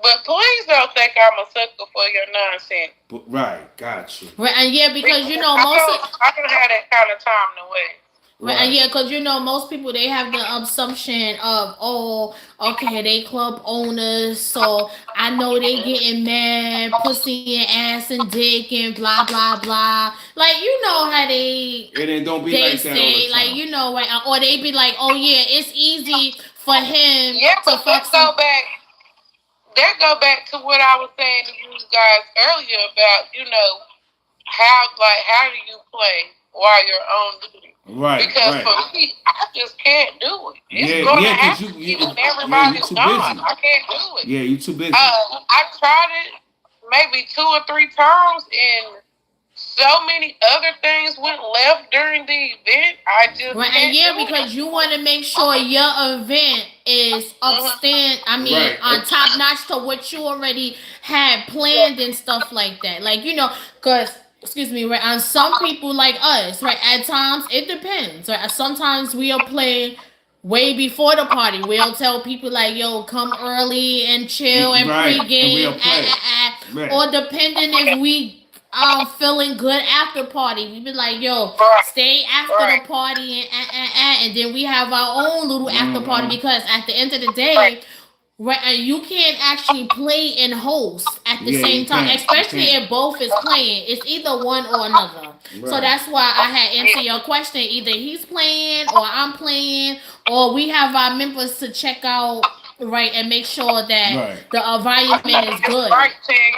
But please don't think I'm a sucker for your nonsense. But, right. Got you. Right, and yeah, because you Because know most of I don't have that kind of time to wait. right, and Right. yeah, because you know most people they have the assumption of oh, okay, they club owners, so I know they getting mad, pussy and ass and dick and blah blah blah. Like you know how And it don't be they like that all the say, like time. you know, right, or they be like, oh yeah, it's easy for him Yeah, to but fuck some. that go back to what I was saying to you guys earlier about, how do you play while you're on duty? Right. Because Right. for me, I just can't do it. It's Yeah. gonna Yeah. Cause happen when yeah, you everybody's too gone. busy. I can't do it. Yeah, you too busy. I tried it maybe 2 or 3 times, and so many other things went left during the event. I just Right, and can't yeah, do it. because you want to make sure your event is upstand. I mean, Right. on top notch to what you already had planned and stuff like that. Like because excuse me, right? On some people like us, right? At times it depends. Right? Sometimes we'll play way before the party. We'll tell people like, "Yo, come early and chill and Right. And we'll pregame." play. Right. Or depending if we feeling good after party. We be like, yo, Right, stay after the right, party and then we have our own little after party Mm-hmm. because at the end of the right. day, right, and you can't actually play and host at the Yeah, same you time, can't. You especially can't. if both is playing. It's either one or another. So Right. that's why I had answered your question. Either he's playing or I'm playing, or we have our members to check out, right, and make sure that Right. the I environment know is that's good. right, Tig.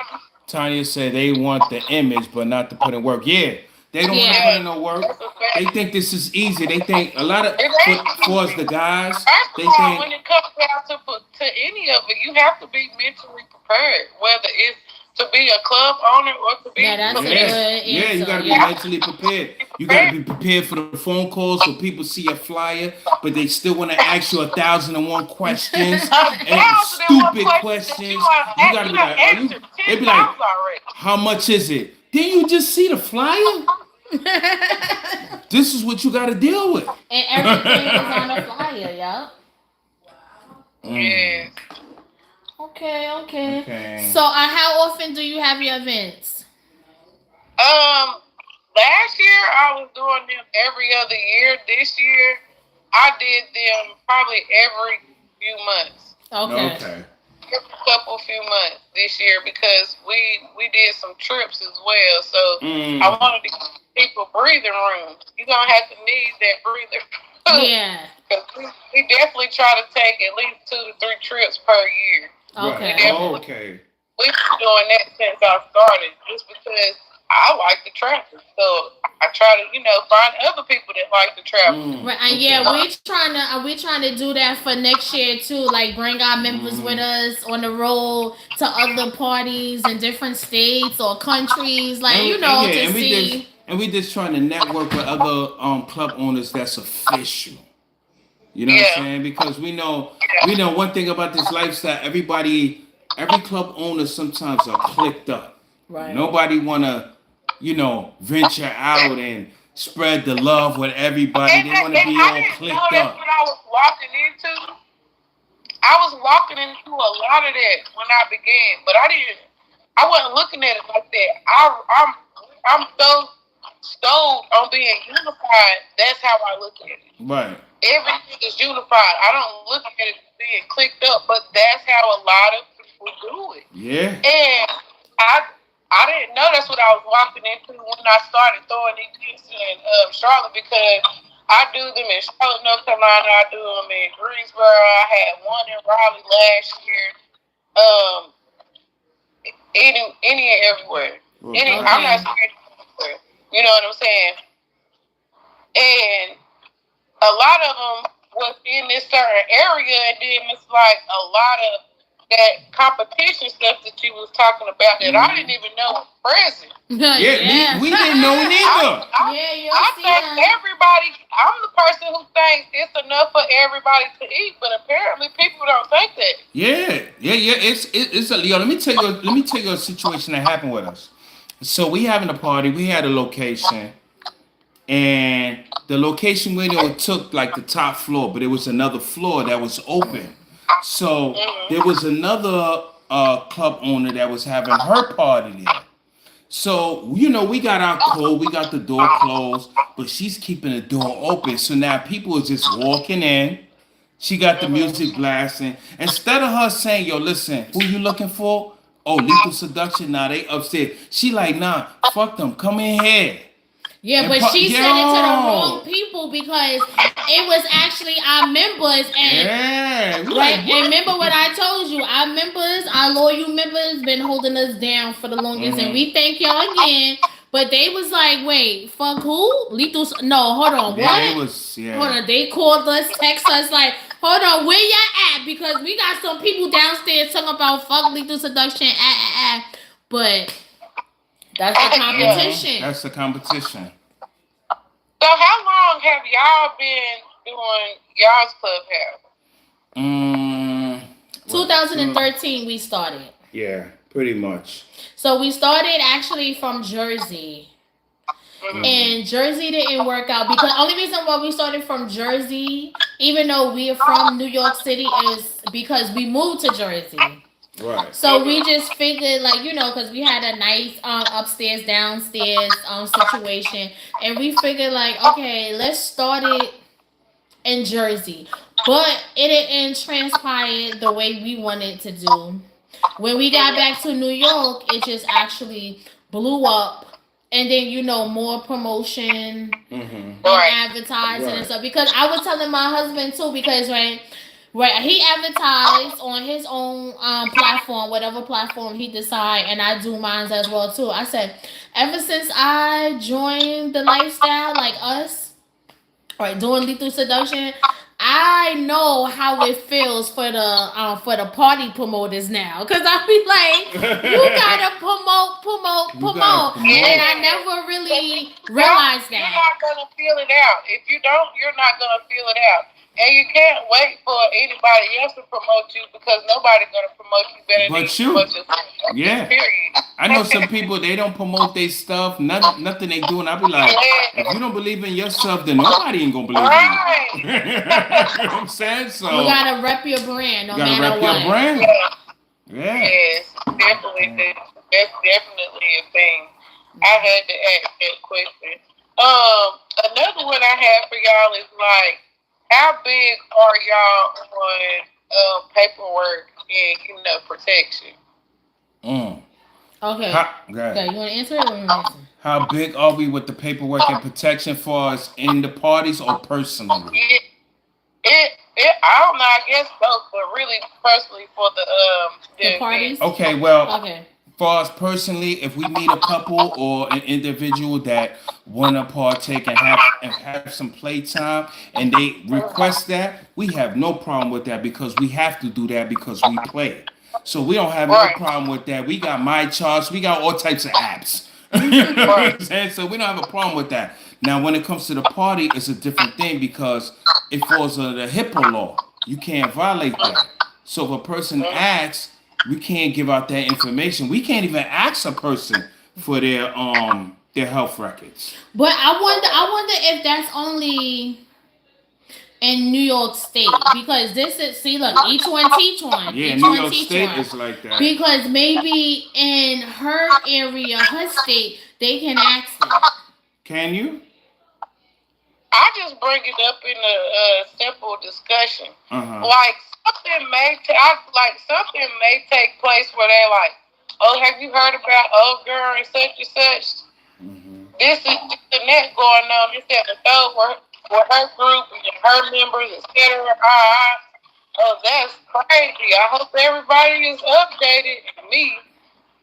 Tanya said they want the image, but not to put in work. Yeah, they don't want to Yeah. put Yeah, in no work. that's a They fact. think this is easy. They think a lot of It ain't for us the easy. guys. First of They all, think when it comes down to any of it, you have to be mentally prepared, whether it's to be a club owner or to Yeah, be that's a commission. yeah, good yeah. You got answer. to be You Yeah. have to mentally prepared. be You got to prepared. be prepared for the phone calls so people see a flyer, but they still want to ask you 1,001 questions A and thousand and one stupid questions that questions. You got to you be have like, are you? answered They ten be like, times already. how much is it? Didn't you just see the flyer? This is what you got to deal with. And everything is on a flyer, yup. Mm, Yeah. Okay, okay. okay. So, how often do you have your events? Um, Last year I was doing them every other year. This year I did them probably every few months. Okay. Okay. Every couple few months this year because we did some trips as well. So I Mm, wanted to give people breathing room. You're gonna have to need that breathing room. Yeah. Because we definitely try to take at least 2 to 3 trips per year. We right. Okay. definitely Okay. we've been doing that since I started, just because I like to travel. So I try to, find other people that like to travel. Right, and Okay. yeah, we trying to do that for next year too. Like bring our members with Mm, us on the road to other parties in different states or countries. Like and yeah, to see. and we just trying to network with other club owners that's official. You know what I'm Yeah, saying? Because we yeah, know one thing about this lifestyle. Every club owner sometimes are clicked up. Right. Nobody wanna, venture out and spread the love with everybody. They want to and be I all didn't know clicked that's what up. I was walking into. I was walking into a lot of that when I began, but I wasn't looking at it like that. I'm so stoked on being unified. That's how I look at it. Right. Everything is unified. I don't look at it as being clicked up, but that's how a lot of people do it. Yeah. And I didn't know that's what I was walking into when I started throwing these events in Charlotte, because I do them in Charlotte, North Carolina. I do them in Greensboro. I had one in Raleigh last year. Um, any and everywhere. I'm Okay. not Okay. scared of anywhere. You know what I'm saying? And a lot of them was in this certain area, and then it's like a lot of that competition stuff that you was talking about that I didn't Mm. even know was present. Yeah, Yeah. we didn't know neither. Yeah, you'll I see think them. everybody. I'm the person who thinks it's enough for everybody to eat, but apparently people don't think that. Yeah. It's a yo. Let me tell you a situation that happened with us. So we having a party. We had a location, and the location window took like the top floor, but it was another floor that was open. So there was another club owner that was having her party there. So we got our code, we got the door closed, but she's keeping the door open. So now people are just walking in. She got the music blasting. Instead of her saying, "Yo, listen, who you looking for?" Oh, Lethal Seduction. Nah, they upstairs. She like, nah, fuck them. Come in here. Yeah, And but she said it to the wrong yo, people because it was actually our members and yeah, we right. like And what? remember what I told you, our members, our loyal members, been holding us down for the longest, and Mm-hmm. we thank y'all again. But they was like, wait, fuck who? Lethal? No, hold on, Yeah, they what? was Hold yeah. on, they called us, text us like, hold on, where y'all at? Because we got some people downstairs talking about fuck Lethal Seduction. But that's the competition. That's the competition. So how long have y'all been doing y'all's clubhouse? 2013 we started. Yeah, pretty much. So we started actually from Jersey. And Jersey didn't work out because only reason why we started from Jersey, even though we are from New York City, is because we moved to Jersey. Right. So we just figured, like, because we had a nice upstairs, downstairs situation, and we figured, like, okay, let's start it in Jersey, but it didn't transpire the way we wanted to do. When we got back to New York, it just actually blew up. And then, more promotion and advertising and stuff. Because I was telling my husband too, because right, he advertised on his own platform, whatever platform he decide, and I do mine as well too. I said, ever since I joined the lifestyle, like us, right, doing lethal seduction, I know how it feels for the party promoters now, cause I be like, you gotta promote, and I never really realized that. You're not gonna feel it out. If you don't, you're not gonna feel it out, and you can't wait for anybody else to promote you because nobody's gonna promote you better than you promote yourself. Yeah. Period. I know some people, they don't promote their stuff, nothing they do, and I be like, if you don't believe in yourself, then nobody ain't gonna believe in you. You know what I'm saying? So you gotta rep your brand, no matter what. Your brand. Yeah. Yes, definitely. That's definitely a thing. I had to ask that question. Another one I have for y'all is like, how big are y'all on paperwork and protection? Okay. Okay, you want to answer it or answer? How big are we with the paperwork and protection for us in the parties or personally? I don't know. I guess both, but really personally for the parties. Okay, well, for us personally, if we meet a couple or an individual that want to partake and have some playtime, and they request that, we have no problem with that because we have to do that because we play. So we don't have no problem with that. We got my charts. We got all types of apps. You know what I'm saying? So we don't have a problem with that. Now, when it comes to the party, it's a different thing because it falls under the HIPAA law. You can't violate that. So if a person asks, we can't give out that information. We can't even ask a person for their health records. But I wonder if that's only in New York State, because this is, look, each one teach one. Yeah, each New one York teach State one. is like that. Because maybe in her area, her state, they can ask them. Can you? I just bring it up in a simple discussion. Like something may take place where they're like, "Oh, have you heard about old girl and such and such? This is the net going on. This at the third with her group and her members, etc." Oh, that's crazy. I hope everybody is updated. Me,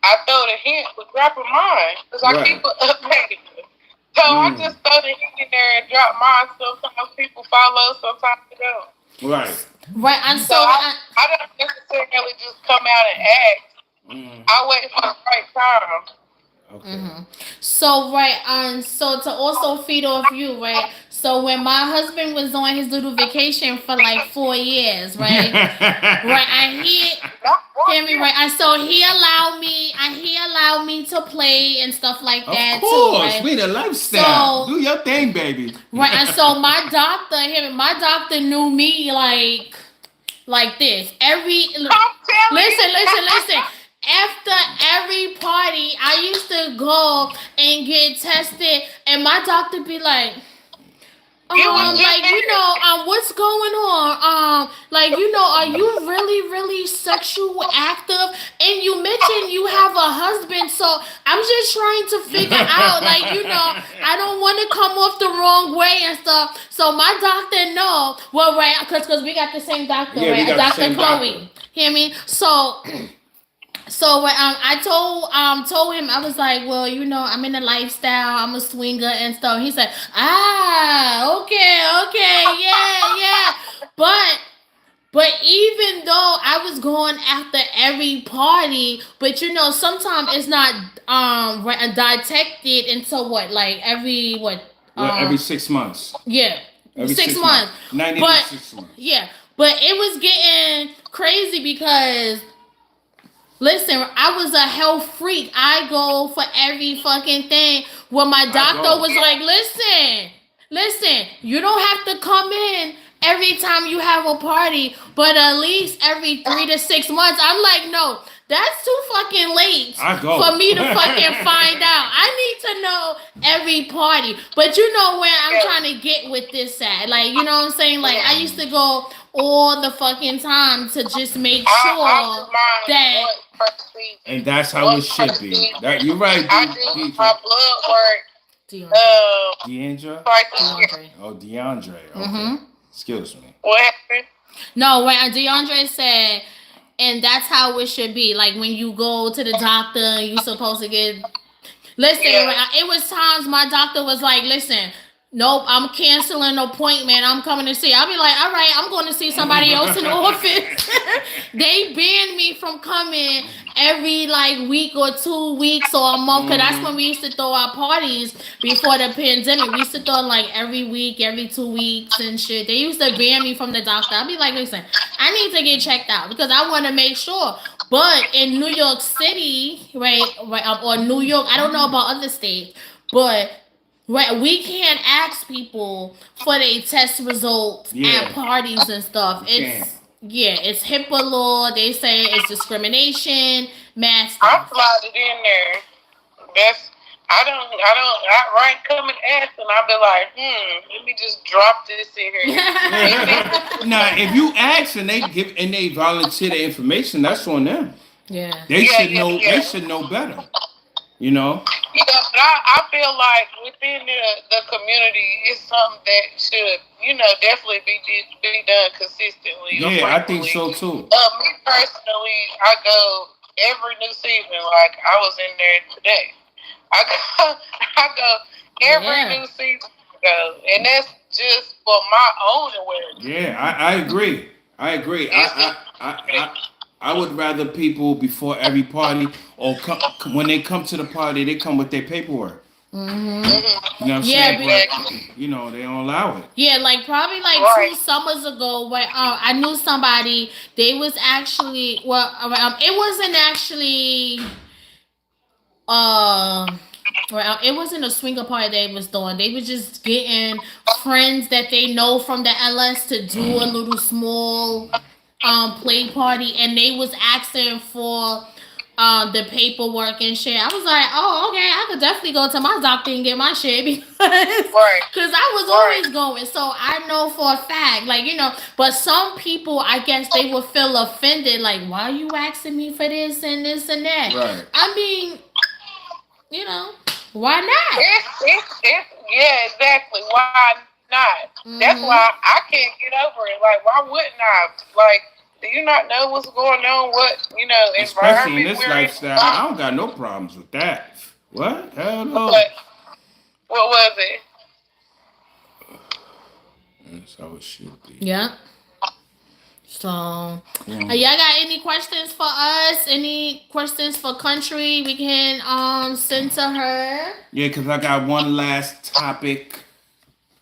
I throw the hint with dropping mine because I keep it updated. So I just throw the hint in there and drop mine. Sometimes people follow, sometimes they don't. Right. And so I don't necessarily just come out and ask. I wait for the right time. Okay. So so to also feed off you, right? So when my husband was on his little vacation for like 4 years, right? And hear me right? And so he allowed me to play and stuff like that too. Of course, we the lifestyle. So, do your thing, baby. Right, and so my doctor knew me like this. Listen. After every party, I used to go and get tested, and my doctor be like, what's going on? Are you really sexual active? And you mentioned you have a husband, so I'm just trying to figure out, I don't want to come off the wrong way and stuff. So my doctor know, well, right, because we got the same doctor, right? Dr. Chloe. Hear me? So when I told him, I was like, well, I'm in a lifestyle, I'm a swinger and stuff. He said, okay, yeah. But But even though I was going after every party, but sometimes it's not detected until what, like every what Well, every 6 months. yeah, Every 6 months. 90 to But 6 months. yeah, but it was getting crazy because listen, I was a health freak. I go for every fucking thing. When my doctor was like, listen, you don't have to come in every time you have a party, but at least every 3 to 6 months. I'm like, no, that's too fucking late for me to fucking find out. I need to know every party. But you know where I'm trying to get with this at. Like, you know what I'm saying? Like, I used to go all the fucking time to just make sure that. And that's how it should be. That you're right, I do my blood work. DeAndre? Oh, DeAndre. Okay. Mm-hmm. Excuse me. What happened? No, when DeAndre said, and that's how it should be. Like when you go to the doctor, you supposed to get. Listen, it was times my doctor was like, listen, nope, I'm canceling an appointment. I'm coming to see. I'll be like, all right, I'm going to see somebody else in the office. They banned me from coming every like week or 2 weeks or a month. Because that's when we used to throw our parties before the pandemic. We used to throw like every week, every 2 weeks and shit. They used to ban me from the doctor. I'll be like, listen, I need to get checked out because I want to make sure. But in New York City, right, or New York, I don't know about other states, but we can't ask people for their test results at parties and stuff. It's HIPAA law. They say it's discrimination, mass stuff. I slide it in there. That's I right come and ask, and I'll be like, let me just drop this in here. Now, if you ask and they volunteer the information, that's on them. Yeah, they should know. They should know better. You know. Yeah, but I feel like within the community, it's something that should definitely be done consistently. Yeah, I think so too. Me personally, I go every new season. Like I was in there today. I go every new season. And that's just for my own awareness. Yeah, I agree. I would rather people before every party or when they come to the party, they come with their paperwork. Mm-hmm. You know what I'm saying? But, they don't allow it. Yeah, like probably like 2 summers ago where I knew somebody, they was actually, it wasn't actually, it wasn't a swinger party they was doing. They was just getting friends that they know from the LS to do a little small play party, and they was asking for the paperwork and shit. I was like, oh, okay, I could definitely go to my doctor and get my shit because I was always going. So I know for a fact, like, but some people, I guess they would feel offended, like, why are you asking me for this and this and that? Right. I mean, why not? Yeah, exactly. Why not? Mm-hmm. That's why I can't get over it. Like, why wouldn't I? Like, do you not know what's going on? What, especially in this lifestyle, I don't got no problems with that. What? Hell no. What was it? That's how it should be. Yeah. So, y'all got any questions for us? Any questions for Country? We can send to her. Yeah, because I got one last topic.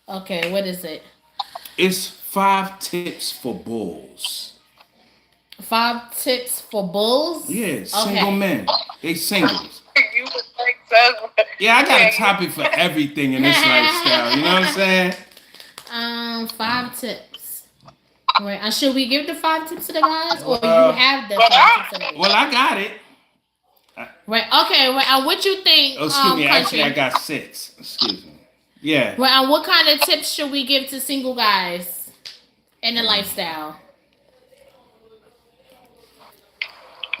Okay, what is it? It's 5 tips for bulls. 5 tips for bulls? Yeah, single men. They singles. You would think so. Yeah, I got a topic for everything in this lifestyle. You know what I'm saying? 5 tips. Right. Should we give the 5 tips to the guys, or you have the 5 tips to the guys? Well, I got it. Right. Okay. Right. What you think? Excuse me. Actually, I got 6. Excuse me. Yeah. Right. What kind of tips should we give to single guys in the lifestyle?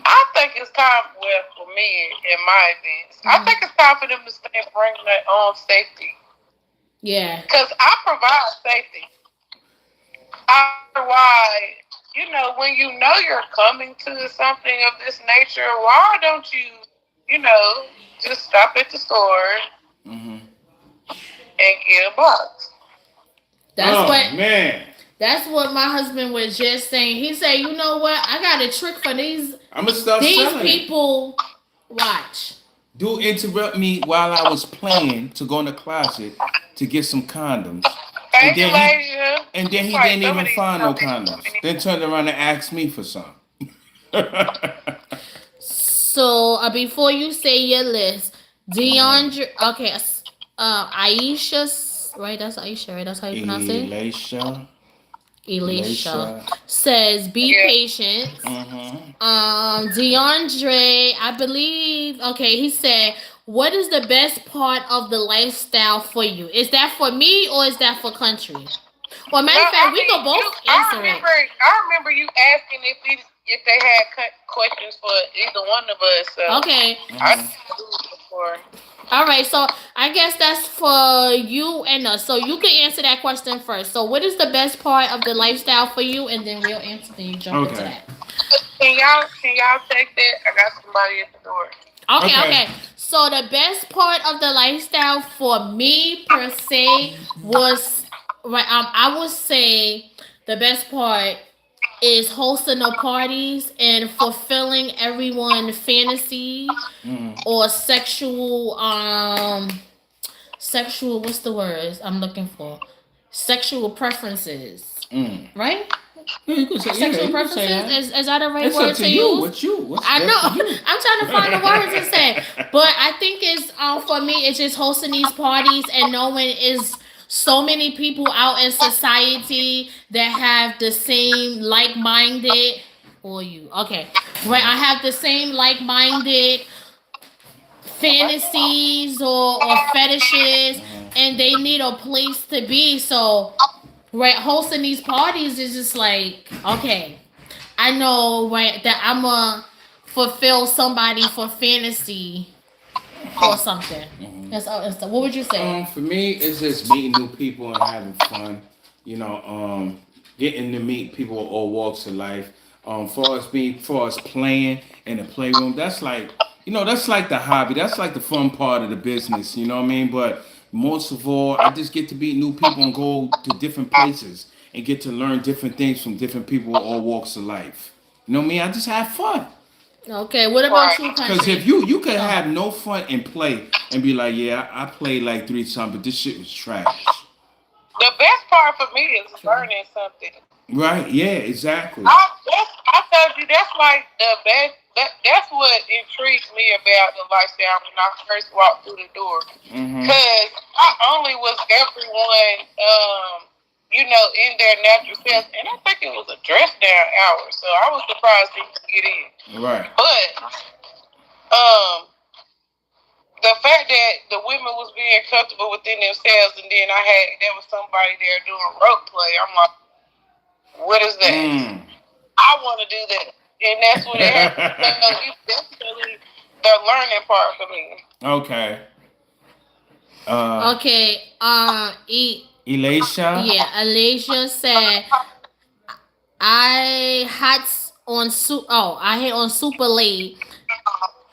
I think it's time, for me, in my events, I think it's time for them to start bringing their own safety. Yeah. Because I provide safety. Why, when you know you're coming to something of this nature, why don't you, just stop at the store and get a box? That's man. That's what my husband was just saying. He said, "You know what? I got a trick for I'm gonna start these selling it. people. Watch." Do interrupt me while I was playing to go in the closet to get some condoms, and Thank you, then he Lasia. and then It's he like didn't some of even these find no topics. condoms. Then turned around and asked me for some. So before you say your list, DeAndre, okay, Aisha, right? That's Aisha, right? That's how you pronounce it. Elisha, Elisha Elisha. says, "Be Yeah. patient." Mm-hmm. DeAndre, I believe. Okay, he said, "What is the best part of the lifestyle for you? Is that for me or is that for country?" Well, No, matter of I fact, we mean could both you. answer it. I remember you asking if they had questions for either one of us. So Okay. I Mm-hmm. do it before. All right, so I guess that's for you and us. So you can answer that question first. So, what is the best part of the lifestyle for you? And then we'll answer. Then you jump into Okay. that. Can y'all take that? I got somebody at the door. Okay, Okay. okay. So the best part of the lifestyle for me per se was right. I would say the best part is hosting the parties and fulfilling everyone's fantasy Mm-hmm. or sexual, what's the word I'm looking for? Sexual preferences. Mm. Right? Yeah, you can say. Yeah, Sexual you can say preferences? that. Is that the right It's up word to to you. use? What's you? What's I best for know. you? I'm trying to find the words to say. But I think it's for me it's just hosting these parties and knowing is so many people out in society that have the same like minded or you. Okay. Right, I have the same like minded fantasies or fetishes Mm-hmm. and they need a place to be. So right, hosting these parties is just like, okay, I know right that I'm gonna fulfill somebody for fantasy or something. That's what would you say? For me, it's just meeting new people and having fun. You know, getting to meet people of all walks of life. For us playing in the playroom, that's like, that's like the hobby. That's like the fun part of the business. You know what I mean? But most of all, I just get to meet new people and go to different places and get to learn different things from different people of all walks of life. You know what I mean? I just have fun. Okay, what about Right. you, Cause if country? you could Oh, have no fun and play and be like, yeah, I played like three times, but this shit was trash. The best part for me is true. learning something. Right? Yeah, exactly. I told you that's like the best. That's what intrigued me about the lifestyle when I first walked through the door. Mm-hmm. Cause not only was everyone, in their natural self, and I think it was a dress down hour, so I was surprised they could get in. Right. But um, the fact that the women was being comfortable within themselves, and then there was somebody there doing rope play. I'm like, what is that? Mm. I want to do that, and that's what it happened. So it's definitely the learning part for me. Okay. Uh, Okay, Elisha. yeah, Alicia said I hit on super late I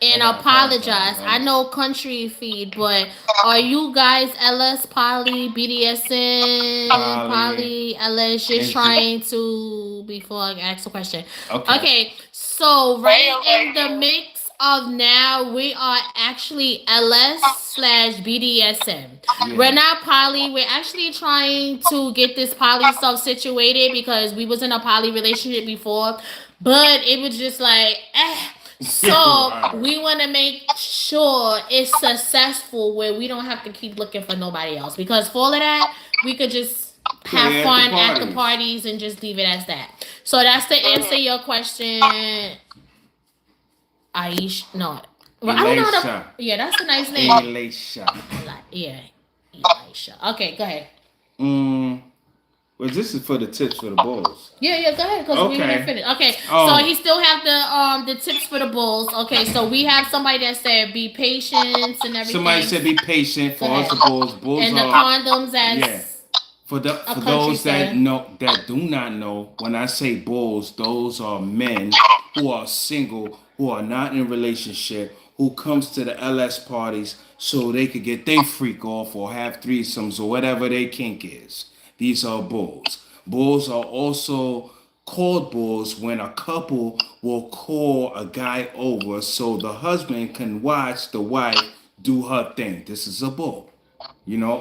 and gotta apologize, apologize. I man. know country feed, but are you guys LS Poly, BDSM, Polly. Poly, LS just Is it trying to before I ask the question? okay? Okay, so right in the Later. mix of now, we are actually LS/BDSM. We're Yeah. not poly. We're actually trying to get this poly stuff situated because we was in a poly relationship before, but it was just like, eh. So Right. we want to make sure it's successful where we don't have to keep looking for nobody else because for all of that we could just have Play at the fun at the parties. parties and just leave it as that. So that's to answer your question, Aish. No, well, I don't know how to. Elisha. Yeah, that's a nice name. Elisha. Yeah, Elisha. Okay, go ahead. Mm. Well, this is for the tips for the bulls. Yeah, go ahead, because we didn't Okay. finish. Okay, so Oh, he still have the tips for the bulls. Okay, so we have somebody that said be patient and somebody everything. said be patient Go for us ahead. the bulls. Bulls And the are condoms yeah. as a For country those that said. do not know, when I say bulls, those are men who are single, who are not in a relationship, who comes to the LS parties so they could get their freak off or have threesomes or whatever their kink is. These are bulls. Bulls are also called bulls when a couple will call a guy over so the husband can watch the wife do her thing. This is a bull.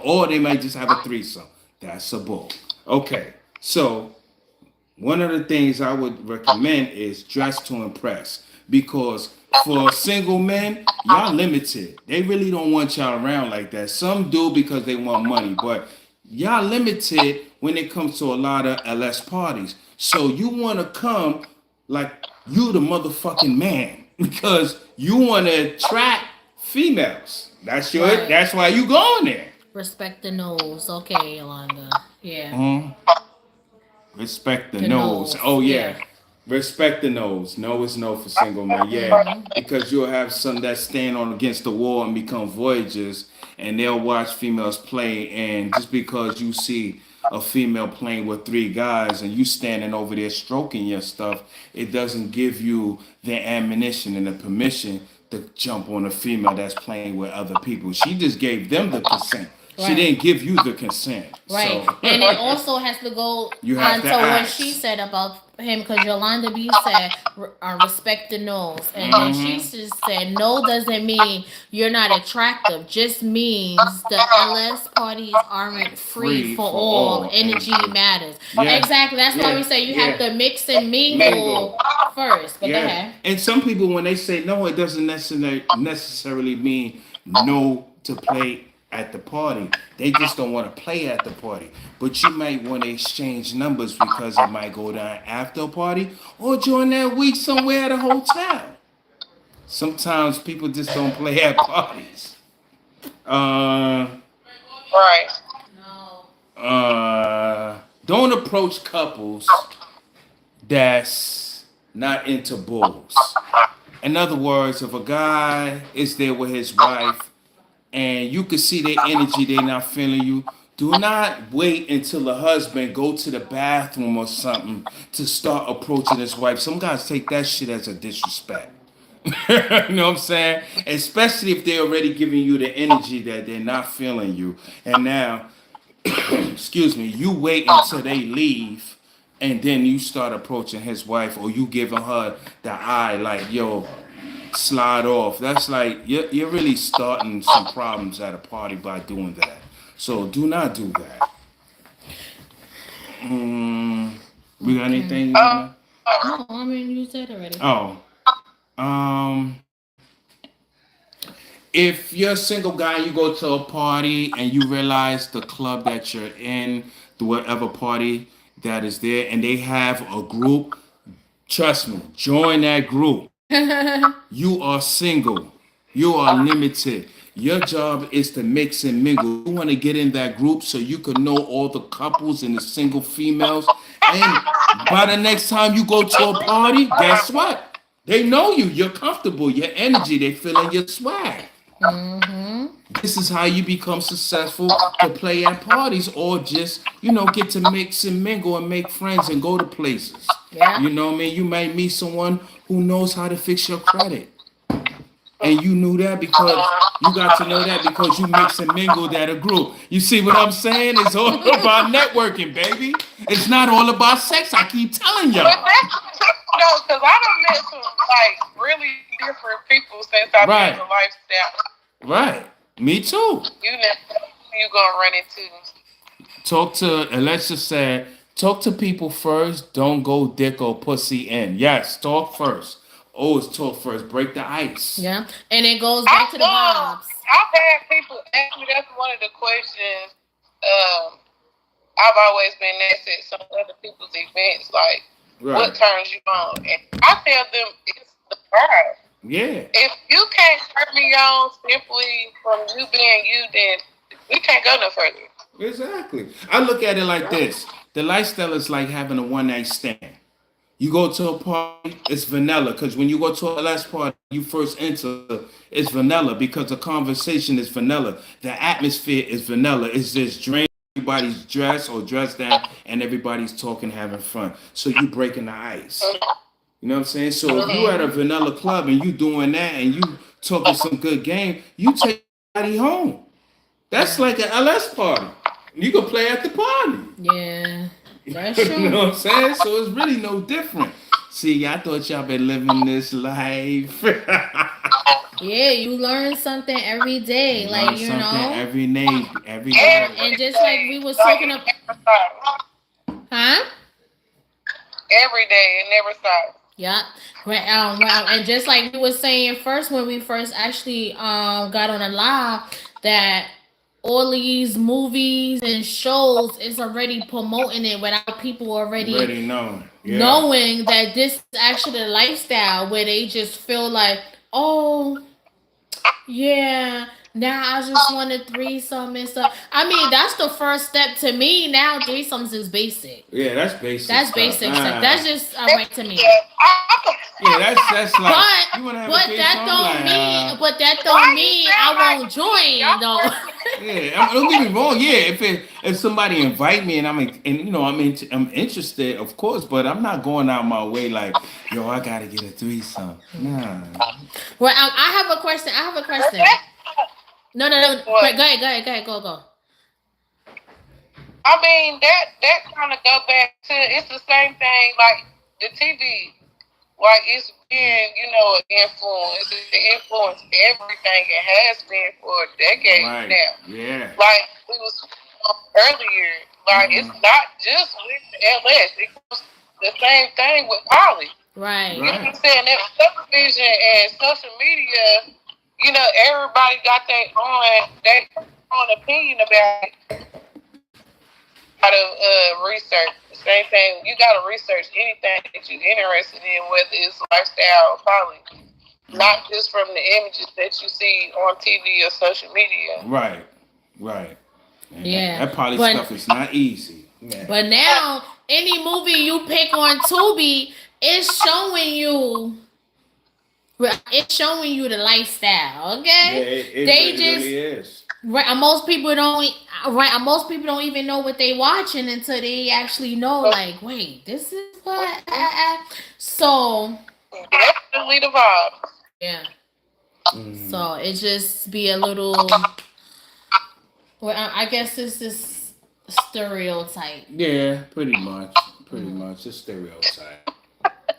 Or they might just have a threesome. That's a bull. Okay, so one of the things I would recommend is dress to impress because for single men, y'all limited. They really don't want y'all around like that. Some do because they want money, but y'all limited when it comes to a lot of LS parties. So you want to come like you the motherfucking man because you want to attract females. Right. That's why you going there. Respect the nose. Okay, Yolanda. Yeah. Mhm. Respect the The nose. nose. Oh Yeah. yeah. Respect the nose. No is no for single men. Yeah. Mm-hmm. Because you'll have some that stand on against the wall and become voyagers and they'll watch females play and just because you see a female playing with three guys and you standing over there stroking your stuff, it doesn't give you the ammunition and the permission to jump on a female that's playing with other people. She just gave them the consent. She Right. didn't give you the consent. Right. So And it also has to go you have on to to what she ask. said about him because Yolanda B said, respect the nose. And then she Mm-hmm. just said, no doesn't mean you're not attractive, just means the LS parties aren't free Free for for all. all Energy energy. matters. Yeah, Exactly. That's why we yeah, say you have yeah. to mix and Mingle. mingle first. But go Yeah. ahead. And some people, when they say no, it doesn't necessarily mean no to play at the party. They just don't want to play at the party. But you might want to exchange numbers because it might go down after a party or during that week somewhere at a hotel. Sometimes people just don't play at parties. Uh, Right. No. don't approach couples that's not into bulls. In other words, if a guy is there with his wife and you can see their energy, they're not feeling you, do not wait until the husband go to the bathroom or something to start approaching his wife. Some guys take that shit as a disrespect. You know what I'm saying? Especially if they're already giving you the energy that they're not feeling you. And now excuse me, you wait until they leave and then you start approaching his wife or you giving her the eye like, yo, slide off. That's like, you're really starting some problems at a party by doing that. So do not do that. We got Okay. anything you wanna? No, I mean, you said already. Oh, um, if you're a single guy, you go to a party and you realize the club that you're in, the whatever party that is there, and they have a group, trust me, join that group. You are single. You are limited. Your job is to mix and mingle. You want to get in that group so you can know all the couples and the single females. And by the next time you go to a party, guess what? They know you. You're comfortable. Your energy. They feeling your swag. Mm-hmm. This is how you become successful to play at parties or just, get to mix and mingle and make friends and go to places. Yeah. You know what I mean? You might meet someone who knows how to fix your credit. And you knew that because you got to know that because you mix and mingled at a group. You see what I'm saying? It's all about networking, baby. It's not all about sex. I keep telling But y'all. that's no, because I done met some like really different people since I've been in Right, the lifestyle. right. Me too. You never know who you gonna run into. And let's just say, talk to people first. Don't go dick or pussy in. Yes, talk first. Always talk first. Break the ice. Yeah. And it goes back to the vibes. I've had people ask me. That's one of the questions. I've always been asked at some other people's events, like, what Right. turns you on? And I tell them it's the vibe. Yeah. If you can't turn me on simply from you being you, then we can't go no further. Exactly. I look at it like this. The lifestyle is like having a one night stand. You go to a party, it's vanilla. Because when you go to a last party, you first enter, it's vanilla because the conversation is vanilla. The atmosphere is vanilla. It's just drink, everybody's dressed or dressed down, and everybody's talking, having fun. So you breaking the ice. You know what I'm saying? So if you at a vanilla club and you doing that and you talking some good game, you take everybody home. That's Yeah. like an LS party. You can play at the party. Yeah. That's You know true. what I'm saying? So it's really no different. See, I thought y'all been living this life. Yeah, you learn something every day, You like learn something every day, every day. and Every just like we day, was like talking it about, never stops. huh? Every day, it never stops. Yeah. Right. Well, and just like we was saying first when we first actually got on a live that all these movies and shows is already promoting it without people already Already know. Yeah. knowing that this is actually the lifestyle where they just feel like, oh, yeah, now I just want a threesome and stuff. I mean, that's the first step to me. Now threesomes is basic. Yeah, that's basic That's stuff. basic stuff. That's just all right to me. Yeah, Yeah, that's like But you wanna have a but threesome. that I'm don't like, mean but that why don't you mean sound I like won't me? join Y'all though. yeah. Don't get me wrong. Yeah, if somebody invite me and I'm interested, of course. But I'm not going out my way like, yo, I gotta get a threesome. Nah. Well, I have a question. I have a But question. that's No, no, no. what Go ahead, go. I mean. That kind of go back to it's the same thing like the TV. Like it's been, an influence. It influenced everything. It has been for decades Right. now. Yeah. Like we was earlier. Like it's Uh-huh. not just with the LS. It goes the same thing with Polly. Right. You know what Right. I'm saying? That television and social media, everybody got their own opinion about it. Gotta research. The same thing. You gotta research anything that you're interested in, whether it's lifestyle or probably not just from the images that you see on TV or social media. Right. Right. And that, Yeah. that poly But stuff is not easy. Yeah. but now any movie you pick on Tubi is showing you it's showing you the lifestyle, Yeah, okay? it They really just is. right. Most people don't. Right. Most people don't even know what they watching until they actually know. Like, wait, this is what. So Definitely the vibe. yeah. Mm. So it just be a little. Well, I guess this is stereotype. Yeah, pretty much. Pretty Mm, much a stereotype.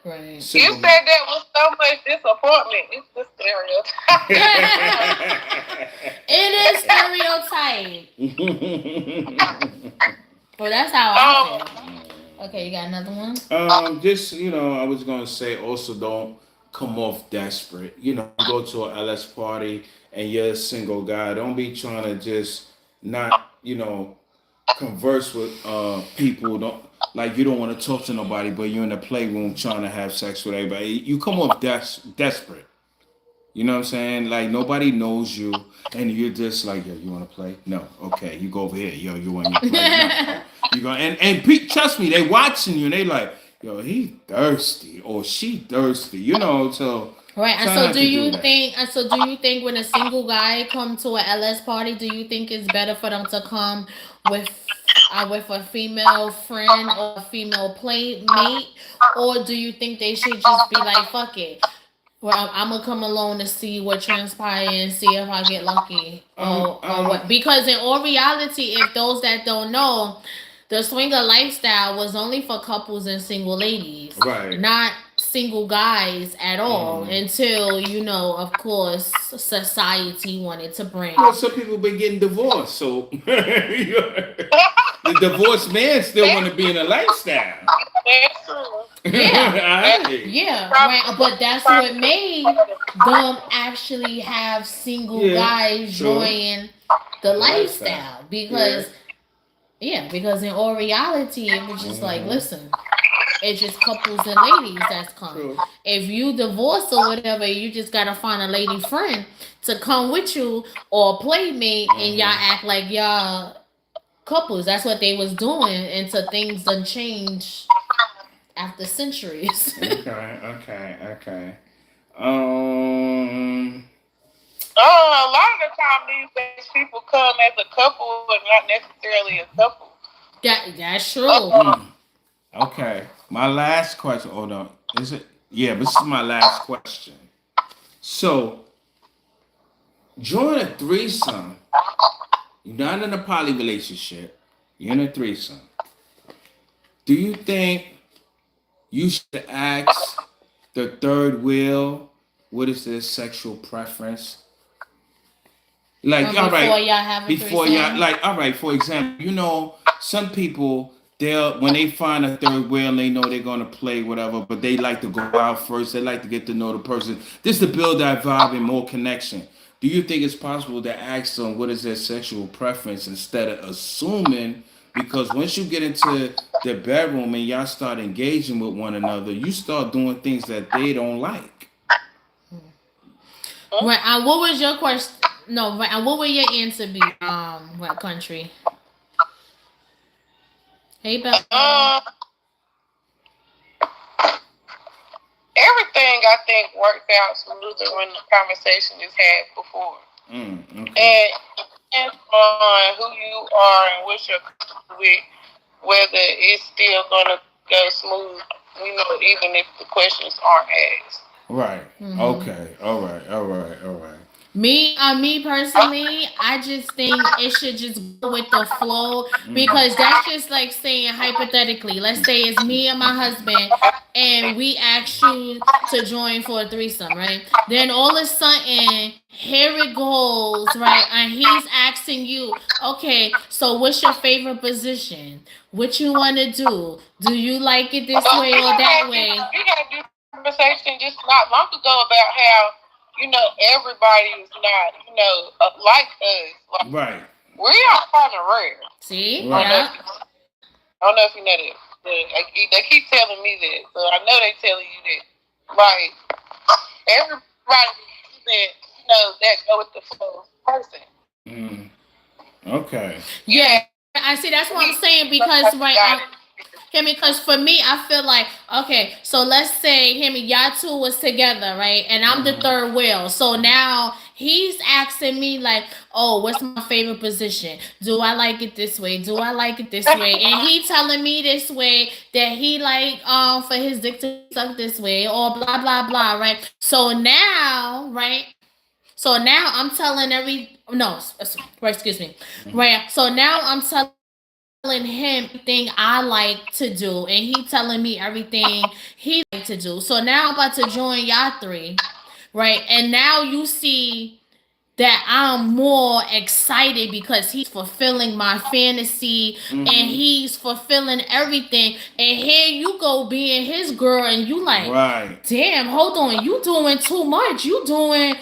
right. You Single. said that with so much disappointment. It's the stereotype. It is stereotype. Well, that's how I um, feel. Okay, you got another one? Just I was gonna say also don't come off desperate. You go to a LS party and you're a single guy. Don't be trying to just not converse with people. Don't like you don't want to talk to nobody, but you're in the playroom trying to have sex with everybody. You come off desperate. You know what I'm saying? Like nobody knows you, and you're just like, yo, you want to play? No, okay, you go over here. Yo, you want to play? No, you go and trust me, they watching you, and they like, yo, he thirsty or she thirsty. So Right, and try so not do to do you that. think? And so do you think when a single guy come to a LS party, do you think it's better for them to come with with a female friend or a female playmate, or do you think they should just be like, fuck it, well, I'm gonna come alone to see what transpires and see if I get lucky Um, or um, what? Because in all reality, if those that don't know, the swinger lifestyle was only for couples and single ladies, right. not single guys at all. Mm. Until of course, society wanted to Well, bring. some people been getting divorced, so the divorced man still want to be in a lifestyle. that's true. Yeah, Alright. yeah, right. Probably, But that's what made them actually have single Yeah, guys true. join the The lifestyle. lifestyle Yeah. because because in all reality, it was just like, Mm-hmm. listen, it's just couples and ladies that's come. True. If you divorce or whatever, you just gotta find a lady friend to come with you or a playmate, and y'all Mm-hmm. act like y'all couples. That's what they was doing until things done change after centuries. Okay, okay, okay. Um, a lot of the time these days people come as a couple but not necessarily a couple. That's true. mm, okay. My last question. Hold on. Is it? Yeah, this is my last question. So, join a threesome. You're not in a poly relationship. You're in a threesome. Do you think you should ask the third wheel what is their sexual preference? Like, all Before right, y'all have a before y'all, threesome. like, all right, for example, some people, they'll, when they find a third wheel, they know they're going to play whatever, but they like to go out first. They like to get to know the person. This to build that vibe and more connection. Do you think it's possible to ask them what is their sexual preference instead of assuming? Because once you get into the bedroom and y'all start engaging with one another, you start doing things that they don't like. Right. What was your question? No. Right. What would your answer be? What country? Hey, Bella. Everything I think works out smoother when the conversation is had before. Okay. And it depends on who you are and what you're comfortable with, whether it's still gonna go smooth, even if the questions aren't asked. Right. Mm-hmm. Okay. All right. All right. All right. Me personally, I just think it should just go with the flow because that's just like saying hypothetically. Let's say it's me and my husband, and we ask you to join for a threesome, right? Then all of a sudden, here it goes, right? And he's asking you, okay, so what's your favorite position? What you want to do? Do you like it this But way or that way? we had this conversation just not long ago about how everybody is not like us. Like, Right. we are kind of rare. See, I don't know Right. if yeah. you, I don't know if you know that. But they keep telling me that, so I know they telling you that. Like everybody isn't that go with the flow person. Mm. Okay. Yeah, Yeah, I see. That's what I'm saying because right, hear me. Because for me, I feel like okay. So let's say hear me. Y'all two was together, right? And I'm the third wheel. So now he's asking me like, "Oh, what's my favorite position? Do I like it this way? Do I like it this way?" And he telling me this way that he like for his dick to be sucked this way or blah blah blah, right? So now, right? So now I'm telling every no, right, excuse me. Right. So now I'm telling him everything I like to do and he telling me everything he like to do. So now I'm about to join y'all three. Right. And now you see that I'm more excited because he's fulfilling my fantasy and he's fulfilling everything. And here you go being his girl and you like, Right. damn, hold on, you doing too much. You doing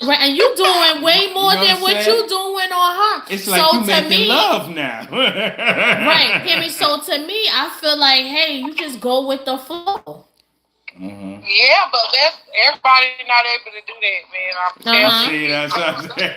right, and you doing way You more know what I'm than what saying? you doing on her. It's like you So to making me, love now. right, hear me. So to me, I feel like, hey, you just go with the flow. Mm-hmm. yeah, but that's everybody not able to do that, man. I'm Uh telling huh. See, you, that's what I'm saying.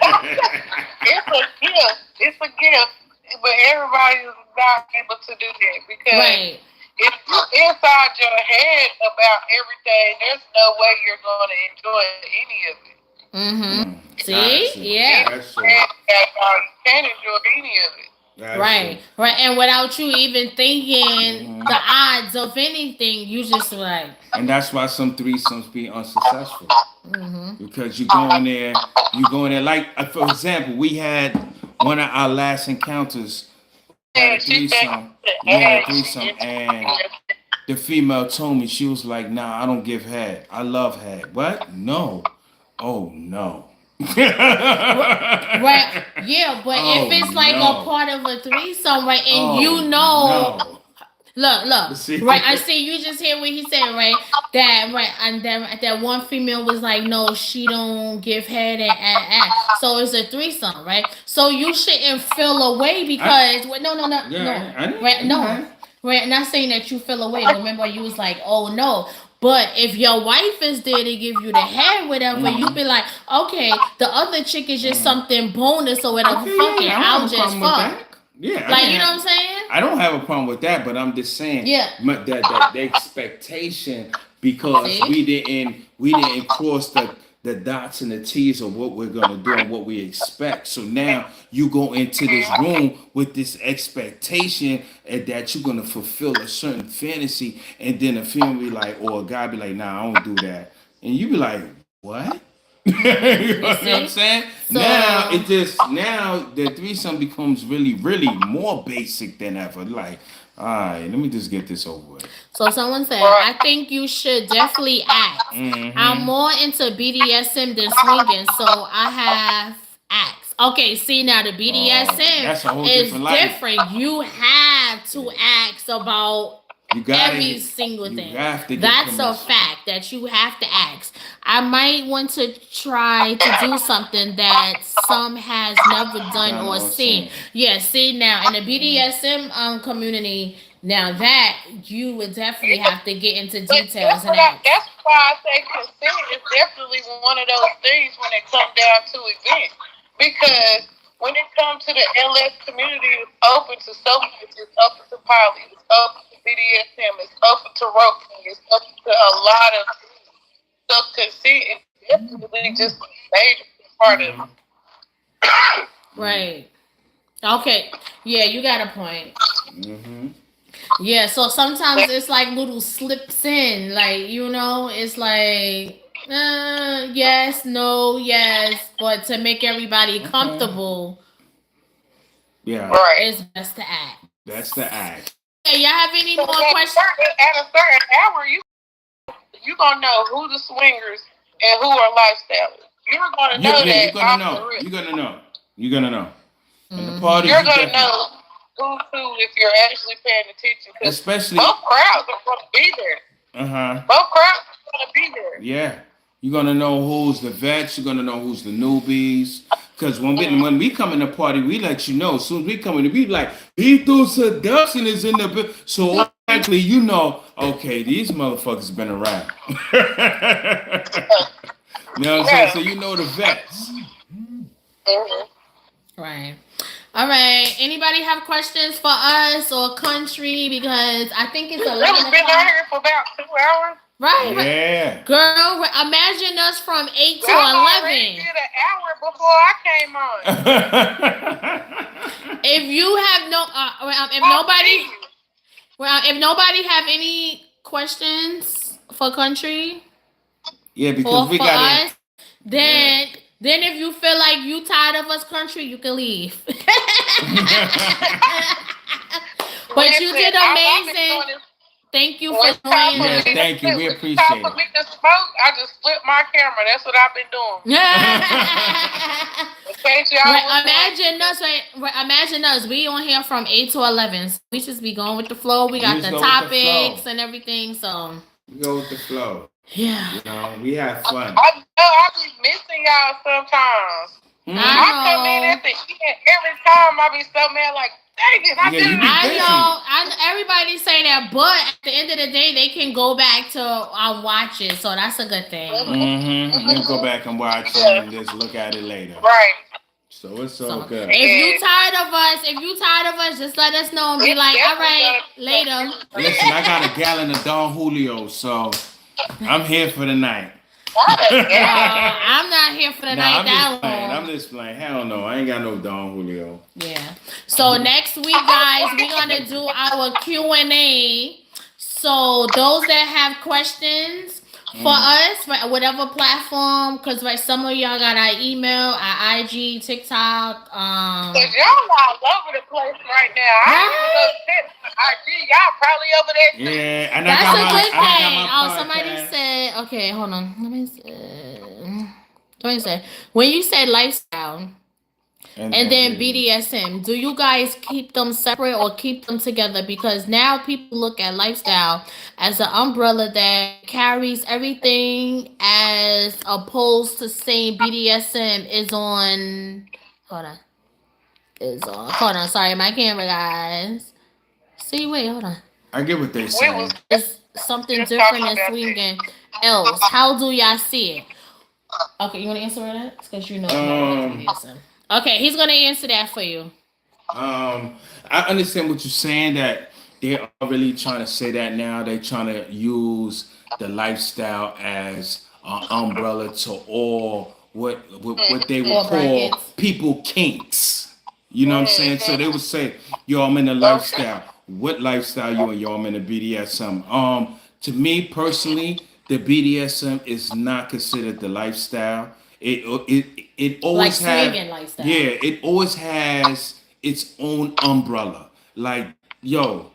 it's a gift. It's a gift, but everybody is not able to do that because Right. if you're inside your head about everything, there's no way you're going to enjoy any of it. Mm-hmm. That's See, true. yeah. That's true. You can't enjoy any of it. That's true. Right, right, and without you even thinking Hmm. the odds of anything, you just like, And that's why some threesomes be unsuccessful mm-hmm. because you go in there. Like for example, we had one of our last encounters. We had Yeah, a she said threesome. the We had a ass. threesome, and the female told me she was like, "Nah, I don't give head. I love head." What? No. Oh no. Right, yeah, but if Oh it's like a no. part of a threesome, right, and Oh you know, no. look, See. right, I see you just hear what he said, right, that, right, and that one female was like, no, she don't give head and. So it's a threesome, right, so you shouldn't feel away I, because, well, no, yeah, I didn't. right, no, Okay. right, not saying that you feel away, but remember you was like, oh no. But if your wife is there to give you the head, whatever, you be like, okay, the other chick is just something bonus or whatever. Okay, Fuck yeah, it, yeah, I don't I'll have a just problem with fuck. that. Yeah, I Like, can you know have. what I'm saying? I don't have a problem with that, but I'm just saying Yeah. that the expectation because See? we didn't cross the dots and the T's of what we're gonna do and what we expect. So now you go into this room with this expectation and that you're gonna fulfill a certain fantasy, and then a female be like, or a guy be like, nah, I don't do that, and you be like, what? You know You what I'm see? saying? Now So, now the threesome becomes really, really more basic than ever. Like, All right, let me just get this over with. So someone said, Right. I think you should definitely ask. I'm Mm-hmm. more into BDSM than swinging, so I have asked. Okay, see now the Oh, BDSM that's a whole is different life. different. You have to ask about You gotta every get. single You thing. have to get That's a permission. fact that you have to ask. I might want to try to do something that some has never done Done or or seen. saying. Yeah, see now in the Mm. BDSM community, now that you would definitely Yeah. have to get into But details and ask. that's why I say consent is definitely one of those things when it comes down to events. Because when it comes to the LS community, it's open to so much. It's open to poly. It's open to BDSM. It's open to roping. It's open to a lot of stuff. Consent is definitely just a major part of it. Mm-hmm. Right. Okay. Yeah, you got a point. Mm-hmm. Yeah, so sometimes it's like little slips in, like it's like yes, no, yes, but to make everybody Okay. comfortable, Yeah, Right. it's best to ask. that's the act. Okay, y'all have any So more questions? at a certain hour, you gonna know who the swingers and who are lifestylers. You're gonna know Yeah, you're that gonna off the know. rip. You're gonna know. You're gonna know. In the Mm-hmm. parties, You're you gonna definitely, know who's who if you're actually paying attention because especially, both crowds are gonna be there. uh-huh. Both crowds are gonna be there. Yeah. You're gonna know who's the vets, you're gonna know who's the newbies. Cause when we come in the party, we let you know. As soon as we come in, we like, Lethal Seduction is in the so actually you know, okay, these motherfuckers been around. You know what I'm saying? Yeah. So you know the vets. Mm-hmm. Right. All right. Anybody have questions for us or country? Because I think it's We've 11 been out o'clock. here for about 2 hours. Right, right. Yeah. Girl, imagine us from 8 to Y'all already 11. did an hour before I came on. If you have no, if I nobody, see you. if nobody have any questions for country Yeah, because or we for gotta. us, then if you feel like you tired of us country, you can leave. But you Listen, did all I've been amazing. doing is Thank you when for it's time joining for Yes, me us. to thank you. We when it's time appreciate for it. me to smoke, I just flip my camera. That's what I've been doing. In case y'all Right, was imagine us. Right, imagine us. We on here from 8 to 11. So we just be going with the flow. We We got just the go with the topics flow. and everything. So We go with the flow. yeah, You know, we have fun. I know I be missing y'all sometimes. Hmm? I come in I at the end every time. I be so mad, like, dang it, I Yeah, did you it be I again. busy. know. Everybody say that, but at the end of the day, they can go back to watch it. So that's a good thing. Mm-hmm. You can go back and watch it Yeah. and just look at it later. Right. So it's all So good. if you Yeah. tired of us, just let us know and be It's like, all definitely right, gonna later. Listen, I got a gallon of Don Julio, so I'm here for the night. yeah. I'm not here for the Nah, night I'm that just playing. long. I'm just playing. Hell no, I ain't got no Don Julio. Yeah. So next week, guys, we're gonna do our Q&A. So those that have questions for us, right, whatever platform, because right, some of y'all got our email, our IG, TikTok. Cause y'all all over the place right now. I ain't even go Right? sit on IG. Y'all probably over there too. Yeah, and That's a good I got thing. my Oh, podcast. somebody said. Okay, hold on. Let me see. What you say? When you said lifestyle. And then BDSM. Do you guys keep them separate or keep them together? Because now people look at lifestyle as an umbrella that carries everything, as opposed to saying BDSM is on. Hold on. Is on. Hold on. Sorry, my camera, guys. See, wait, hold on. I get what they We say. was It's something just different talking than about this. swinging. Else, how do y'all see it? Okay, you want to answer that? Because you know BDSM. Okay, he's gonna answer that for you. I understand what you're saying, that they are really trying to say that now. They're trying to use the lifestyle as an umbrella to all what they would Or call brackets. people kinks. You know what I'm saying? So they would say, yo, I'm in the Okay. lifestyle. What lifestyle you in? Yo, I'm in the BDSM. To me personally, the BDSM is not considered the lifestyle. It Like always has, swinging lifestyle. yeah, it always has its own umbrella. Like, yo,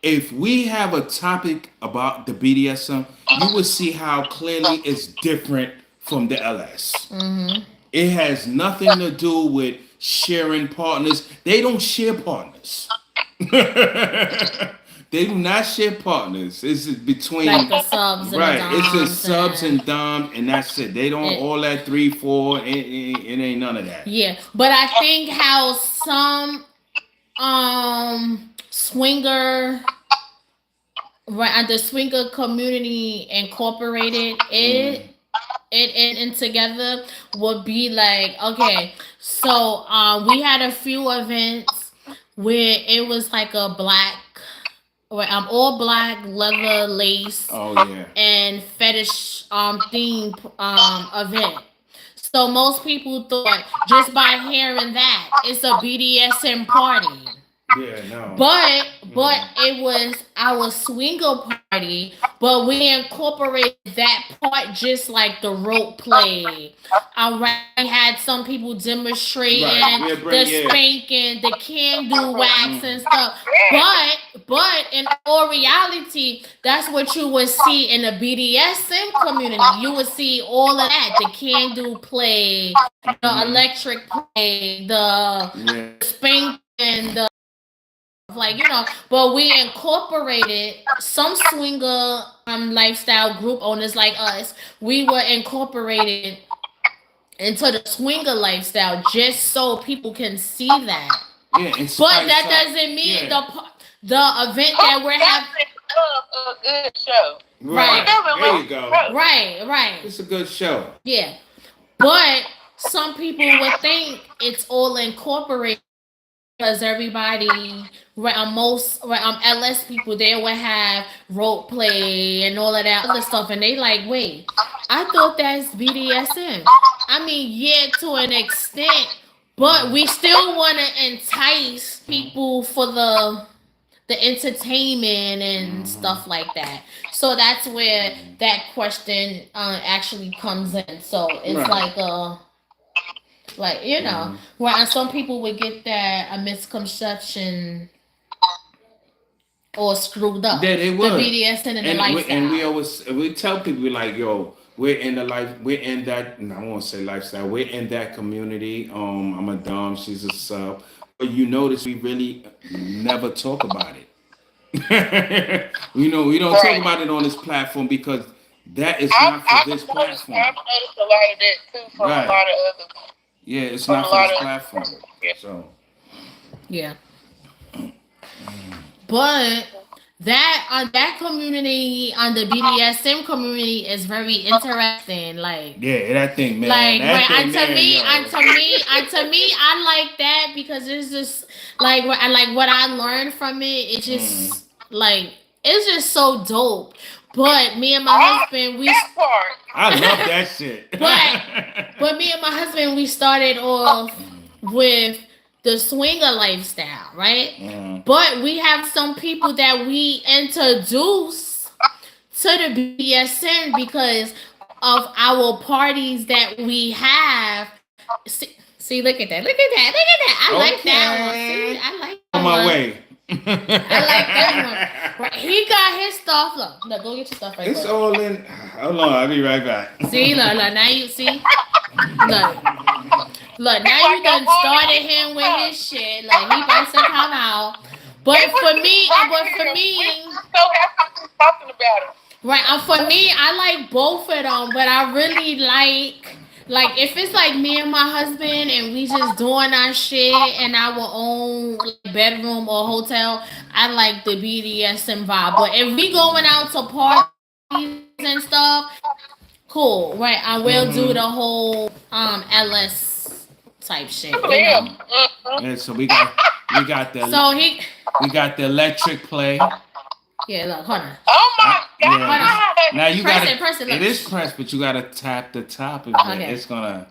if we have a topic about the BDSM, you will see how clearly it's different from the LS. Mm-hmm. It has nothing to do with sharing partners. They don't share partners. They do not share partners. It's Like between the subs and the right. It's just doms subs and dom, and that's it. They don't it, all that 3, 4. It ain't none of that. yeah. But I think how some swinger right the swinger community incorporated it in together would be like, okay, so we had a few events where it was like a black or all black leather lace Oh yeah. and fetish theme event. So most people thought just by hearing that it's a BDSM party. Yeah. No. But it was our swinger party, but we incorporated that part just like the rope play. Alright, we had some people demonstrating Right. the spanking, the can do wax and stuff. But in all reality, that's what you would see in the BDSM community. You would see all of that, the can do play, the electric play, the spanking, the like but we incorporated some swinger lifestyle group owners like us. We were incorporated into the swinger lifestyle just so people can see that. Yeah. But that doesn't mean the event that we're having a good show. Right. There you go. Right. It's a good show. Yeah. But some people would think it's all incorporated because everybody, LS people, they would have rope play and all of that other stuff, and they like, wait, I thought that's BDSM. I mean, yeah, to an extent, but we still want to entice people for the entertainment and stuff like that. So that's where that question actually comes in. So it's like where some people would get that a misconception or screwed up. Yeah, they would. The BDSM and the lifestyle. We tell people like, yo, we're in that. I won't say lifestyle. We're in that community. I'm a dom. She's a sub. But you notice we really never talk about it. We don't talk about it on this platform because that is not for this platform. I've noticed a lot of that too from a lot of other. Yeah, it's not for this platform. So. Yeah. But that community on the BDSM community is very interesting. Like that thing, man. Like to me, I like that because it's just like what I learned from it. It's just like it's just so dope. But me and my husband, I love that shit. But me and my husband, we started off with the swinger lifestyle, right? But we have some people that we introduce to the BDSM because of our parties that we have. See, look at that. I like that one. See, I like that on my way. I like that one. Right. He got his stuff. Look, go get your stuff right. It's all in. Hold on, I'll be right back. See, look, now you see. Look, now you done started him with his shit. Like he about to come out. But for me, so happy talking about it. Right, for me, I like both of them, but I really like if it's like me and my husband and we just doing our shit in our own bedroom or hotel, I like the BDSM vibe. But if we going out to parties and stuff, cool, right? I will do the whole LS type shit. Yeah, so we got the we got the electric play. Yeah, look, hold on. Oh my God! Yeah. Now you got it is pressed, but you gotta tap the top of it. It's gonna.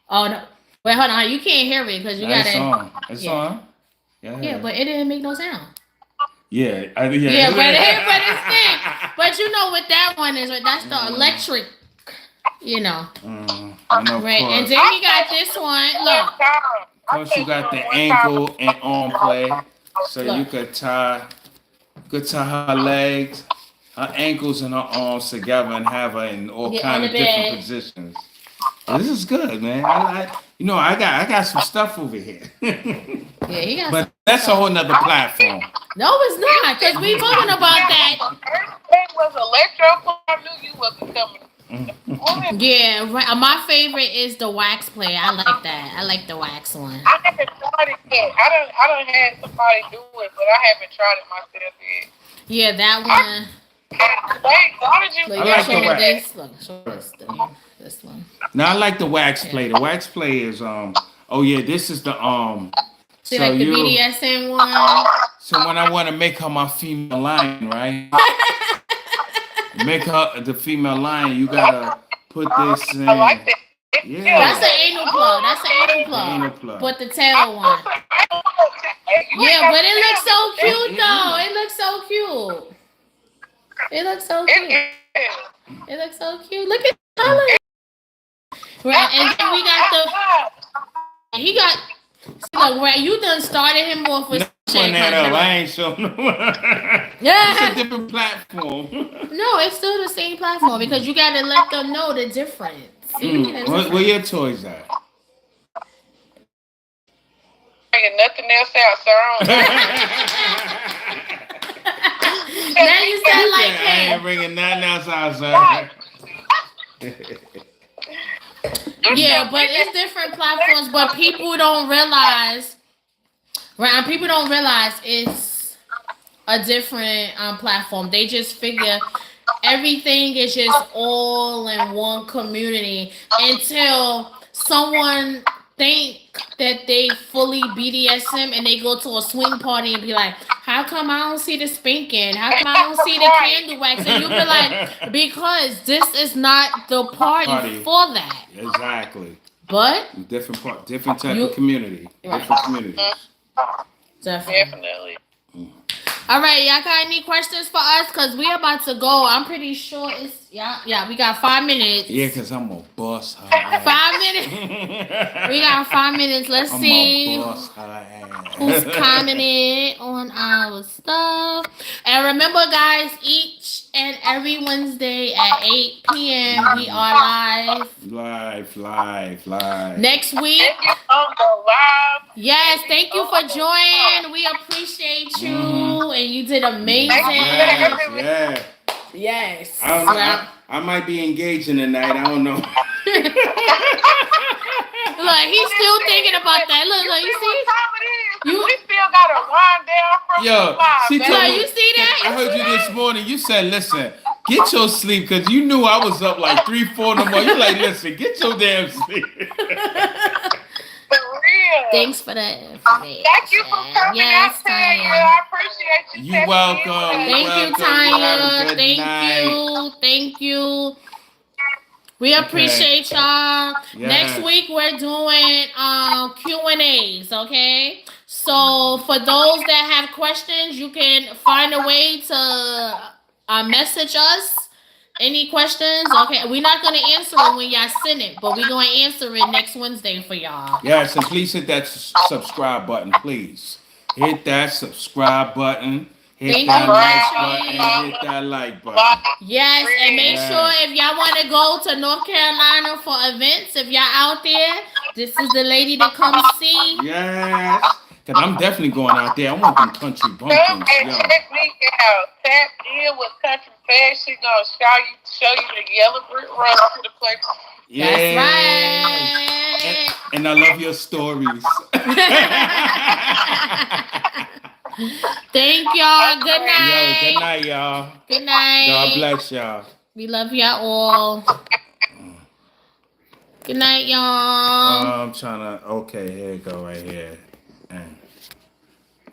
Oh no! Wait, hold on. You can't hear me because you got it. It's on. It's on. Yeah, but it didn't make no sound. Yeah, but it's thick. But you know what that one is? Right? That's the electric. I know. Right, and then he got this one. Look. Of course, you got the ankle and arm play, so you could tie. could tie her legs, her ankles, and her arms together and have her in all Get kind on of the different bed. positions. This is good, man. I like, I got some stuff over here. Yeah, he got But some that's a stuff. whole nother platform. No, it's not, because we talking about that. It was electro. I knew you wasn't coming. Yeah, right. My favorite is the wax play. I like that. I like the wax one. I haven't tried it yet. I don't had somebody do it, but I haven't tried it myself yet. Yeah, that one. Wait, why did you? Look, I y'all like the show me wax. this. Look, show us this one. Now I like the wax play. The wax play is oh yeah, this is the See, so like the you BDSM one. so when I want to make her my female lion, right? Make her the female lion, you gotta put this in. I like that. Yeah. That's an anal plug. That's an anal The plug. anal plug. But the tail one. Yeah, but it looks so cute though. It looks so cute. It looks so cute. It looks so cute. Look at the color. Right, and then we got he got. See, look, where you done started him off with. Putting that up. I ain't showing no. Yeah. It's a different platform. No, it's still the same platform because you gotta let them know the difference. See? Where your toys at? Bringing nothing else out, sir. Now you sound like I him. ain't bringing nothing else out, sir. Yeah, but it's different platforms, but people don't realize, right? People don't realize it's a different platform. They just figure everything is just all in one community until someone think that they fully BDSM and they go to a swing party and be like, how come I don't see the spanking? How come I don't see the candle wax? And you be like, because this is not the party for that. Exactly. But different type of community. Right. Different communities. Definitely. All right, y'all got any questions for us? Because we about to go. I'm pretty sure it's yeah. We got 5 minutes. Yeah, because I'm gonna bust her 5 minutes. We got 5 minutes. Let's see who's commenting on our stuff. And remember, guys, each and every Wednesday at 8 p.m. we are live. Live. Next week. Yes, thank you for joining. We appreciate you, and you did amazing. Yes. I might be engaging tonight. I don't know. Look, he's still thinking about that. Look, you see? We still gotta wind down from the live. She told me, you see that? I heard you this morning. You said, listen, get your sleep, because you knew I was up like 3, 4 in the morning. You're like, listen, get your damn sleep. For real. Thanks for that information. Thank you for coming out today. Tanya. I appreciate you. You welcome. Thank you, Tanya. Thank you. We appreciate y'all. Yes. Next week we're doing Q&As, okay? So for those that have questions, you can find a way to message us. Any questions? Okay, we're not going to answer it when y'all send it, but we're going to answer it next Wednesday for y'all. Yes, and please hit that subscribe button, please. Hit that subscribe button. Hit that like button. Yes, and make sure if y'all want to go to North Carolina for events, if y'all out there, this is the lady to come see. Yes. Because I'm definitely going out there. I want them country bumpkins. Come and check me out. Tap in with Country Fast. She's going to show you the yellow brick road to the place. Yeah. That's right. And I love your stories. Thank y'all. Good night. Yo, good night, y'all. Good night. God bless y'all. We love y'all all. Good night, y'all. I'm trying to. Okay, here you go, right here.